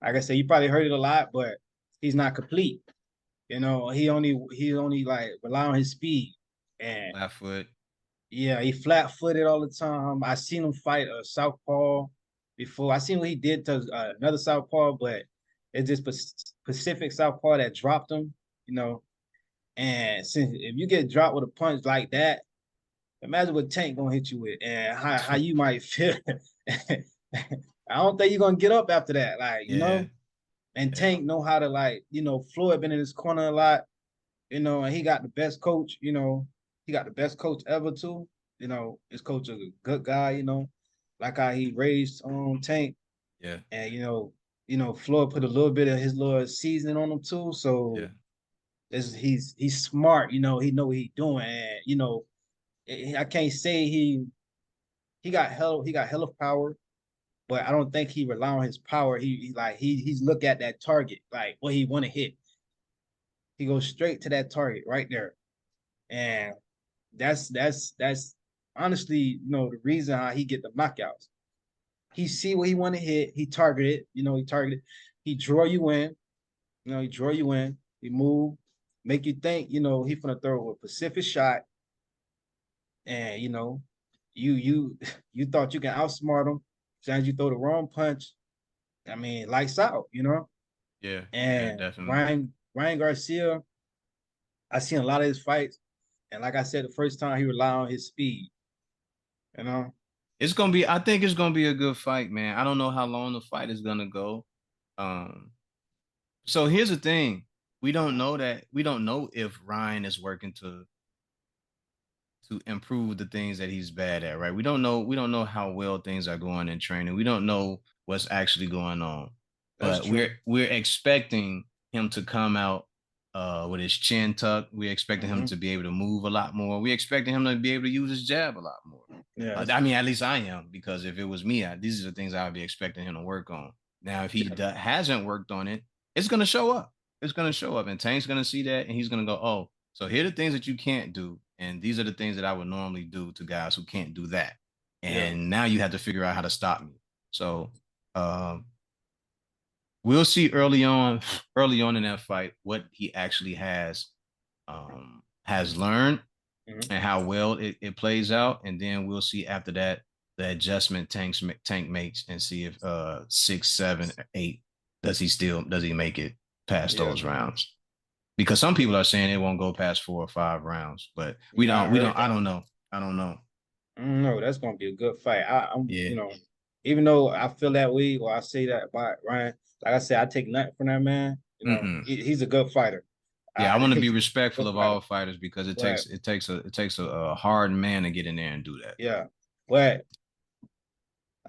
like I said, you probably heard it a lot, but he's not complete. He only like rely on his speed. And Left foot. yeah, he flat footed all the time. I seen him fight a southpaw before. I seen what he did to another southpaw, but it's just Pacific southpaw that dropped him. You know, and since if you get dropped with a punch like that, imagine what Tank gonna hit you with, and how you might feel. I don't think you're gonna get up after that. Like Yeah. and Yeah. Tank know how to like. Floyd been in his corner a lot. And he got the best coach. He got the best coach ever too. His coach is a good guy. Like how he raised Tank, Yeah. and Floyd put a little bit of his little seasoning on him too. Yeah. So he's smart. He know what he's doing, and I can't say he got hell of power, but I don't think he rely on his power. He's look at that target like what he want to hit. He goes straight to that target right there, and that's honestly, the reason how he get the knockouts. He see what he want to hit. He targeted. He targeted. He draw you in. He draw you in. He move, make you think. He finna throw a Pacific shot, and you you thought you can outsmart him. Sometimes you throw the wrong punch. I mean, lights out. Yeah, yeah, And definitely. Ryan Garcia, I seen a lot of his fights, and like I said, the first time he relied on his speed. You know. It's gonna be. I think it's gonna be a good fight, man. I don't know how long the fight is gonna go. Um, so here's the thing: we don't know that. We don't know if Ryan is working to improve the things that he's bad at, right? We don't know how well things are going in training. We don't know what's actually going on. That's But true. we're expecting him to come out with his chin tucked. We're expecting him Hmm. to be able to move a lot more. We're expecting him to be able to use his jab a lot more. Yes. I mean, at least I am, because if it was me, these are the things I would be expecting him to work on. Now, if he Yeah. hasn't worked on it, it's going to show up. It's going to show up, and Tank's going to see that, and he's going to go, "Oh, so here are the things that you can't do, and these are the things that I would normally do to guys who can't do that. Yeah. And now you have to figure out how to stop me." So um, we'll see early on in that fight what he actually has learned Hmm. and how well it plays out, and then we'll see after that the adjustment Tank makes, and see if 6, 7, 8 does he make it past Yeah. those rounds, because some people are saying it won't go past 4 or 5 rounds, but Yeah. I we heard don't I that. don't know. I don't know. I don't know. That's gonna be a good fight. I'm, Yeah. even though I feel that way, or I say that about Ryan, like I said, I take nothing from that man. Mm-mm. He's a good fighter. Yeah, I want to be He's a respectful good of fighter. all fighters, because But it takes a hard man to get in there and do that. yeah, but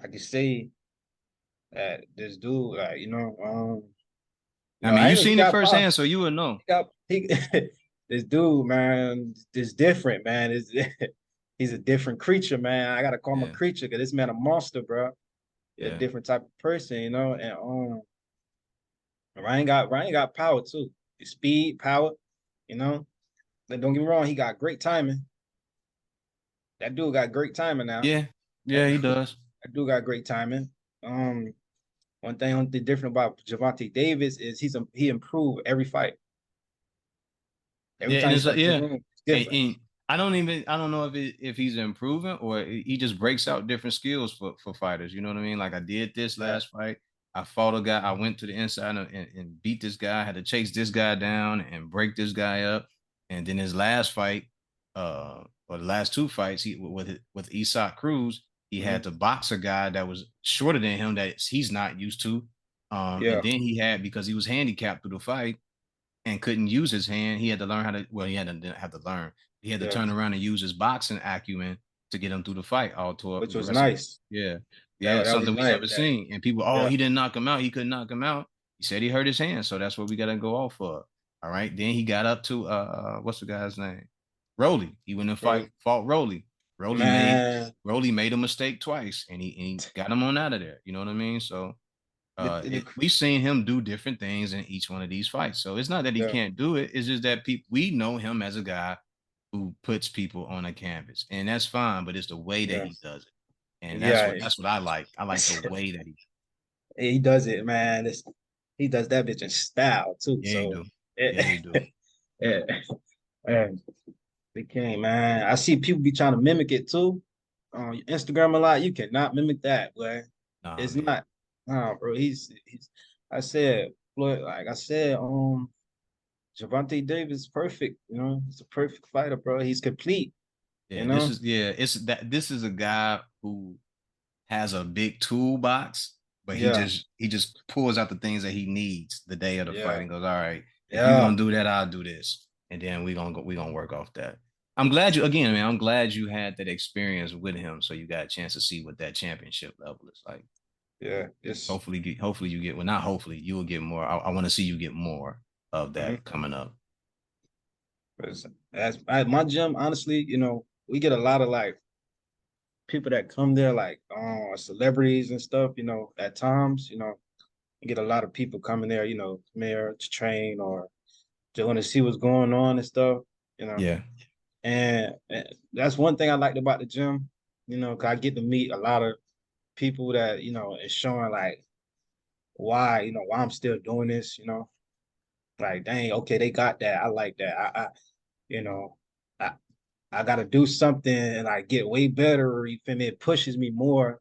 I can say that this dude, like, I mean, I you ain't know he seen it got power. firsthand, so you would know. He got he, this dude, man, is different, man. Is he's a different creature, man. I gotta call him a Yeah, creature because this man a monster, bro. He a yeah, different type of person, and Ryan got power too. His speed, power, you know. But don't get me wrong, he got great timing. That dude got great timing now. yeah, That yeah. He dude, does. that dude got great timing. Um, one thing different about Javante Davis is he improved every fight. Every Yeah, and time he it's stepped in the yeah, room, it's different. and I don't know if he's improving, or he just breaks out different skills for fighters. You know what I mean? Like, I did this Yeah, last fight. I fought a guy. I went to the inside and beat this guy. I had to chase this guy down and break this guy up. And then his last fight, or the last 2 fights, he with Isak Cruz, he hmm, had to box a guy that was shorter than him that he's not used to. And yeah, then he had, because he was handicapped through the fight and couldn't use his hand. He had to learn how to. Well, he had to didn't have to learn. He had to yeah. turn around and use his boxing acumen to get him through the fight. All to Which the was rest of the. nice. Yeah, yeah, That was something we nice. never seen. And people, oh, Yeah. he didn't knock him out. He couldn't knock him out. He said he hurt his hand, so that's what we got to go off for. All right. Then he got up to what's the guy's name? Rolly. He went and Bro, fought Rolly. man, Rolly made a mistake twice, and he got him on out of there. You know what I mean? So we've seen him do different things in each one of these fights. So it's not that he yeah, can't do it. It's just that we know him as a guy who puts people on a canvas, and that's fine. But it's the way that yeah, he does it, and yeah. that's what I like. I like the way that he. He does it, man. He does that bitch in style too. Yeah, he So do. Yeah, he it, do. yeah, man, they can't, man. I see people be trying to mimic it too on Instagram a lot. You cannot mimic that, boy. Nah, It's man. not. Nah, bro. He's. I said, Floyd. Like I said, Javante Davis is perfect. He's a perfect fighter, bro. He's complete. You Yeah, know. this is a guy who has a big toolbox, but Yeah, he just pulls out the things that he needs the day of the fight yeah, and goes, all right, if you're yeah. gonna do that, I'll do this. And then we're gonna work off that. I'm glad you again, man. I'm glad you had that experience with him, so you got a chance to see what that championship level is like. Yeah, it's Hopefully you get, well, not hopefully, you will get more. I want to see you get more of mhm. that coming up. As at my gym, honestly, we get a lot of like people that come there, like celebrities and stuff. At times, you get a lot of people coming there, come there to train or to want to see what's going on and stuff. You know, Yeah. And that's one thing I liked about the gym, you know, 'cause I get to meet a lot of people that, you know, is showing like why, you know, why I'm still doing this, you know. Like, dang, okay, they got that. I like that. You know, I I gotta do something and like get way better, or you feel me? It pushes me more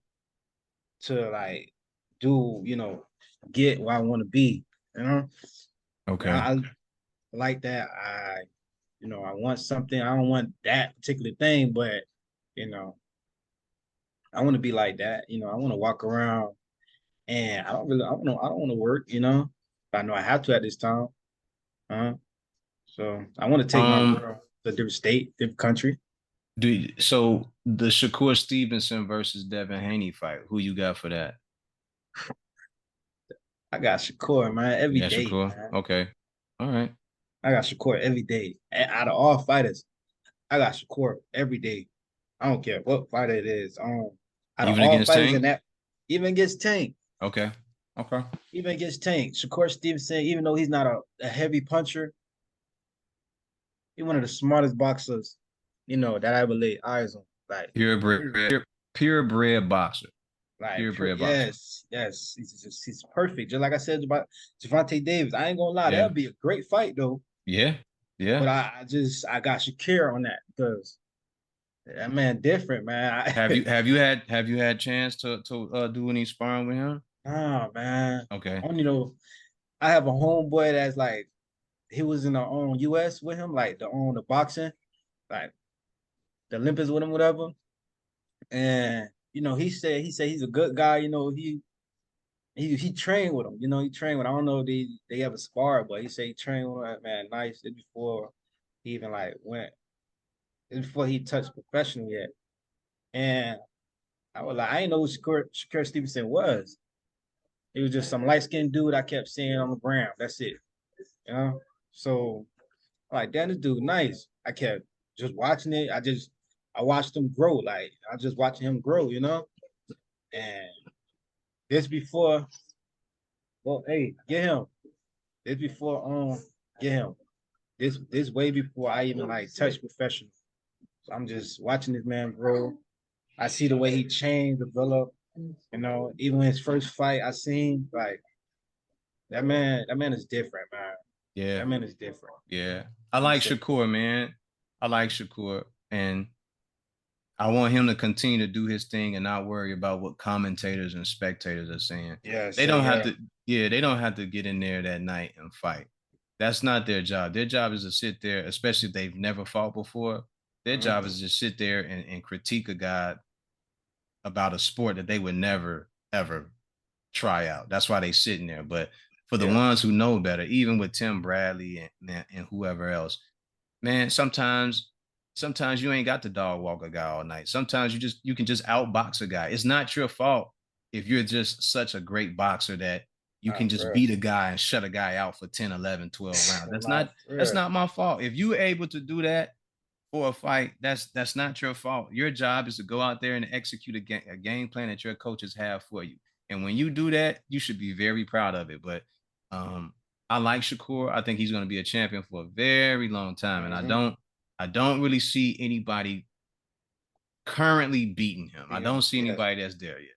to like do, you know, get where I want to be, you know. And Okay. I like that. You know, I want something. I don't want that particular thing, but you know, I want to be like that. You know, I want to walk around and I don't want to work, you know, but I know I have to at this time. So I want to take my Um, girl to a different state, different country. so the Shakur Stevenson versus Devin Haney fight, who you got for that? I got Shakur, man, every Yeah, day, Shakur. man. Okay. All right. I got Shakur every day. Out of all fighters, I got Shakur every day. I don't care what fighter it is. Out of Even all against fighters in Tank? that, even against Tank, Okay. Okay. even against Tank, Shakur Stevenson, even though he's not a heavy puncher, he's one of the smartest boxers, you know, that I ever laid eyes on. Purebred boxer. Like, Purebred boxer. yes, yes, he's perfect. Just like I said about Javante Davis, I ain't gonna lie, Yeah. that'd be a great fight though. Yeah. But Yeah. I got Shakir on that because that man different, man. Have you had chance to do any sparring with him? Nah, man. Okay. Only know I have a homeboy that's like he was in the US with him, like the boxing, like the Olympics with him, whatever. And you know, he said he's a good guy. You know, he trained with him. You know, he trained with. I don't know if they ever sparred, but he said he trained with him. Man, nice. It before he even like went. It before he touched professional yet. And I was like, I didn't know who Shakur Stevenson was. He was just some light skinned dude I kept seeing on the ground. That's it. You know. So like, damn, this dude nice. I kept just watching it. I watched him grow. Like I just watching him grow. You know. And this before, well, hey, get him. This before, get him. This way before I even like touch professional. So I'm just watching this man grow. I see the way he changed, developed. You know, even his first fight, I seen like that man. That man is different, man. Yeah. That man is different. Yeah. I I'm like saying, Shakur, man. I like Shakur. And I want him to continue to do his thing and not worry about what commentators and spectators are saying. yeah, They say don't have yeah. to, yeah, they don't have to get in there that night and fight. That's not their job. Their job is to sit there, especially if they've never fought before. Their job Mhm. is to sit there and critique a guy about a sport that they would never, ever try out. That's why they sitting there. But for the Yeah, ones who know better, even with Tim Bradley and whoever else, man, sometimes you ain't got to dog walk a guy all night. Sometimes you can just outbox a guy. It's not your fault if you're just such a great boxer that you nah, can just for beat a guy and shut a guy out for 10, 11, 12 rounds. real. That's Nah, not for that's real. not my fault. If you're able to do that for a fight, that's not your fault. Your job is to go out there and execute a game plan that your coaches have for you. And when you do that, you should be very proud of it. But um, I like Shakur. I think he's going to be a champion for a very long time, and I Mm-hmm. don't I don't really see anybody currently beating him. I Yeah, don't see yes. anybody that's there yet.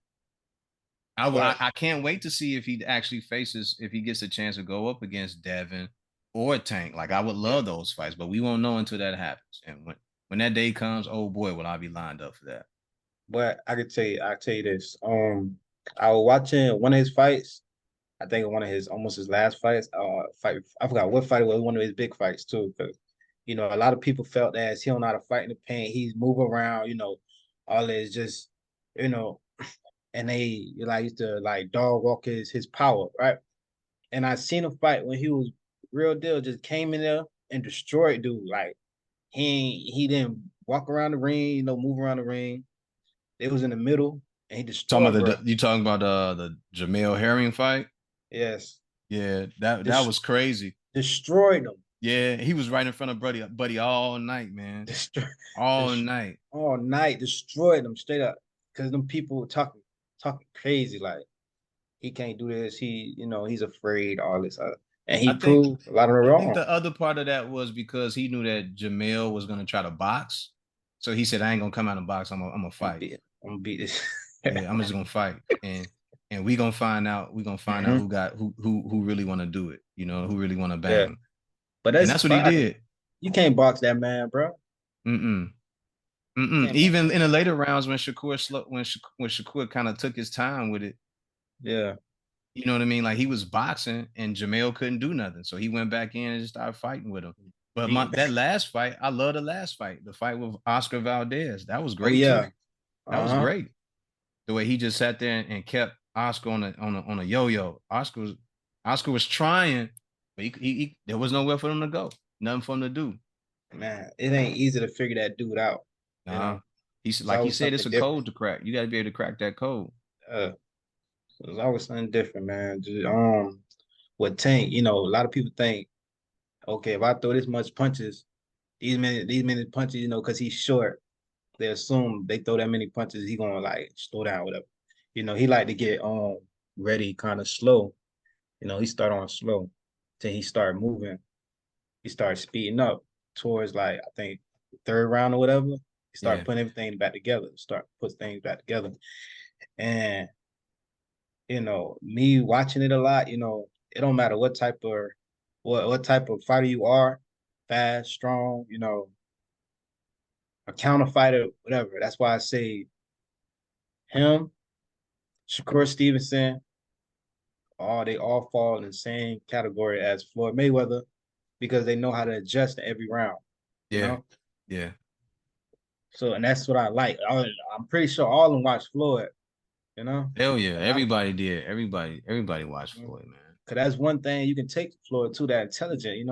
I, will- But I can't wait to see if he actually faces if he gets a chance to go up against Devin or Tank. Like I would yeah, love those fights, but we won't know until that happens. And when that day comes, oh boy, will I be lined up for that. but I tell you this. I was watching one of his fights. I think one of his almost his last fights. Fight. I forgot what fight it was. One of his big fights too. Because you know a lot of people felt that he don't know how to fight in the paint. He's move around. You know, all is just you know, and they like used to like dog walk his power right. And I seen him fight when he was real deal. Just came in there and destroyed dude. Like he didn't walk around the ring. You know, move around the ring. It was in the middle, and he Talking destroyed, about bro. you talking about the Jamel Herring fight? Yes, Yeah, that Des- was crazy. destroyed him. Yeah, he was right in front of Buddy all night, man. Destroy, All dest- night. all night, destroyed them straight up. Because them people were talking crazy, like he can't do this. He, you know, he's afraid. All this. and I he think proved a lot of it I think wrong. the other part of that was because he knew that Jamel was gonna try to box. So he said, I ain't gonna come out and box. I'm gonna fight. I'm gonna beat this. Yeah, I'm just gonna fight. And we gonna find out, Hmm. who really wanna do it, who really wanna Yeah, bang. but And that's that's what he fine. did. You can't box that man, bro. Mm-mm. You Mm-mm. can't box Even that. in the later rounds when Shakur kind of took his time with it, Yeah, you know what I mean? Like he was boxing and Jamel couldn't do nothing. So he went back in and just started fighting with him. But beat. that last fight, I love the last fight, the fight with Oscar Valdez. That was Oh great yeah. too. That was Uh-huh. great. The way he just sat there and kept Oscar on a yo-yo. Oscar was trying, but there was nowhere for him to go. Nothing for him to do. Man, it ain't easy to figure that dude out. You Nah. know, He's it's like he always said, it's something a different. code to crack. You gotta be able to crack that code. Uh, it's always something different, man. With Tank, a lot of people think, okay, if I throw this much punches, these many punches, because he's short, they assume they throw that many punches, he gonna like slow down, whatever. He like to get ready kind of slow. He start on slow, till he start moving. He started speeding up towards like I think third round or whatever. He started Yeah. putting everything back together. Start put things back together. And me watching it a lot. It don't matter what type of fighter you are, fast, strong. A counter fighter, whatever. That's why I say him, Shakur Stevenson, they all fall in the same category as Floyd Mayweather because they know how to adjust to every round. You Yeah. know. Yeah. So, and that's what I like. I'm pretty sure all of them watch Floyd. You know, Hell yeah. a lot of Everybody did. Everybody watched them. Floyd, man. Cause that's one thing you can take Floyd to that intelligent.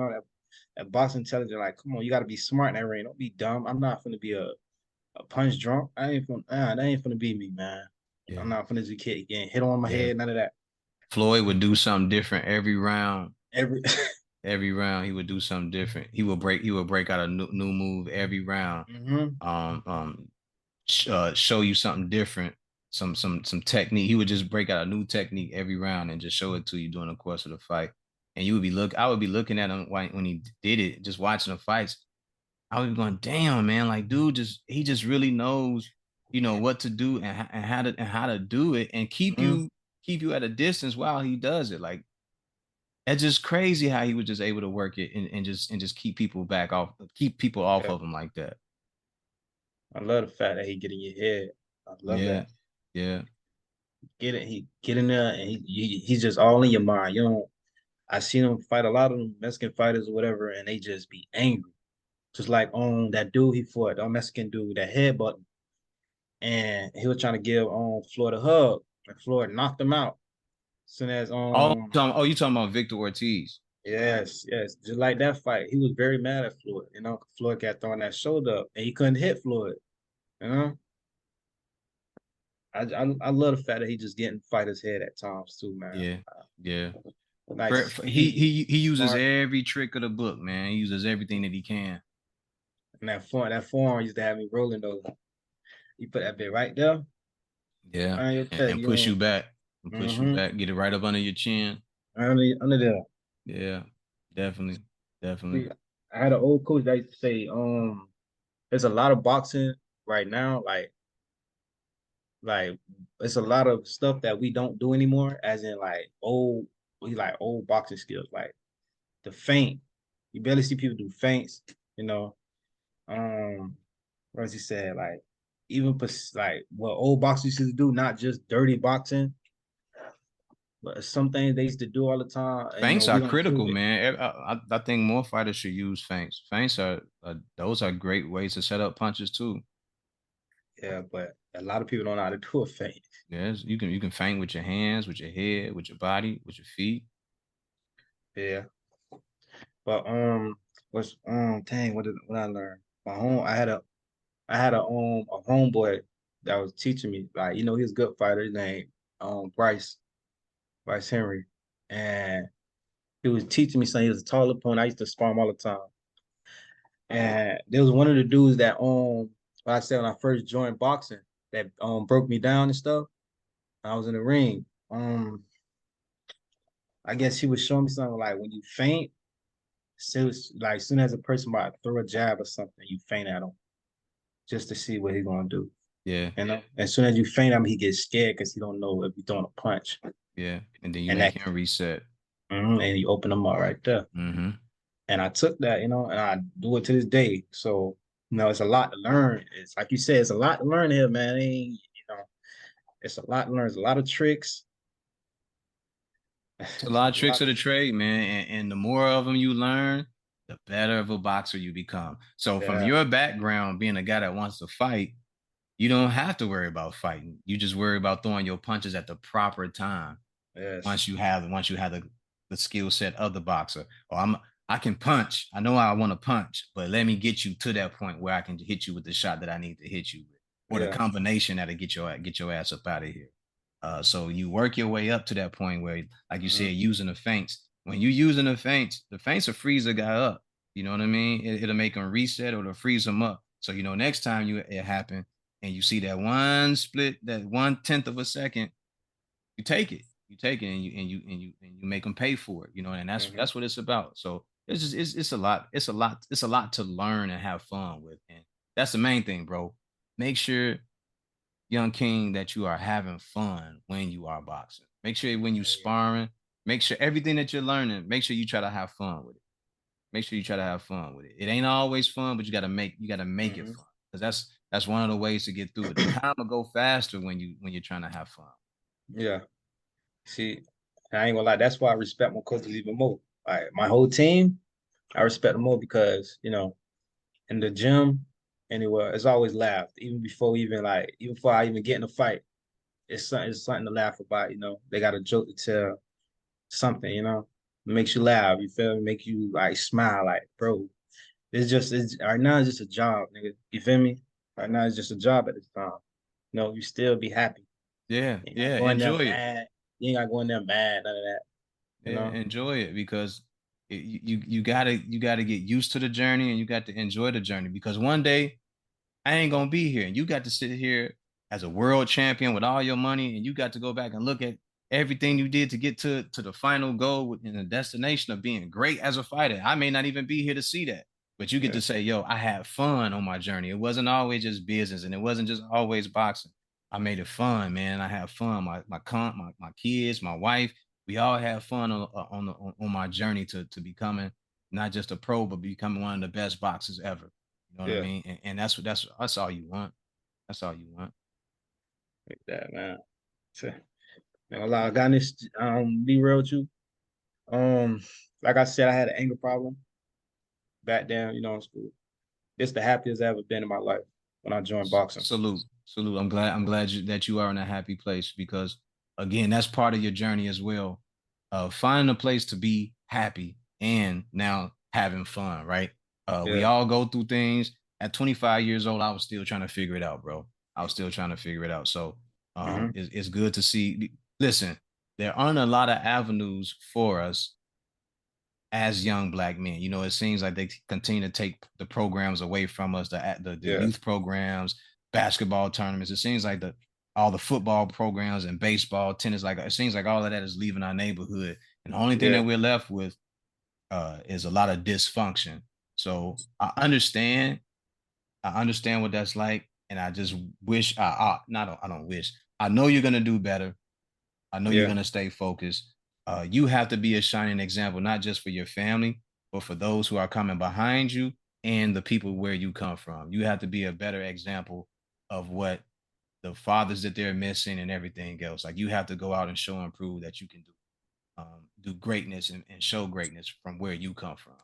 That box intelligent. Like, come on, you got to be smart in that ring. Don't be dumb. I'm not gonna be a punch drunk. That ain't gonna be me, man. I'm Yeah. not gonna just get getting hit on my Yeah. head. None of that. Floyd would do something different every round. Every Every round he would do something different. He would break out a new move every round. hmm Um, um, show you something different, some technique. He would just break out a new technique every round and just show it to you during the course of the fight. And I would be looking at him when he did it, just watching the fights. I would be going, damn, man, like dude, he just really knows, what to do and how to do it and hmm keep you at a distance while he does it. Like it's just crazy how he was just able to work it and just keep people off Yeah, of him like that. I love the fact that he get in your head. I love Yeah, that. yeah. He get in there and he's just all in your mind. I seen him fight a lot of them Mexican fighters or whatever, and they just be angry. Just like on that dude he fought, that Mexican dude, that headbutt, and he was trying to give Floyd a hug, and Floyd knocked him out. Soon as You talking about Victor Ortiz? yes, yes, just like that fight, he was very mad at Floyd. Floyd got throwing that shoulder up, and he couldn't hit Floyd. You know, I love the fact that he just getting fighters head at times too, man. Yeah, yeah. Nice He speed, he he uses smart, every trick of the book, man. He uses everything that he can. and that form used to have me rolling though. You put that bit right there Yeah, on your and, chest, and push you back, mm-hmm, get it right up under your chin. under there. Yeah, definitely, See, definitely. I had an old coach that used to say, there's a lot of boxing right now, like it's a lot of stuff that we don't do anymore, as in like old boxing skills, like the feint. You barely see people do feints, you know. What else he said? Like like what old boxers used to do, not just dirty boxing, but some things they used to do all the time. And, Feints we are don't do critical, it. man. I think more fighters should use feints. Feints those are great ways to set up punches too. Yeah, but a lot of people don't know how to do a feint. Yes, you can feint with your hands, with your head, with your body, with your feet. Yeah, but what's dang, what I learned? I had a homeboy that was teaching me, like, he was a good fighter. His name Bryce Henry, and he was teaching me something. He was a tall opponent. I used to spar him all the time. And there was one of the dudes that like I said, when I first joined boxing, that broke me down and stuff. I was in the ring. I guess he was showing me something like when you faint, so it's like as soon as a person might throw a jab or something, you faint at him just to see what he's gonna do. Yeah, You know, as soon as you faint him, he gets scared because he don't know if you're throwing a punch, yeah. And then you and make that him reset. and you open him up right there. Mm-hmm. And I took that, and I do it to this day. So, it's a lot to learn. It's like you said, it's a lot to learn here, man. It ain't, it's a lot to learn. It's a lot of tricks. It's a It's lot of a tricks lot of of the tricks. trade, man. And the more of them you learn, the better of a boxer you become. So from Yeah. your background, being a guy that wants to fight, you don't have to worry about fighting. You just worry about throwing your punches at the proper time. Yes. Once you have the skill set of the boxer. Or I can punch. I know I want to punch, but let me get you to that point where I can hit you with the shot that I need to hit you with, or the Yeah. combination that'll get your ass up out of here. So you work your way up to that point where, like you Hmm. said, using the feints. When you using the feints will freeze a guy up. You know what I mean? It'll make him reset or it'll freeze him up. So next time it happen and you see that one split, that 1/10 of a second, you take it. You take it and you make them pay for it, and that's Hmm. that's what it's about. So it's a lot. It's a lot to learn and have fun with. And that's the main thing, bro. Make sure, young king, that you are having fun when you are boxing. Make sure when you Yeah. sparring, make sure everything that you're learning, make sure you try to have fun with it. Make sure you try to have fun with it. It ain't always fun, but you gotta make it Hmm. fun. Because that's one of the ways to get through it. The time will go faster when you're trying to have fun. Yeah. See, I ain't gonna lie. That's why I respect my coaches even more. Like my whole team, I respect them more because in the gym, anywhere, it's always laughed. Even before I even get in a fight, it's something to laugh about. They got a joke to tell, something. Makes you laugh. You feel me? Make you like smile. Like, bro, it's right now. It's just a job, nigga. You feel me? Right now, it's just a job at this time. You still be happy. Yeah, You ain't gotta yeah, go in there enjoy it. mad. You ain't gotta go in there mad. None of that. You Yeah, know? enjoy it because you gotta get used to the journey and you got to enjoy the journey because one day I ain't gonna be here. And you got to sit here as a world champion with all your money, and you got to go back and look at everything you did to get to the final goal in the destination of being great as a fighter. I may not even be here to see that, but you get Yeah. to say, "Yo, I had fun on my journey. It wasn't always just business, and it wasn't just always boxing. I made it fun, man. I had fun. My kids, my wife, we all had fun on my journey to becoming not just a pro, but becoming one of the best boxers ever. You know what I Yeah. mean? And that's all you want. That's all you want. Like that, man. So, man, I got this. Be real with you. Um, like I said, I had an anger problem back then. In school. It's the happiest I've ever been in my life when I joined boxing. Salute, salute. I'm glad that you are in a happy place because again, that's part of your journey as well. Finding a place to be happy and now having fun, right? We Yeah. all go through things. At 25 years old, I was still trying to figure it out, bro. I was still trying to figure it out. So Hmm. it's good to see. Listen, there aren't a lot of avenues for us as young black men. It seems like they continue to take the programs away from us, the Yeah. youth programs, basketball tournaments. It seems like all the football programs and baseball, tennis, like it seems like all of that is leaving our neighborhood. And the only thing Yeah. that we're left with is a lot of dysfunction. So I understand what that's like, and I just wish not I don't wish. I know you're gonna do better. I know you're Yeah. gonna stay focused. You have to be a shining example, not just for your family, but for those who are coming behind you and the people where you come from. You have to be a better example of what the fathers that they're missing and everything else. Like you have to go out and show and prove that you can do greatness and show greatness from where you come from,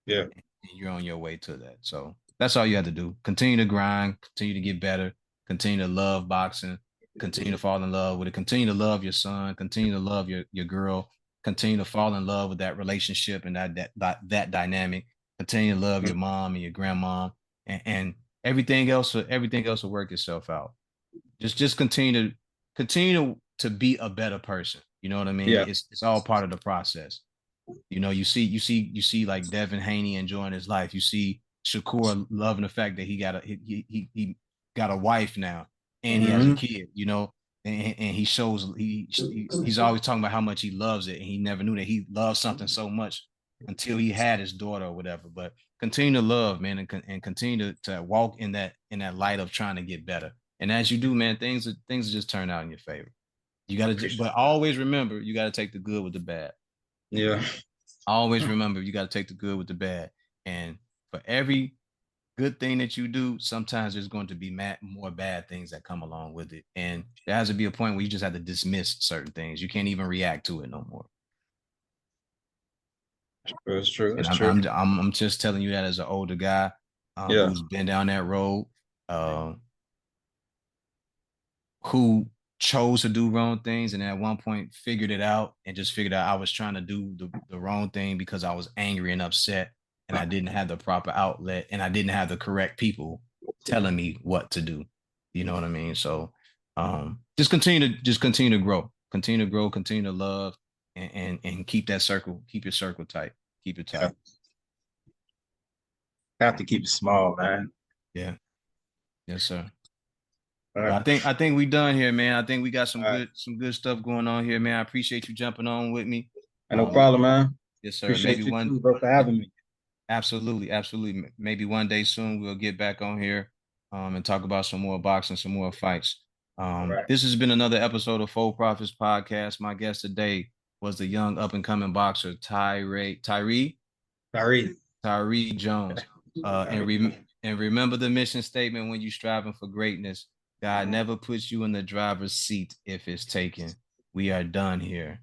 Yeah. and you're on your way to that. So that's all you have to do. Continue to grind, continue to get better, continue to love boxing, continue to fall in love with it, continue to love your son, continue to love your girl, continue to fall in love with that relationship and that dynamic, continue to love your mom and your grandma, and everything else will work itself out. Just continue to be a better person. You know what I mean? Yeah. It's all part of the process. You see like Devin Haney enjoying his life. You see Shakur loving the fact that he got a wife now and he has a Hmm. kid. and he shows he's always talking about how much he loves it, and he never knew that he loved something so much until he had his daughter or whatever. But continue to love, man, and continue to walk in that light of trying to get better. And as you do, man, things just turn out in your favor. You got to, but always remember, you got to take the good with the bad. Yeah. Always remember, you got to take the good with the bad. And for every good thing that you do, sometimes there's going to be more bad things that come along with it. And there has to be a point where you just have to dismiss certain things. You can't even react to it no more. That's true. And That's true. I'm just telling you that as an older guy Yeah. who's been down that road, uh, who chose to do wrong things and at one point figured it out and just figured out I was trying to do the wrong thing because I was angry and upset and I didn't have the proper outlet and I didn't have the correct people telling me what to do. You know what I mean? So just continue to grow, continue to love and keep that circle, keep your circle tight, keep it Yeah. tight. Have to keep it small, man. Yeah, yes, sir. All But right. I think we done here, man. I think we got All right. some good stuff going on here, man. I appreciate you jumping on with me. And no Maybe, problem, man. yes, sir. Maybe Appreciate you one, too, bro, for having me. absolutely, absolutely. Maybe one day soon we'll get back on here, and talk about some more boxing, some more fights. All right. This has been another episode of Full Profits Podcast. My guest today was the young up and coming boxer Tyree. Tayre Jones. Tyree. And remember the mission statement when you're striving for greatness. God never puts you in the driver's seat if it's taken. We are done here.